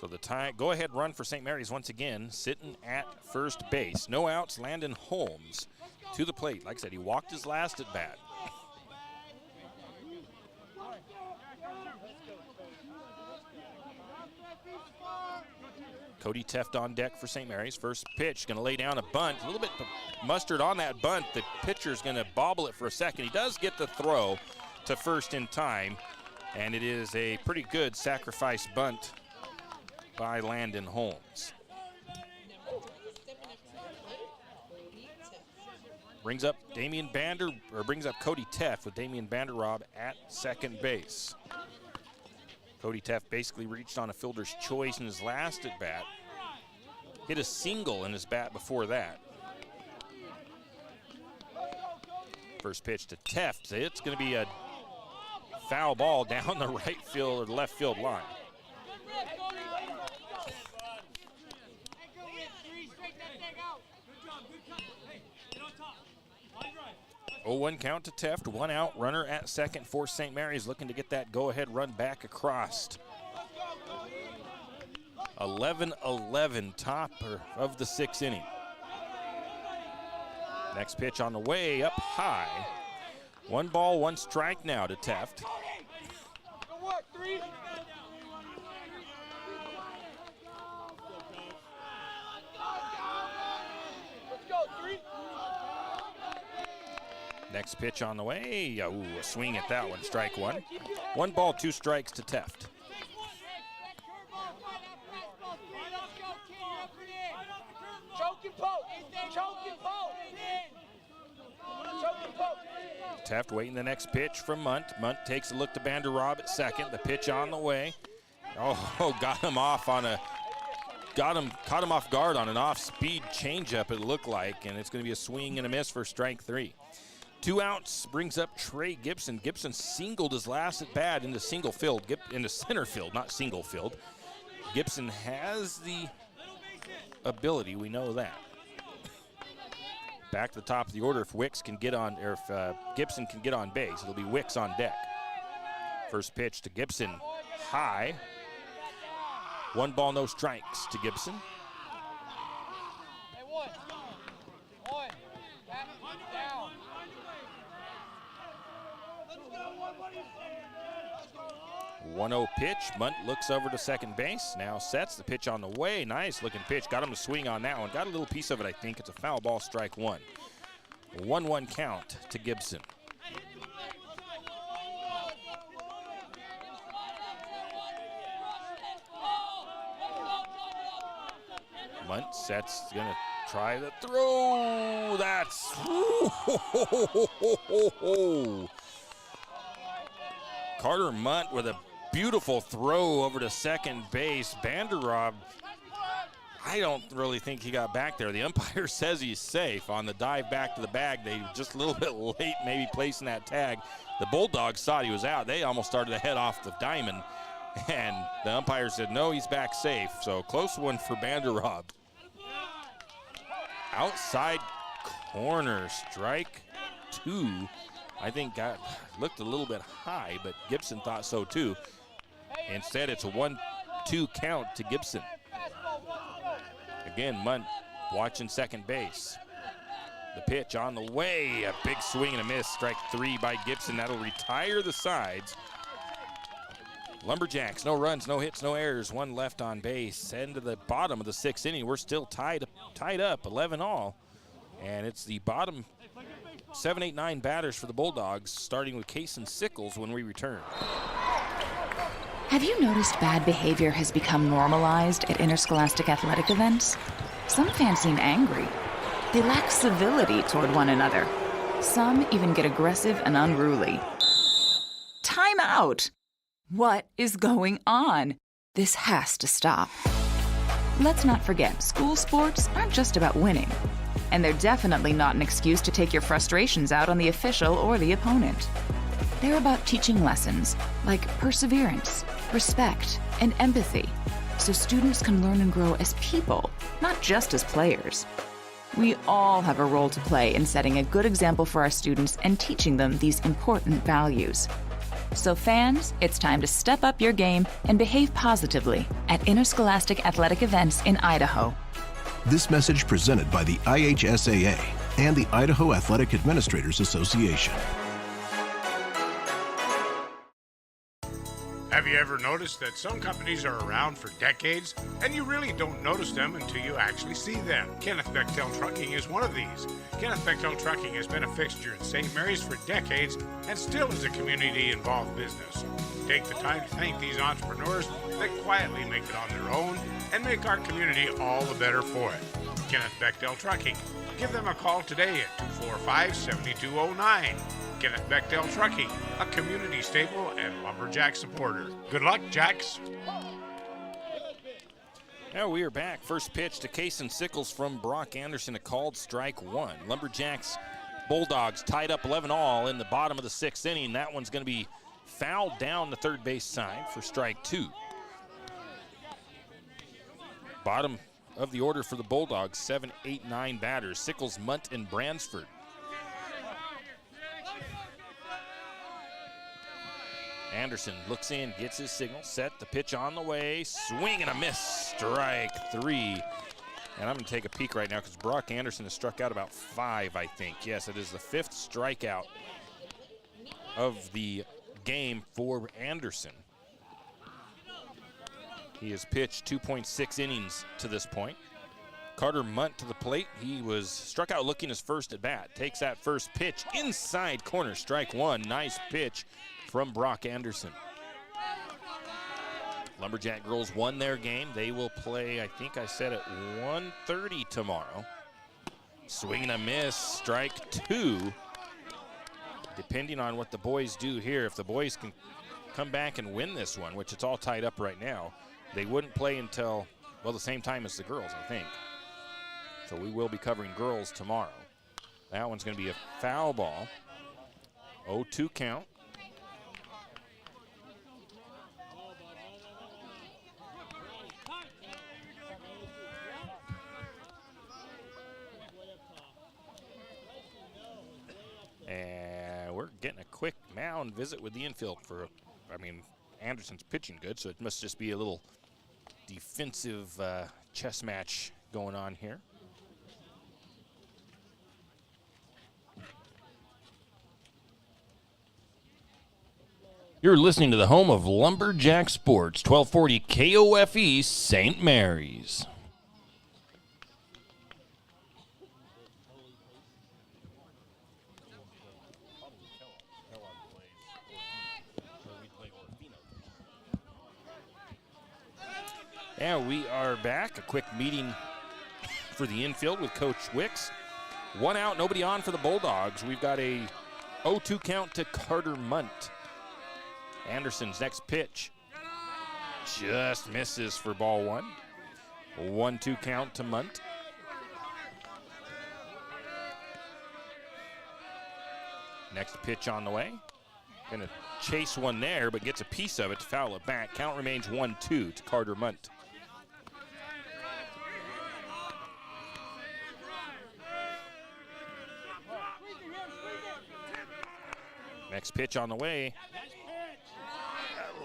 F: So the go-ahead run for St. Mary's once again, sitting at first base. No outs, Landon Holmes to the plate. Like I said, he walked his last at bat. Cody Teft on deck for St. Mary's. First pitch, going to lay down a bunt. A little bit mustard on that bunt. The pitcher's going to bobble it for a second. He does get the throw to first in time, and it is a pretty good sacrifice bunt by Landon Holmes. Brings up Cody Teft with Damian Vanderrob at second base. Cody Teft basically reached on a fielder's choice in his last at bat. Hit a single in his bat before that. First pitch to Teft. It's going to be a foul ball down the right field or left field line. 0-1 count to Teft, 1 out, runner at second for St. Mary's, looking to get that go-ahead run back across. 11-11, top of the 6th inning. Next pitch on the way, up high. 1 ball, 1 strike now to Teft. Next pitch on the way. Ooh, a swing at that one. Strike 1. 1 ball, 2 strikes to Teft. Teft waiting the next pitch from Munt. Munt takes a look to Vanderrob at second. The pitch on the way. Oh, got him off caught him off guard on an off-speed changeup, it looked like, and it's going to be a swing and a miss for strike 3. 2 outs brings up Trey Gibson. Gibson singled his last at bat into center field, not single field. Gibson has the ability, we know that. Back to the top of the order if Wicks can get on, or if Gibson can get on base, it'll be Wicks on deck. First pitch to Gibson, high. 1 ball, no strikes to Gibson.
N: Hey, one.
F: 1-0 pitch. Munt looks over to second base. Now sets the pitch on the way. Nice looking pitch. Got him to swing on that one. Got a little piece of it, I think. It's a foul ball, strike 1. 1-1 count to Gibson. Munt sets, gonna try the throw. That's Carter Munt with a beautiful throw over to second base. Vanderrob, I don't really think he got back there. The umpire says he's safe on the dive back to the bag. They just a little bit late maybe placing that tag. The Bulldogs thought he was out. They almost started to head off the diamond, and the umpire said no, he's back safe. So close one for Vanderrob. Outside corner, strike 2. I think looked a little bit high, but Gibson thought so too. Instead, it's a 1-2 count to Gibson. Again, Munt watching second base. The pitch on the way, a big swing and a miss. Strike 3 by Gibson. That'll retire the sides. Lumberjacks, no runs, no hits, no errors. 1 left on base. End to the bottom of the 6th inning. We're still tied up, 11 all. And it's the bottom 7, 8, 9 batters for the Bulldogs, starting with Cason Sickles when we return.
J: Have you noticed bad behavior has become normalized at interscholastic athletic events? Some fans seem angry. They lack civility toward one another. Some even get aggressive and unruly. Time out! What is going on? This has to stop. Let's not forget, school sports aren't just about winning. And they're definitely not an excuse to take your frustrations out on the official or the opponent. They're about teaching lessons like perseverance, respect, and empathy, so students can learn and grow as people, not just as players. We all have a role to play in setting a good example for our students and teaching them these important values. So fans, it's time to step up your game and behave positively at interscholastic athletic events in Idaho.
K: This message presented by the IHSAA and the Idaho Athletic Administrators Association.
L: Have you ever noticed that some companies are around for decades and you really don't notice them until you actually see them? Kenneth Bechtel Trucking is one of these. Kenneth Bechtel Trucking has been a fixture in St. Mary's for decades and still is a community-involved business. Take the time to thank these entrepreneurs that quietly make it on their own and make our community all the better for it. Kenneth Bechtel Trucking. Give them a call today at 245-7209. Kenneth Bechtel Trucking, a community staple and Lumberjack supporter. Good luck, Jacks.
F: Now we are back. First pitch to Kason Sickles from Brock Anderson, a called strike one. Lumberjacks, Bulldogs tied up 11-all in the bottom of the sixth inning. That one's going to be fouled down the third base side for strike two. Bottom of the order for the Bulldogs, 7, 8, 9 batters. Sickles, Munt, and Bransford. Anderson looks in, gets his signal, set, the pitch on the way, swing and a miss, strike three. And I'm going to take a peek right now because Brock Anderson has struck out about 5, I think. Yes, it is the 5th strikeout of the game for Anderson. He has pitched 2.6 innings to this point. Carter Munt to the plate. He was struck out looking his first at bat. Takes that first pitch inside corner, strike one. Nice pitch from Brock Anderson. Lumberjack girls won their game. They will play, I think I said at 1:30 tomorrow. Swing and a miss, strike two. Depending on what the boys do here, if the boys can come back and win this one, which it's all tied up right now, they wouldn't play until, well, the same time as the girls, I think. So we will be covering girls tomorrow. That one's going to be a foul ball. 0-2 count. And we're getting a quick mound visit with the infield for, Anderson's pitching good, so it must just be a little defensive chess match going on here.
A: You're listening to the home of Lumberjack Sports, 1240 KOFE, St. Mary's.
F: And we are back. A quick meeting for the infield with Coach Wicks. 1 out, nobody on for the Bulldogs. We've got a 0-2 count to Carter Munt. Anderson's next pitch just misses for ball one. 1-2 count to Munt. Next pitch on the way. Gonna chase one there, but gets a piece of it to foul it back. Count remains 1-2 to Carter Munt. Next pitch on the way.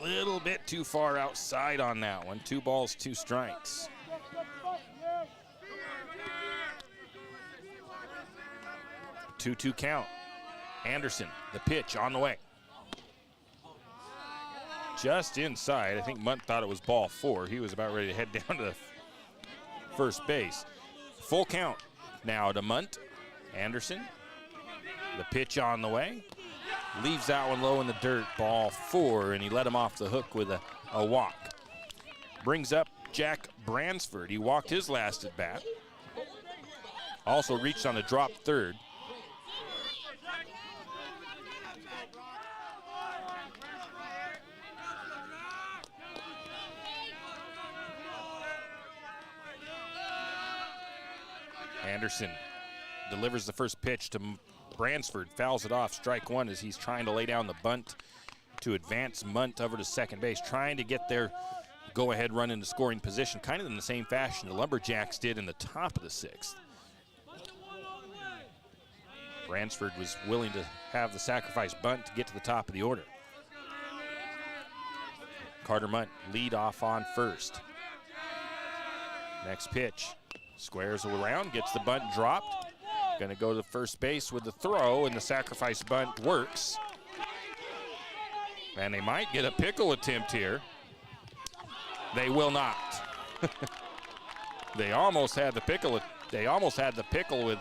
F: A little bit too far outside on that one. 2 balls, 2 strikes. Two count. Anderson, the pitch on the way. Just inside. I think Munt thought it was ball 4. He was about ready to head down to the first base. Full count now to Munt. Anderson, the pitch on the way. Leaves that one low in the dirt, ball 4, and he let him off the hook with a a walk. Brings up Jack Bransford. He walked his last at bat. Also reached on a drop third. Anderson delivers the first pitch to Bransford, fouls it off, strike one as he's trying to lay down the bunt to advance Munt over to second base, trying to get their go-ahead run into scoring position, kind of in the same fashion the Lumberjacks did in the top of the sixth. Bransford was willing to have the sacrifice bunt to get to the top of the order. Carter Munt lead off on first. Next pitch. Squares around, gets the bunt dropped. Gonna go to first base with the throw, and the sacrifice bunt works. And they might get a pickle attempt here. They will not. They almost had the pickle. They almost had the pickle with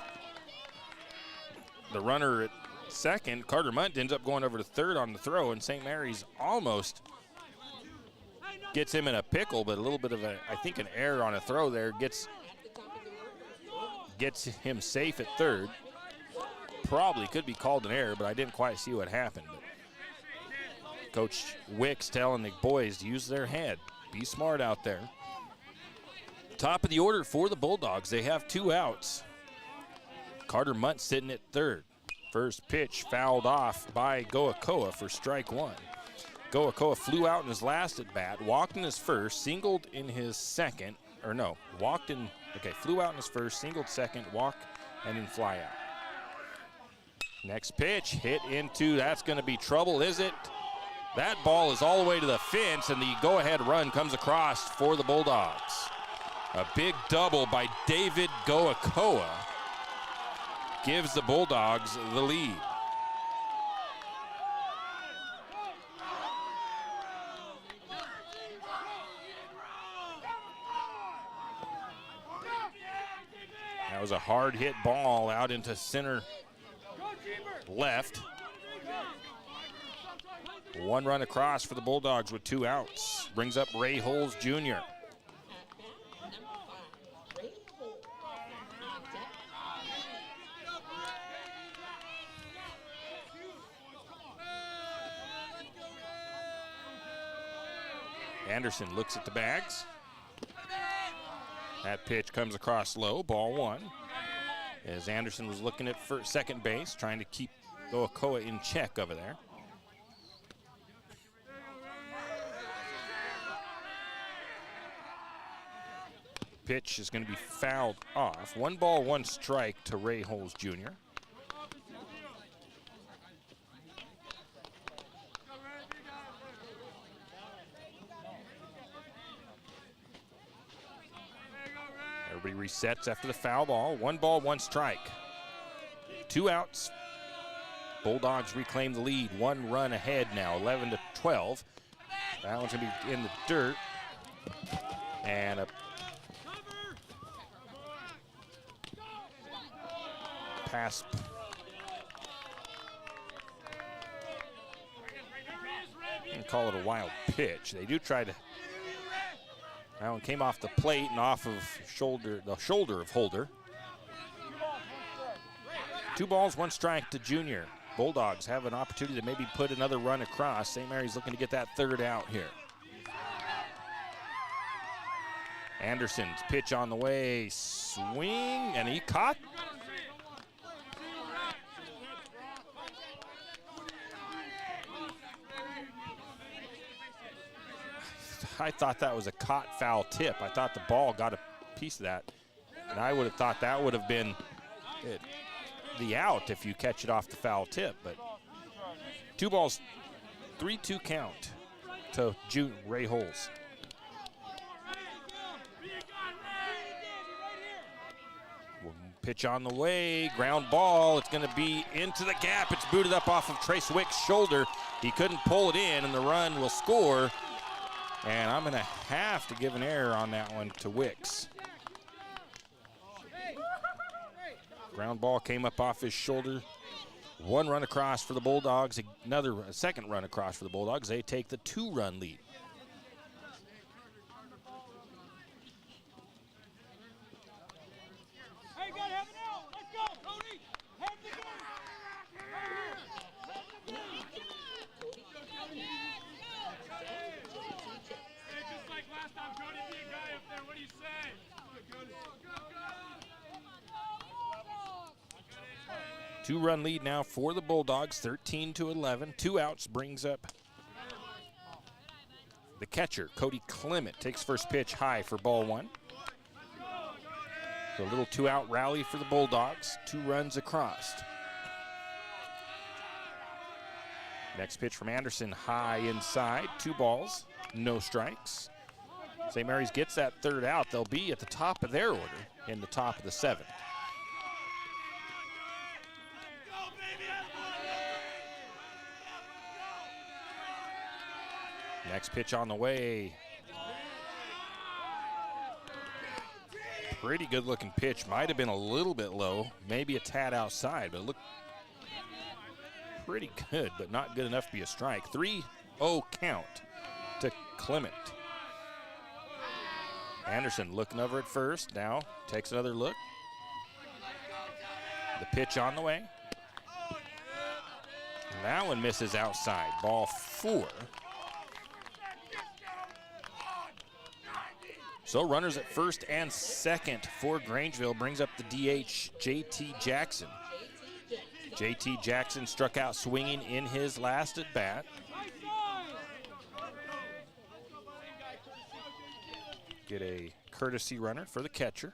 F: the runner at second. Carter Munt ends up going over to third on the throw, and St. Mary's almost gets him in a pickle, but a little bit of I think an error on a throw there gets him safe at third. Probably could be called an error, but I didn't quite see what happened. But Coach Wicks telling the boys to use their head. Be smart out there. Top of the order for the Bulldogs. They have 2 outs. Carter Munt sitting at third. First pitch fouled off by Goakoa for strike one. Goakoa flew out in his last at bat, walked in his first, singled in his second, flew out in his first, singled second, walk, and then fly out. Next pitch, hit into, that's going to be trouble, is it? That ball is all the way to the fence, and the go-ahead run comes across for the Bulldogs. A big double by David Goakoa gives the Bulldogs the lead. That was a hard hit ball out into center left. 1 run across for the Bulldogs with 2 outs. Brings up Ray Holes Jr. Anderson looks at the bags. That pitch comes across low, ball 1. As Anderson was looking at second base, trying to keep Goakoa in check over there. Pitch is going to be fouled off. 1 ball, 1 strike to Ray Holes Jr. Everybody resets after the foul ball. 1 ball, 1 strike. 2 outs. Bulldogs reclaim the lead. 1 run ahead now, 11-12. That one's going to be in the dirt. And a pass. And call it a wild pitch. They do try to. That one came off the plate and off of the shoulder of Holder. 2 balls, 1 strike to Junior. Bulldogs have an opportunity to maybe put another run across. St. Mary's looking to get that 3rd out here. Anderson's pitch on the way, swing, and he caught. I thought that was a caught foul tip. I thought the ball got a piece of that. And I would have thought that would have been the out if you catch it off the foul tip. But 2 balls, 3-2 count to Ray Holes. Pitch on the way, ground ball. It's going to be into the gap. It's booted up off of Trace Wick's shoulder. He couldn't pull it in, and the run will score. And I'm going to have to give an error on that one to Wicks. Ground ball came up off his shoulder. 1 run across for the Bulldogs, a second run across for the Bulldogs. They take the 2-run lead. Two-run lead now for the Bulldogs, 13-11. 2 outs brings up the catcher, Cody Clement. Takes first pitch high for ball 1. So a little 2-out rally for the Bulldogs. 2 runs across. Next pitch from Anderson, high inside. 2 balls, no strikes. St. Mary's gets that 3rd out. They'll be at the top of their order in the top of the 7th. Next pitch on the way. Pretty good looking pitch. Might have been a little bit low, maybe a tad outside, but it looked pretty good, but not good enough to be a strike. 3-0 count to Clement. Anderson looking over at first, now takes another look. The pitch on the way. That one misses outside, ball 4. So runners at first and second for Grangeville brings up the DH, J.T. Jackson. J.T. Jackson struck out swinging in his last at bat. Get a courtesy runner for the catcher.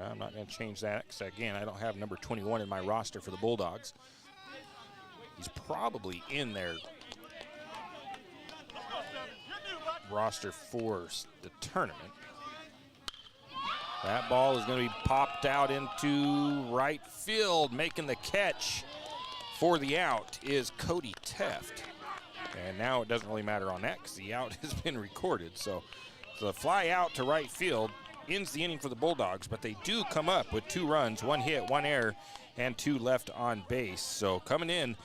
F: I'm not going to change that because, again, I don't have number 21 in my roster for the Bulldogs. He's probably in their roster for the tournament. That ball is going to be popped out into right field. Making the catch for the out is Cody Teft. And now it doesn't really matter on that because the out has been recorded. So the fly out to right field ends the inning for the Bulldogs, but they do come up with 2 runs, 1 hit, 1 error, and 2 left on base. So coming in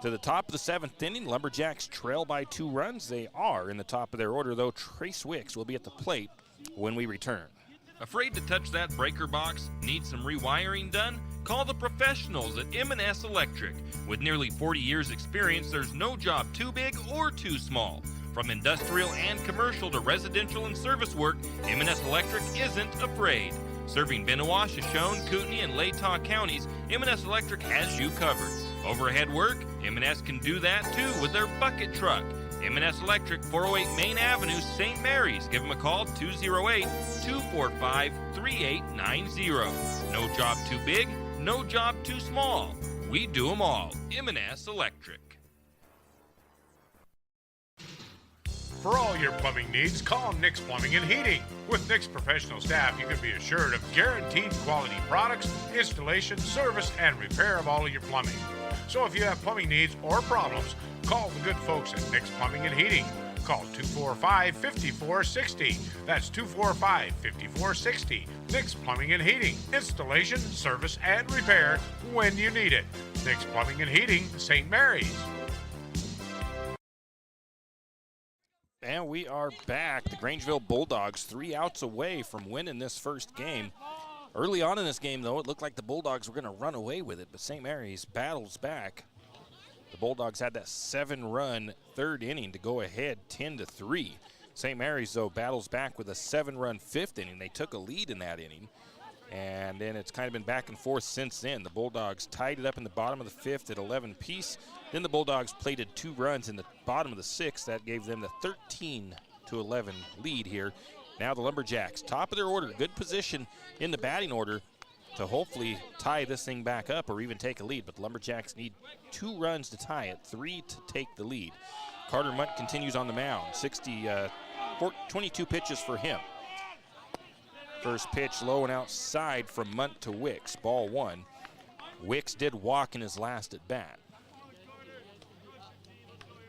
F: to the top of the 7th inning, Lumberjacks trail by 2 runs. They are in the top of their order, though. Trace Wicks will be at the plate when we return.
A: Afraid to touch that breaker box? Need some rewiring done? Call the professionals at M&S Electric. With nearly 40 years experience, there's no job too big or too small. From industrial and commercial to residential and service work, M&S Electric isn't afraid. Serving Bennewash, Shoshone, Kootenai, and Latah counties, M&S Electric has you covered. Overhead work, M&S can do that too with their bucket truck. M&S Electric, 408 Main Avenue, St. Mary's. Give them a call, 208-245-3890. No job too big, no job too small. We do them all. M&S Electric.
L: For all your plumbing needs, call Nick's Plumbing and Heating. With Nick's professional staff, you can be assured of guaranteed quality products, installation, service, and repair of all of your plumbing. So if you have plumbing needs or problems, call the good folks at Nick's Plumbing and Heating. Call 245-5460. That's 245-5460. Nick's Plumbing and Heating. Installation, service, and repair when you need it. Nick's Plumbing and Heating, St. Mary's.
F: And we are back. The Grangeville Bulldogs 3 outs away from winning this first game. Early on in this game, though, it looked like the Bulldogs were going to run away with it, but St. Mary's battles back. The Bulldogs had that 7-run 3rd inning to go ahead 10-3. St. Mary's, though, battles back with a 7-run 5th inning. They took a lead in that inning, and then it's kind of been back and forth since then. The Bulldogs tied it up in the bottom of the 5th at 11 apiece. Then the Bulldogs plated 2 runs in the bottom of the 6th. That gave them the 13-11 lead here. Now the Lumberjacks, top of their order, good position in the batting order to hopefully tie this thing back up or even take a lead. But the Lumberjacks need 2 runs to tie it, 3 to take the lead. Carter Munt continues on the mound, 22 pitches for him. First pitch low and outside from Munt to Wicks, ball 1. Wicks did walk in his last at bat.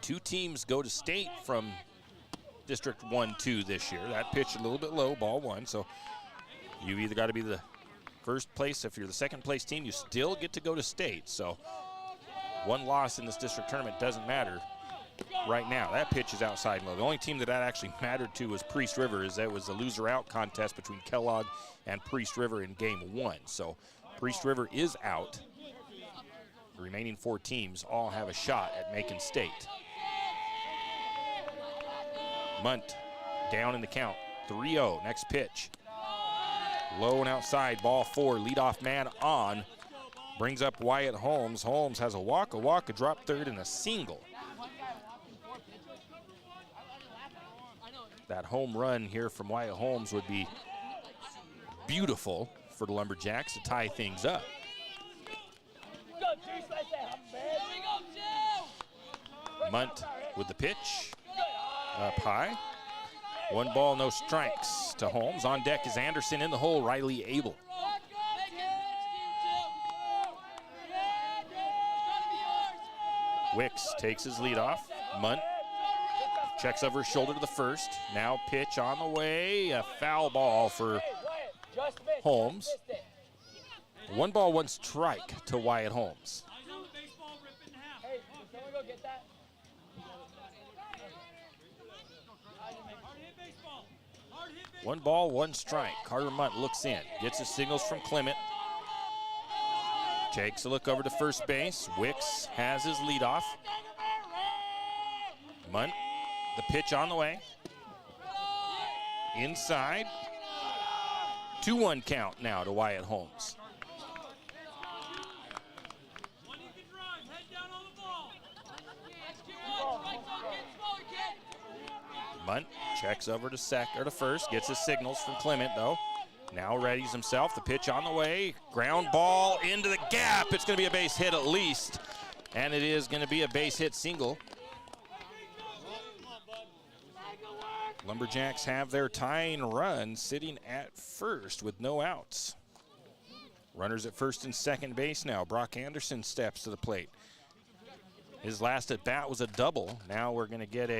F: 2 teams go to state from District 1-2 this year. That pitch a little bit low, ball 1. So you either got to be the first place. If you're the second place team, you still get to go to state. So 1 loss in this district tournament doesn't matter right now. That pitch is outside low. The only team that actually mattered to was Priest River, as that was a loser out contest between Kellogg and Priest River in game 1. So Priest River is out. The remaining 4 teams all have a shot at making state. Munt down in the count, 3-0. Next pitch. Low and outside, ball 4, leadoff man on. Brings up Wyatt Holmes. Holmes has a walk, a drop third, and a single. That home run here from Wyatt Holmes would be beautiful for the Lumberjacks to tie things up. Munt with the pitch, up high. 1 ball, no strikes to Holmes. On deck is Anderson, in the hole, Riley Abel. Wicks takes his lead off. Munt checks over his shoulder to the first. Now pitch on the way, a foul ball for Holmes. 1 ball, 1 strike to Wyatt Holmes. 1 ball, 1 strike. Carter Munt looks in, gets his signals from Clement. Takes a look over to first base. Wicks has his leadoff. Munt, the pitch on the way. Inside. 2-1 count now to Wyatt Holmes. Munt checks over to first, gets his signals from Clement though. Now readies himself, the pitch on the way. Ground ball into the gap. It's going to be a base hit at least. And it is going to be a base hit single. Lumberjacks have their tying run sitting at first with no outs. Runners at first and second base now. Brock Anderson steps to the plate. His last at bat was a double. Now we're going to get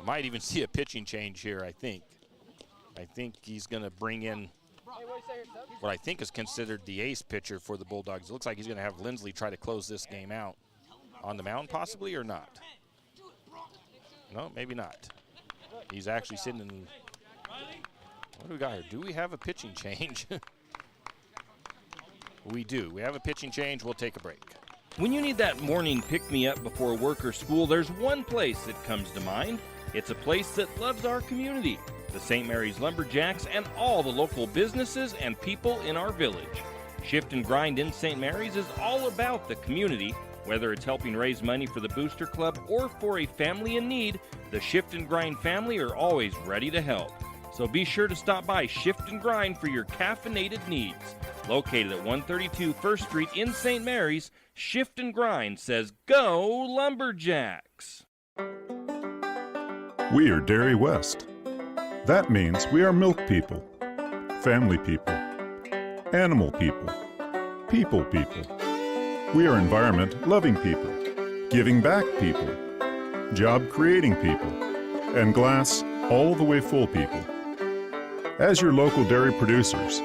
F: might even see a pitching change here, I think. I think he's going to bring in what I think is considered the ace pitcher for the Bulldogs. It looks like he's going to have Lindsley try to close this game out on the mound, possibly, or not. No, maybe not. He's actually sitting in. What do we got here? Do we have a pitching change? We do. We have a pitching change. We'll take a break.
A: When you need that morning pick-me-up before work or school, there's one place that comes to mind. It's a place that loves our community, the St. Mary's Lumberjacks, and all the local businesses and people in our village. Shift and Grind in St. Mary's is all about the community. Whether it's helping raise money for the Booster Club or for a family in need, the Shift and Grind family are always ready to help. So be sure to stop by Shift and Grind for your caffeinated needs. Located at 132 First Street in St. Mary's, Shift and Grind says, "Go Lumberjacks!"
M: We are Dairy West. That means we are milk people, family people, animal people, people people. We are environment-loving people, giving back people, job-creating people, and glass all the way full people. As your local dairy producers,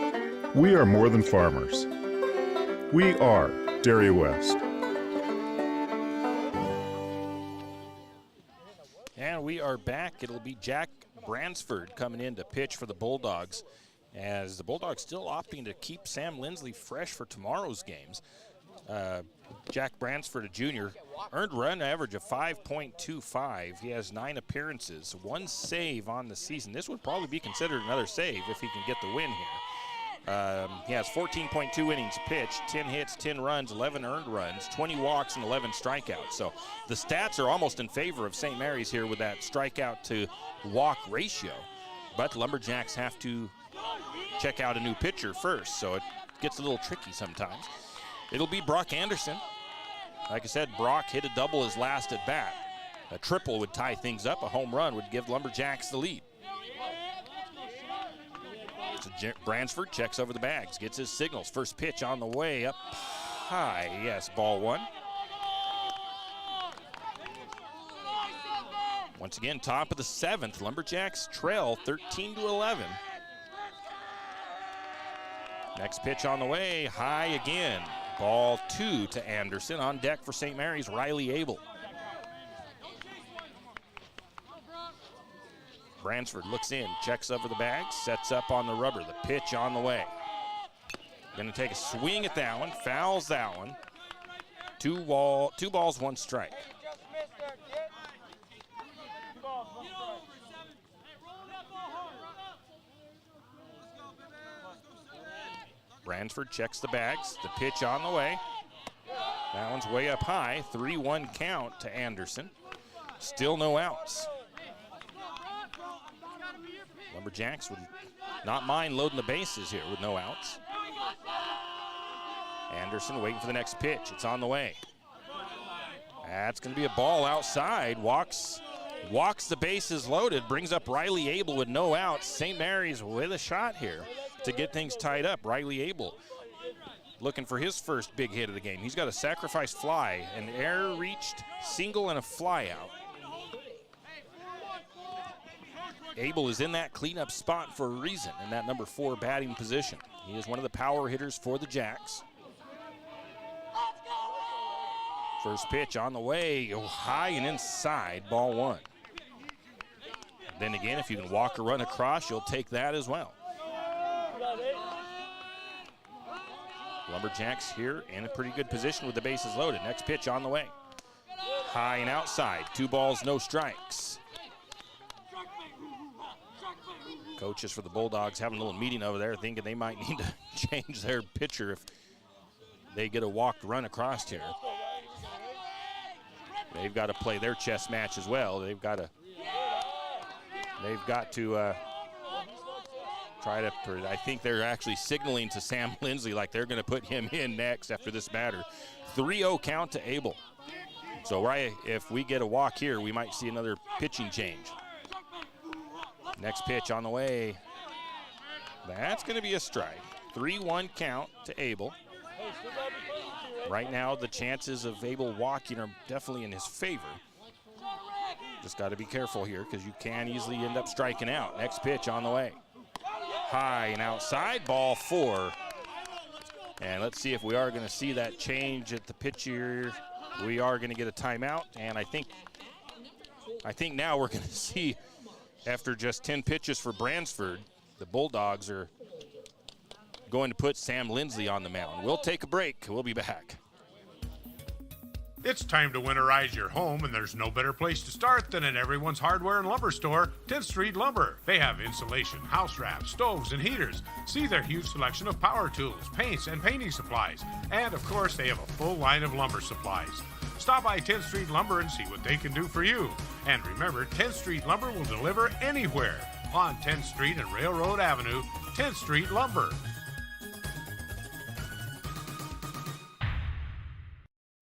M: we are more than farmers. We are Dairy West.
F: And we are back. It'll be Jack Bransford coming in to pitch for the Bulldogs, as the Bulldogs still opting to keep Sam Lindsley fresh for tomorrow's games. Jack Bransford, a junior, earned run average of 5.25. He has 9 appearances, 1 save on the season. This would probably be considered another save if he can get the win here. He has 14.2 innings pitched, 10 hits, 10 runs, 11 earned runs, 20 walks, and 11 strikeouts. So the stats are almost in favor of St. Mary's here with that strikeout to walk ratio. But the Lumberjacks have to check out a new pitcher first, so it gets a little tricky sometimes. It'll be Brock Anderson. Like I said, Brock hit a double his last at bat. A triple would tie things up. A home run would give Lumberjacks the lead. So Bransford checks over the bags, gets his signals. First pitch on the way, up high. Yes, ball 1. Once again, top of the 7th. Lumberjacks trail 13-11. Next pitch on the way, high again. Ball 2 to Anderson. On deck for St. Mary's, Riley Abel. Bransford looks in, checks over the bag, sets up on the rubber. The pitch on the way. Going to take a swing at that one, fouls that one. 2 balls, 1 strike. Bransford checks the bags. The pitch on the way. That one's way up high. 3-1 count to Anderson. Still no outs. Lumberjacks would not mind loading the bases here with no outs. Anderson waiting for the next pitch. It's on the way. That's going to be a ball outside. Walks the bases loaded. Brings up Riley Abel with no outs. St. Mary's with a shot here to get things tied up. Riley Abel looking for his first big hit of the game. He's got a sacrifice fly, an air reached single and a fly out. Abel is in that cleanup spot for a reason in that number 4 batting position. He is one of the power hitters for the Jacks. First pitch on the way, high and inside, ball 1. Then again, if you can walk or run across, you'll take that as well. Lumberjacks here in a pretty good position with the bases loaded. Next pitch on the way. High and outside, 2 balls, no strikes. Coaches for the Bulldogs having a little meeting over there, thinking they might need to change their pitcher if they get a walked run across here. They've got to play their chess match as well. They've got to try to, I think they're actually signaling to Sam Lindsley like they're going to put him in next after this batter. 3-0 count to Abel. So if we get a walk here, we might see another pitching change. Next pitch on the way. That's going to be a strike. 3-1 count to Abel. Right now, the chances of Abel walking are definitely in his favor. Just got to be careful here because you can easily end up striking out. Next pitch on the way. High and outside, ball 4. And let's see if we are going to see that change at the pitch here. We are going to get a timeout, and I think now we're going to see, after just 10 pitches for Bransford, the Bulldogs are going to put Sam Lindsley on the mound. We'll take a break. We'll be back.
L: It's time to winterize your home, and there's no better place to start than at everyone's hardware and lumber store, 10th Street Lumber. They have insulation, house wraps, stoves, and heaters. See their huge selection of power tools, paints, and painting supplies. And, of course, they have a full line of lumber supplies. Stop by 10th Street Lumber and see what they can do for you. And remember, 10th Street Lumber will deliver anywhere on 10th Street and Railroad Avenue, 10th Street Lumber.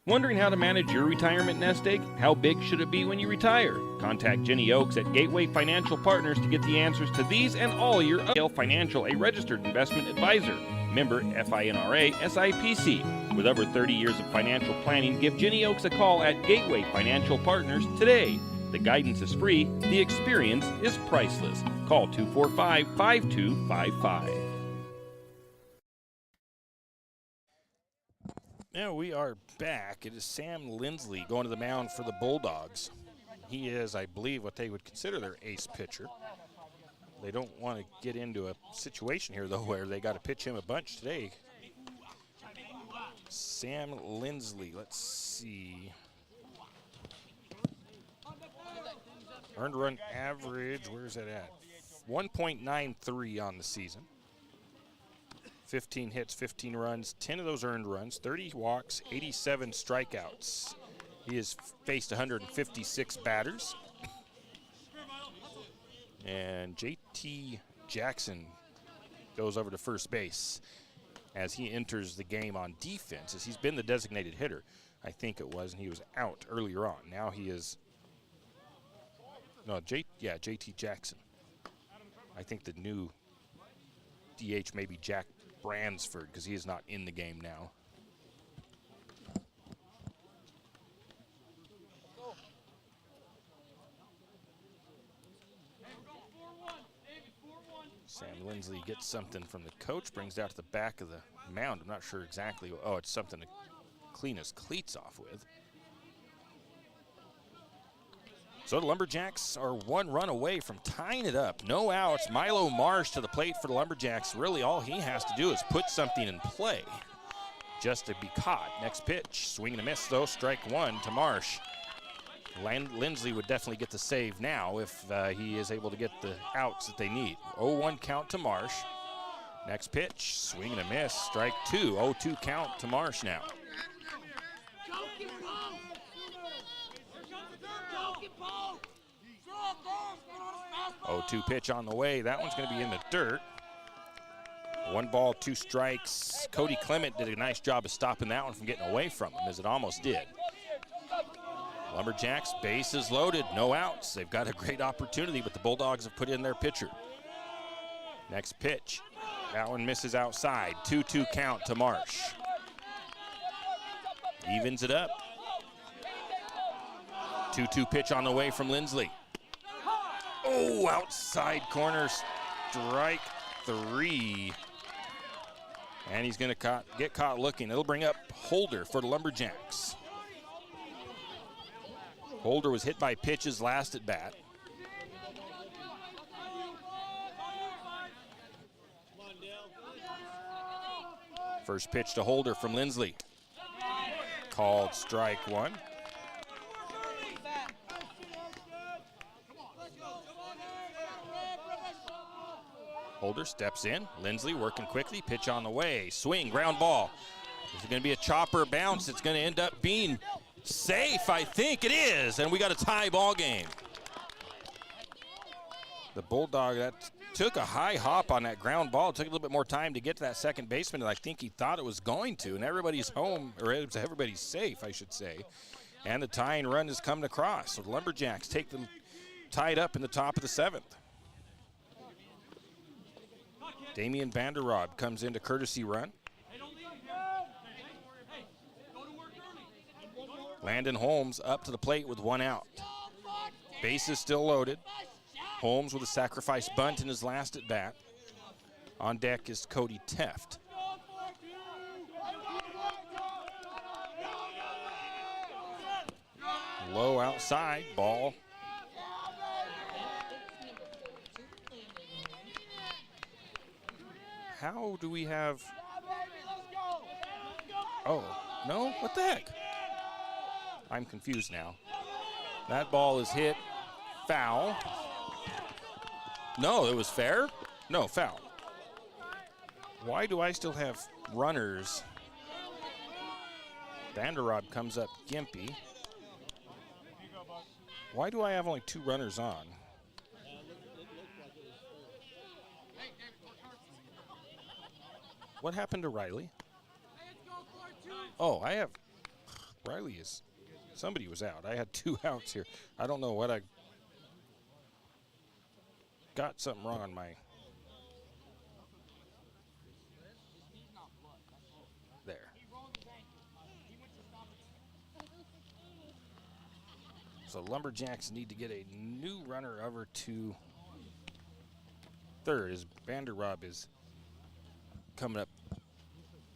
A: Wondering how to manage your retirement nest egg? How big should it be when you retire? Contact Jenny Oakes at Gateway Financial Partners to get the answers to these and all your other Financial, a registered investment advisor. Member FINRA SIPC. With over 30 years of financial planning, give Jenny Oakes a call at Gateway Financial Partners today. The guidance is free. The experience is priceless. Call 245-5255.
F: Now we are back. It is Sam Lindsley going to the mound for the Bulldogs. He is, I believe, what they would consider their ace pitcher. They don't want to get into a situation here, though, where they got to pitch him a bunch today. Sam Lindsley, let's see. Earned run average, where's that at? 1.93 on the season. 15 hits, 15 runs, 10 of those earned runs, 30 walks, 87 strikeouts. He has faced 156 batters. And JT Jackson goes over to first base as he enters the game on defense, as he's been the designated hitter, I think it was, and he was out earlier on. Now he is, JT Jackson. I think the new DH may be Jack Bransford, because he is not in the game now. Sam Lindsley gets something from the coach, brings it out to the back of the mound. I'm not sure exactly. Oh, it's something to clean his cleats off with. So the Lumberjacks are 1 run away from tying it up. No outs. Milo Marsh to the plate for the Lumberjacks. Really all he has to do is put something in play just to be caught. Next pitch, swing and a miss though, strike 1 to Marsh. Lindsley would definitely get the save now if he is able to get the outs that they need. 0-1 count to Marsh. Next pitch, swing and a miss, strike 2. 0-2 count to Marsh now. 0-2 pitch on the way. That one's going to be in the dirt. 1 ball, 2 strikes. Cody Clement did a nice job of stopping that one from getting away from him, as it almost did. Lumberjacks, bases loaded, no outs. They've got a great opportunity, but the Bulldogs have put in their pitcher. Next pitch. That one misses outside. 2-2 count to Marsh. Evens it up. 2-2 pitch on the way from Lindsley. Oh, outside corner, strike 3. And he's going to get caught looking. It'll bring up Holder for the Lumberjacks. Holder was hit by pitches last at bat. First pitch to Holder from Lindsley. Called strike 1. Holder steps in. Lindsley working quickly. Pitch on the way. Swing, ground ball. Is it going to be a chopper bounce? It's going to end up being safe. I think it is. And we got a tie ball game. The Bulldog that took a high hop on that ground ball. It took a little bit more time to get to that second baseman than I think he thought it was going to. And everybody's home, or everybody's safe, I should say. And the tying run has come across. So the Lumberjacks take them tied up in the top of the 7th. Damian Vanderrob comes into courtesy run. Landon Holmes up to the plate with 1 out. Bases still loaded. Holmes with a sacrifice bunt in his last at bat. On deck is Cody Teft. Low outside, ball. How do we have? Oh, no, what the heck? I'm confused now. That ball is hit, foul. No, it was fair? No, foul. Why do I still have runners? Vanderrob comes up gimpy. Why do I have only 2 runners on? What happened to Riley? Oh, I have, Riley is, somebody was out. I had 2 outs here. I don't know what I got something wrong on my, there. So Lumberjacks need to get a new runner over to third as Vanderrob is coming up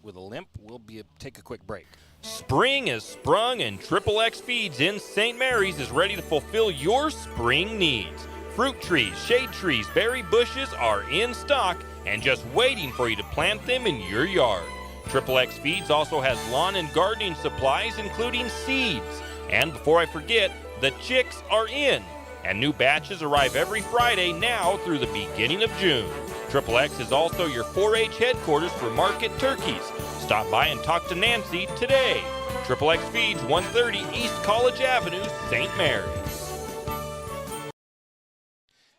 F: with a limp. We'll take a quick break.
A: Spring has sprung and Triple X Feeds in St. Mary's is ready to fulfill your spring needs. Fruit trees, shade trees, berry bushes are in stock and just waiting for you to plant them in your yard. Triple X Feeds also has lawn and gardening supplies, including seeds. And before I forget, the chicks are in, and new batches arrive every Friday now through the beginning of June. Triple X is also your 4-H headquarters for market turkeys. Stop by and talk to Nancy today. Triple X Feeds, 130 East College Avenue, St. Mary's.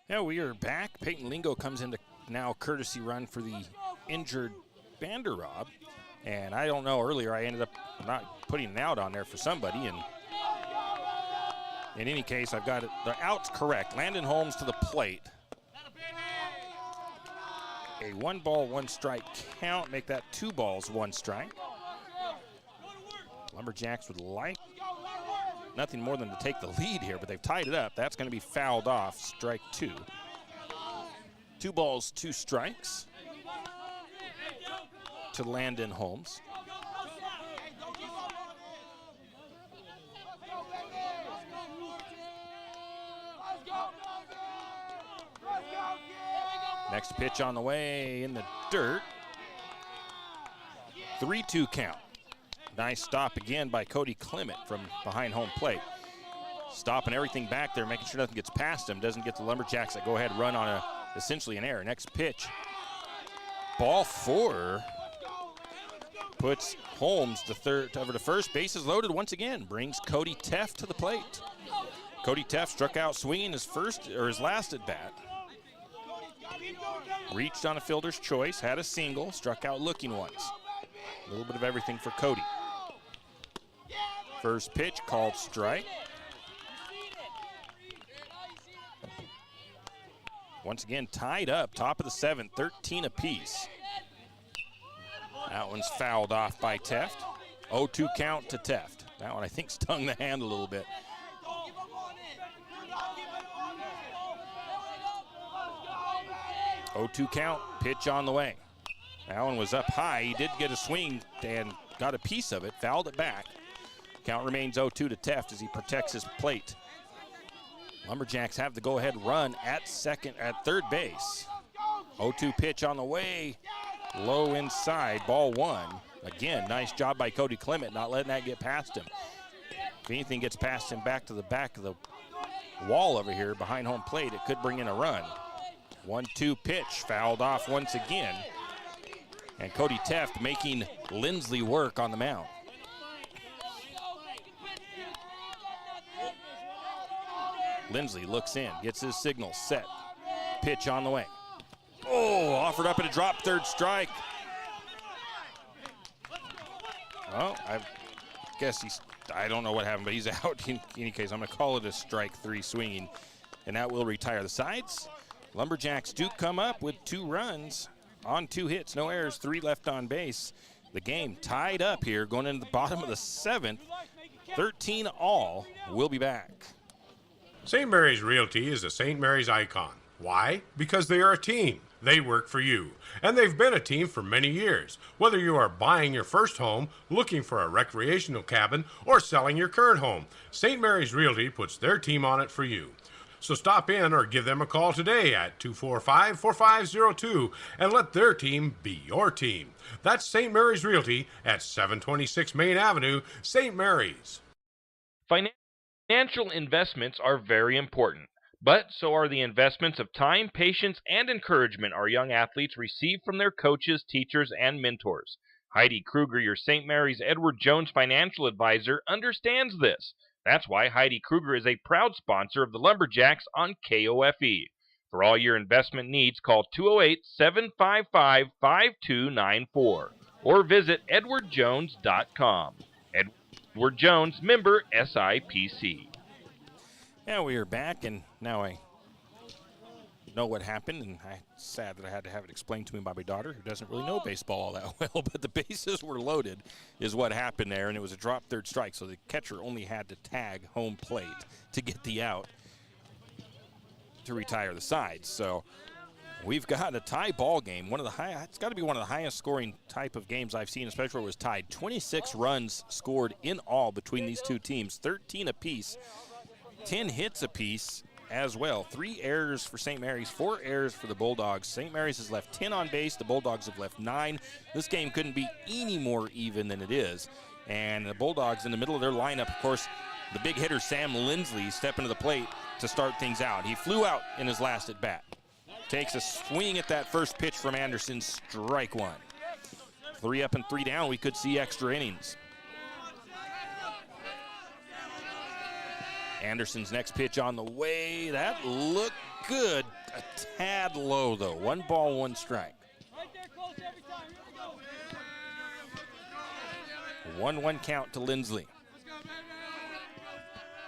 F: Now we are back. Peyton Lingo comes into now courtesy run for the injured Vanderrob. And I don't know, earlier I ended up not putting an out on there for somebody. And in any case, I've got it. The out's correct. Landon Holmes to the plate. A 1 ball, 1 strike count. Make that 2 balls, 1 strike. Lumberjacks would like nothing more than to take the lead here, but they've tied it up. That's going to be fouled off. Strike 2. 2 balls, 2 strikes to Landon Holmes. Next pitch on the way in the dirt. 3-2 count. Nice stop again by Cody Clement from behind home plate. Stopping everything back there, making sure nothing gets past him. Doesn't get the Lumberjacks that go ahead run on essentially an error. Next pitch. ball 4 puts Holmes to third over to first. Bases loaded once again. Brings Cody Teff to the plate. Cody Teff struck out swinging his last at bat. Reached on a fielder's choice, had a single, struck out looking once. A little bit of everything for Cody. First pitch called strike. Once again, tied up, top of the 7th, 13 apiece. That one's fouled off by Teft. 0-2 count to Teft. That one, I think, stung the hand a little bit. Oh, 2 count, pitch on the way. That one was up high. He did get a swing and got a piece of it, fouled it back. Count remains 0-2 to Teft as he protects his plate. Lumberjacks have the go-ahead run at third base. 0-2 pitch on the way, low inside, ball 1. Again, nice job by Cody Clement not letting that get past him. If anything gets past him back to the back of the wall over here behind home plate, it could bring in a run. 1-2 pitch, fouled off once again. And Cody Teft making Lindsley work on the mound. Lindsley looks in, gets his signal set. Pitch on the way. Oh, offered up at a drop, third strike. Well, I guess I don't know what happened, but he's out. In any case, I'm going to call it a strike 3 swinging, and that will retire the sides. Lumberjacks do come up with 2 runs on 2 hits, no errors, 3 left on base. The game tied up here going into the bottom of the 7th. 13 all. We'll be back.
L: St. Mary's Realty is a St. Mary's icon. Why? Because they are a team. They work for you. And they've been a team for many years. Whether you are buying your first home, looking for a recreational cabin, or selling your current home, St. Mary's Realty puts their team on it for you. So stop in or give them a call today at 245-4502 and let their team be your team. That's St. Mary's Realty at 726 Main Avenue, St. Mary's.
A: Financial investments are very important, but so are the investments of time, patience, and encouragement our young athletes receive from their coaches, teachers, and mentors. Heidi Kruger, your St. Mary's Edward Jones financial advisor, understands this. That's why Heidi Kruger is a proud sponsor of the Lumberjacks on KOFE. For all your investment needs, call 208-755-5294 or visit edwardjones.com. Edward Jones, member SIPC.
F: Yeah, we are back, and now I know what happened, and it's sad that I had to have it explained to me by my daughter, who doesn't really know baseball all that well, but the bases were loaded is what happened there, and it was a drop third strike, so the catcher only had to tag home plate to get the out to retire the sides. So we've got a tie ball game. It's got to be one of the highest scoring type of games I've seen, especially where it was tied. 26 runs scored in all between these two teams, 13 apiece, 10 hits apiece as well. 3 errors for St. Mary's, 4 errors for the Bulldogs. St. Mary's has left 10 on base. The Bulldogs have left 9. This game couldn't be any more even than it is. And the Bulldogs in the middle of their lineup, of course, the big hitter Sam Lindsley stepping to the plate to start things out. He flew out in his last at bat. Takes a swing at that first pitch from Anderson, strike 1. 3 up and 3 down, we could see extra innings. Anderson's next pitch on the way. That looked good. A tad low, though. 1 ball, 1 strike. 1-1 count to Lindsley.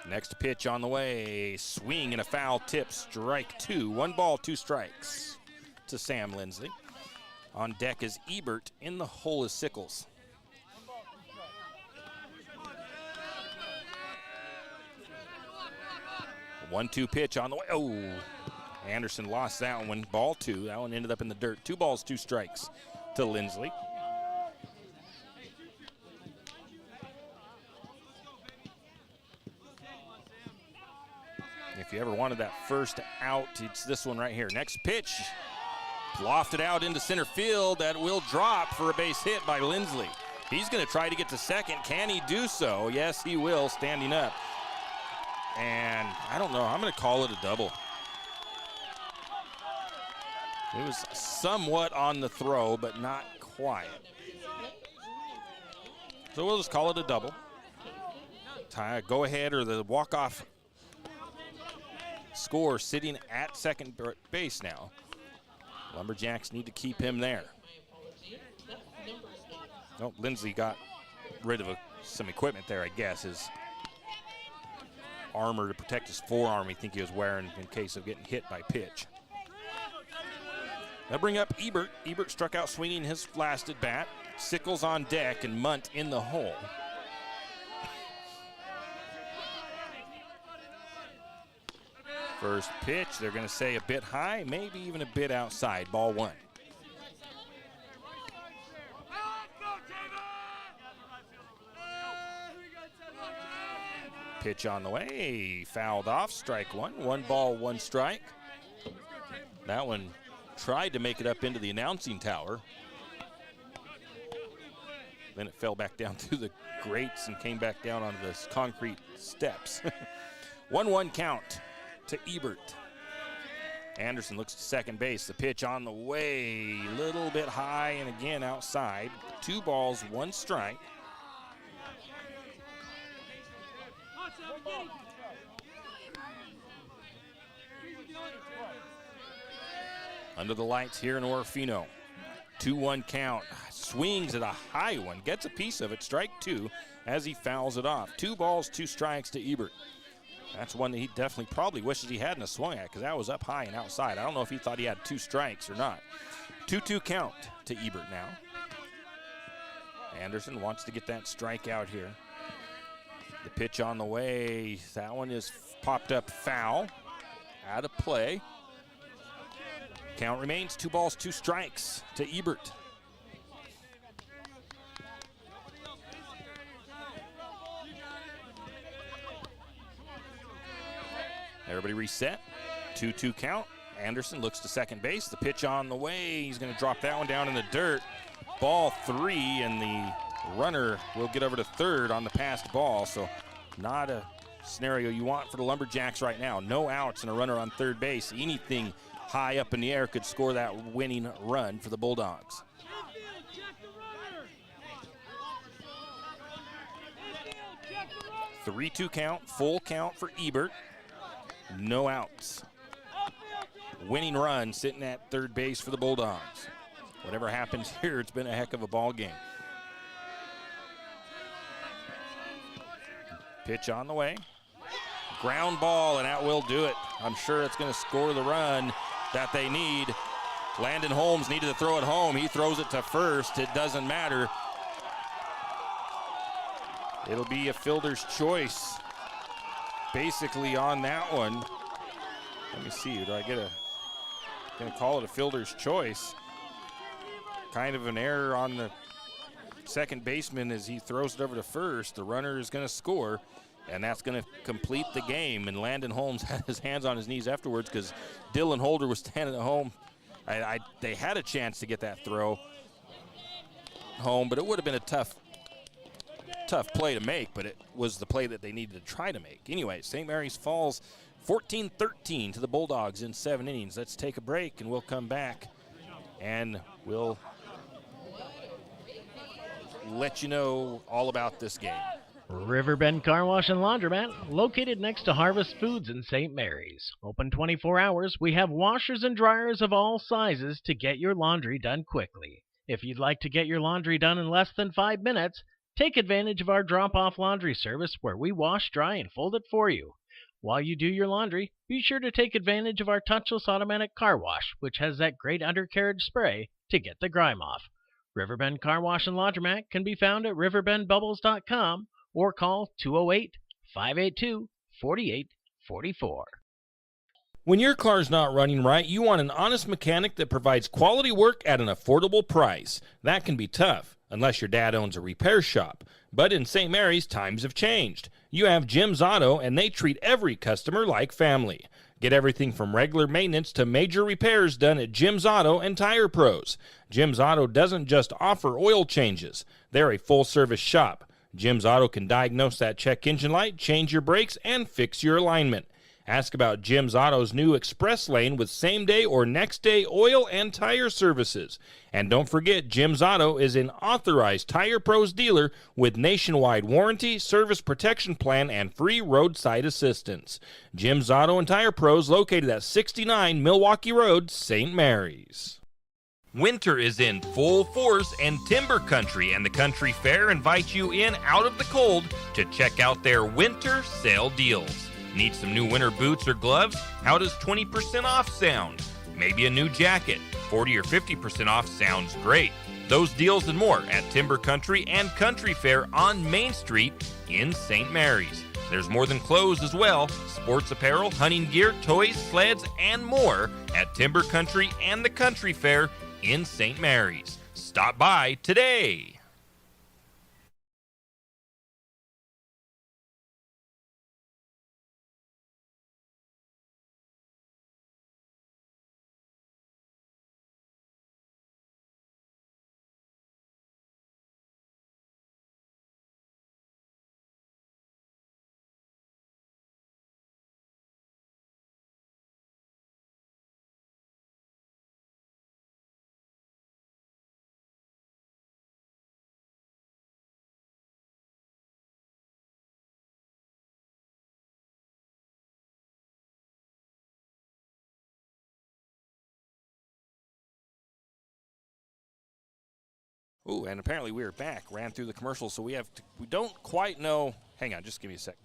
F: Next pitch on the way. Swing and a foul tip. Strike 2. 1 ball, 2 strikes to Sam Lindsley. On deck is Ebert. In the hole is Sickles. A 1-2 pitch on the way. Oh, Anderson lost that one. Ball 2. That one ended up in the dirt. 2 balls, 2 strikes to Lindsley. If you ever wanted that first out, it's this one right here. Next pitch, lofted out into center field. That will drop for a base hit by Lindsley. He's going to try to get to second. Can he do so? Yes, he will, standing up. And I don't know, I'm going to call it a double. It was somewhat on the throw, but not quite. So we'll just call it a double. Go ahead or the walk-off score sitting at second base now. Lumberjacks need to keep him there. Oh, Lindsey got rid of some equipment there, I guess. His armor to protect his forearm, I think he was wearing in case of getting hit by pitch. They'll bring up Ebert. Ebert struck out swinging his last at bat. Sickles on deck and Munt in the hole. First pitch, they're going to say a bit high, maybe even a bit outside. Ball one. Pitch on the way, fouled off, strike one. 1 ball, 1 strike. That one tried to make it up into the announcing tower. Then it fell back down through the grates and came back down onto the concrete steps. 1-1 count to Ebert. Anderson looks to second base. The pitch on the way, a little bit high and again outside. 2 balls, 1 strike. Under the lights here in Orofino. 2-1 count. Swings at a high one. Gets a piece of it. Strike 2 as he fouls it off. 2 balls, 2 strikes to Ebert. That's one that he definitely probably wishes he hadn't swung at because that was up high and outside. I don't know if he thought he had 2 strikes or not. 2-2 count to Ebert now. Anderson wants to get that strike out here. The pitch on the way. That one is popped up foul. Out of play. Count remains 2 balls, 2 strikes to Ebert. Everybody reset. 2-2 count. Anderson looks to second base. The pitch on the way. He's going to drop that one down in the dirt. Ball 3, and the runner will get over to third on the passed ball. So not a scenario you want for the Lumberjacks right now. No outs and a runner on third base. Anything high up in the air could score that winning run for the Bulldogs. Check 3-2 count, full count for Ebert. No outs. Winning run sitting at third base for the Bulldogs. Whatever happens here, it's been a heck of a ball game. Pitch on the way. Ground ball, and that will do it. I'm sure it's going to score the run that they need. Landon Holmes needed to throw it home. He throws it to first. It doesn't matter. It'll be a fielder's choice basically on that one. Let me see. Do I get gonna call it a fielder's choice? Kind of an error on the second baseman as he throws it over to first. The runner is going to score, and that's going to complete the game. And Landon Holmes had his hands on his knees afterwards because Dylan Holder was standing at home. They had a chance to get that throw home, but it would have been a tough play to make, but it was the play that they needed to try to make. Anyway, St. Mary's falls 14-13 to the Bulldogs in 7 innings. Let's take a break, and we'll come back, and we'll let you know all about this game.
O: Riverbend Car Wash and Laundromat, located next to Harvest Foods in St. Mary's. Open 24 hours, we have washers and dryers of all sizes to get your laundry done quickly. If you'd like to get your laundry done in less than 5 minutes, take advantage of our drop-off laundry service where we wash, dry, and fold it for you. While you do your laundry, be sure to take advantage of our touchless automatic car wash, which has that great undercarriage spray to get the grime off. Riverbend Car Wash and Laundromat can be found at riverbendbubbles.com or call 208-582-4844.
A: When your car's not running right, you want an honest mechanic that provides quality work at an affordable price. That can be tough, unless your dad owns a repair shop. But in St. Mary's, times have changed. You have Jim's Auto, and they treat every customer like family. Get everything from regular maintenance to major repairs done at Jim's Auto and Tire Pros. Jim's Auto doesn't just offer oil changes. They're a full-service shop. Jim's Auto can diagnose that check engine light, change your brakes, and fix your alignment. Ask about Jim's Auto's new express lane with same-day or next-day oil and tire services. And don't forget, Jim's Auto is an authorized Tire Pros dealer with nationwide warranty, service protection plan, and free roadside assistance. Jim's Auto and Tire Pros located at 69 Milwaukee Road, St. Mary's. Winter is in full force, and Timber Country and the Country Fair invite you in out of the cold to check out their winter sale deals. Need some new winter boots or gloves? How does 20% off sound? Maybe a new jacket. 40 or 50% off sounds great. Those deals and more at Timber Country and Country Fair on Main Street in St. Mary's. There's more than clothes as well. Sports apparel, hunting gear, toys, sleds, and more at Timber Country and the Country Fair in St. Mary's. Stop by today.
F: Ooh, and apparently we are back. Ran through the commercial, so we don't quite know. Hang on, just give me a sec.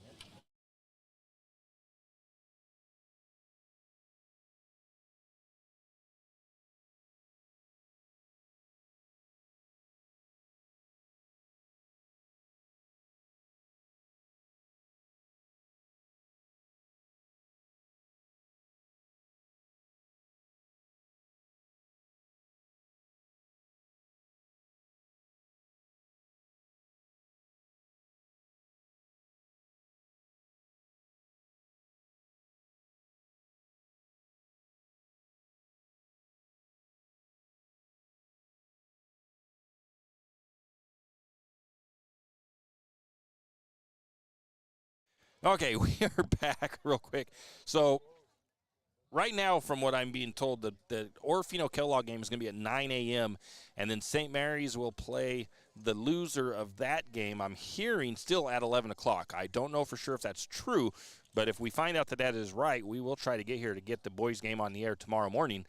F: Okay, we are back real quick. So right now, from what I'm being told, the Orofino-Kellogg game is going to be at 9 a.m., and then St. Mary's will play the loser of that game, I'm hearing, still at 11 o'clock. I don't know for sure if that's true, but if we find out that that is right, we will try to get here to get the boys' game on the air tomorrow morning,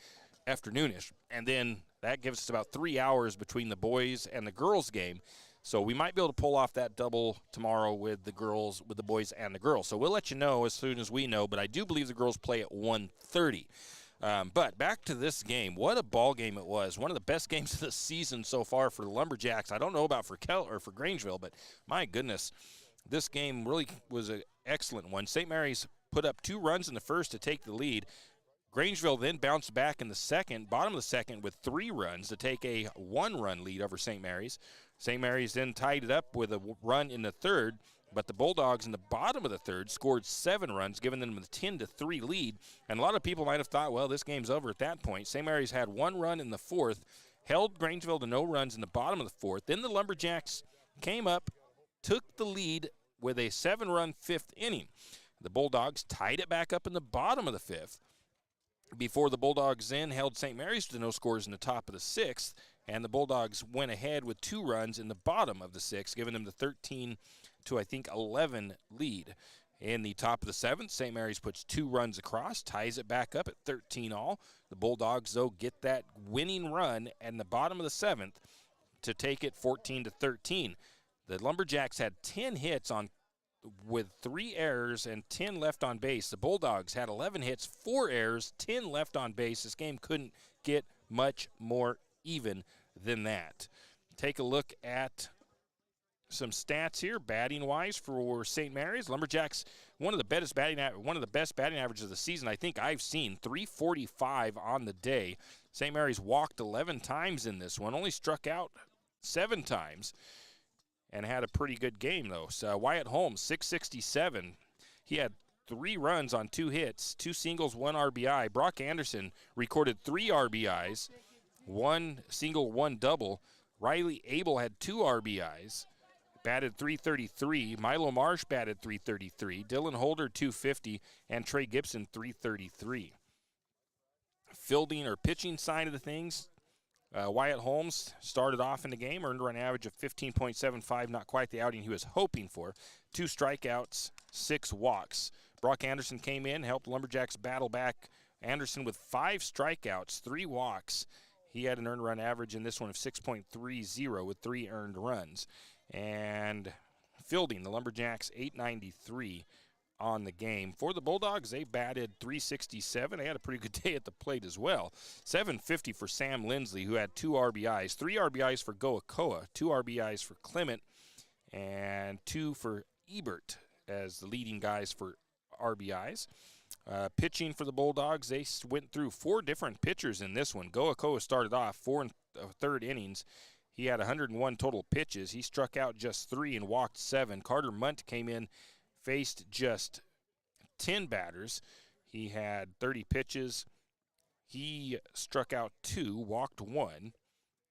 F: afternoonish. And then that gives us about 3 hours between the boys and the girls' game. So we might be able to pull off that double tomorrow with the girls, with the boys and the girls. So we'll let you know as soon as we know, but I do believe the girls play at 1:30. But back to this game. What a ball game it was. One of the best games of the season so far for the Lumberjacks. I don't know about for Grangeville, but my goodness, this game really was an excellent one. St. Mary's put up 2 runs in the first to take the lead. Grangeville then bounced back in the second, bottom of the second, with 3 runs to take a 1-run lead over St. Mary's. St. Mary's then tied it up with a run in the third, but the Bulldogs in the bottom of the third scored 7 runs, giving them a 10-3 lead. And a lot of people might have thought, well, this game's over at that point. St. Mary's had 1 run in the fourth, held Grangeville to no runs in the bottom of the fourth. Then the Lumberjacks came up, took the lead with a 7-run 5th inning. The Bulldogs tied it back up in the bottom of the 5th before the Bulldogs then held St. Mary's to no scores in the top of the 6th. And the Bulldogs went ahead with 2 runs in the bottom of the 6th, giving them the 13-11 lead. In the top of the 7th, St. Mary's puts 2 runs across, ties it back up at 13-all. The Bulldogs, though, get that winning run in the bottom of the 7th to take it 14-13. The Lumberjacks had 10 hits with 3 errors and 10 left on base. The Bulldogs had 11 hits, 4 errors, 10 left on base. This game couldn't get much more even than that. Take a look at some stats here, batting-wise for St. Mary's. Lumberjacks, one of the best batting averages of the season I think I've seen. 345 on the day. St. Mary's walked 11 times in this one, only struck out 7 times, and had a pretty good game though. So Wyatt Holmes, 667. He had 3 runs on 2 hits, 2 singles, 1 RBI. Brock Anderson recorded 3 RBIs. 1 single, 1 double. Riley Abel had 2 RBIs. batted .333. Milo Marsh batted .333. Dylan Holder, .250. And Trey Gibson, .333. Fielding or pitching side of the things, Wyatt Holmes started off in the game, earned a run average of 15.75, not quite the outing he was hoping for. 2 strikeouts, 6 walks. Brock Anderson came in, helped Lumberjacks battle back. Anderson with 5 strikeouts, 3 walks. He had an earned run average in this one of 6.30 with 3 earned runs. And fielding, the Lumberjacks, .893 on the game. For the Bulldogs, they batted .367. They had a pretty good day at the plate as well. .750 for Sam Lindsley, who had 2 RBIs. 3 RBIs for Goakoa, 2 RBIs for Clement, and 2 for Ebert as the leading guys for RBIs. Pitching for the Bulldogs, they went through 4 different pitchers in this one. Goakoa started off 4 1/3 innings. He had 101 total pitches. He struck out just 3 and walked 7. Carter Munt came in, faced just 10 batters. He had 30 pitches. He struck out 2, walked 1,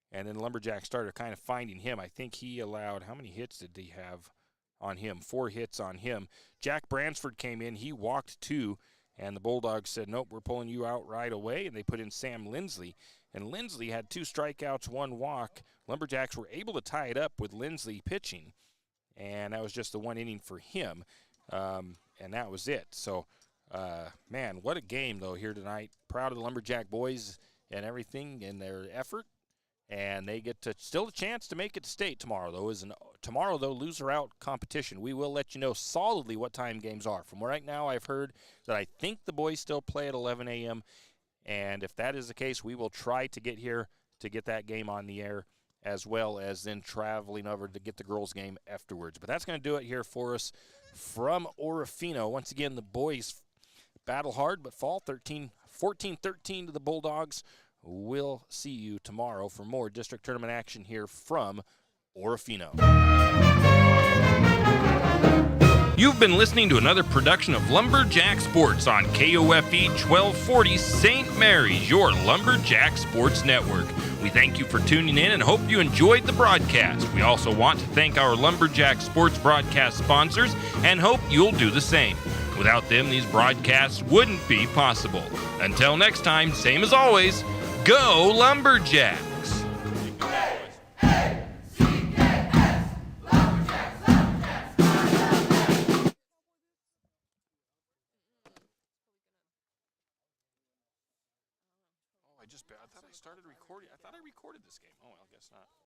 F: and then Lumberjack started kind of finding him. I think he allowed, how many hits did he have on him? 4 hits on him. Jack Bransford came in. He walked 2, and the Bulldogs said, nope, we're pulling you out right away, and they put in Sam Lindsley. And Lindsley had 2 strikeouts, 1 walk. Lumberjacks were able to tie it up with Lindsley pitching, and that was just the 1 inning for him. And that was it. So, man, what a game, though, here tonight. Proud of the Lumberjack boys and everything and their effort. And they get still a chance to make it to state tomorrow, though. Tomorrow, though, loser-out competition. We will let you know solidly what time games are. From right now, I've heard that I think the boys still play at 11 a.m., and if that is the case, we will try to get here to get that game on the air, as well as then traveling over to get the girls' game afterwards. But that's going to do it here for us from Orofino. Once again, the boys battle hard but fall 14-13 to the Bulldogs. We'll see you tomorrow for more district tournament action here from Orofino.
A: You've been listening to another production of Lumberjack Sports on KOFE 1240 St. Mary's, your Lumberjack Sports Network. We thank you for tuning in and hope you enjoyed the broadcast. We also want to thank our Lumberjack Sports broadcast sponsors and hope you'll do the same. Without them, these broadcasts wouldn't be possible. Until next time, same as always, go Lumberjacks!
F: I thought I started recording. I thought I recorded this game. Oh, well, I guess not.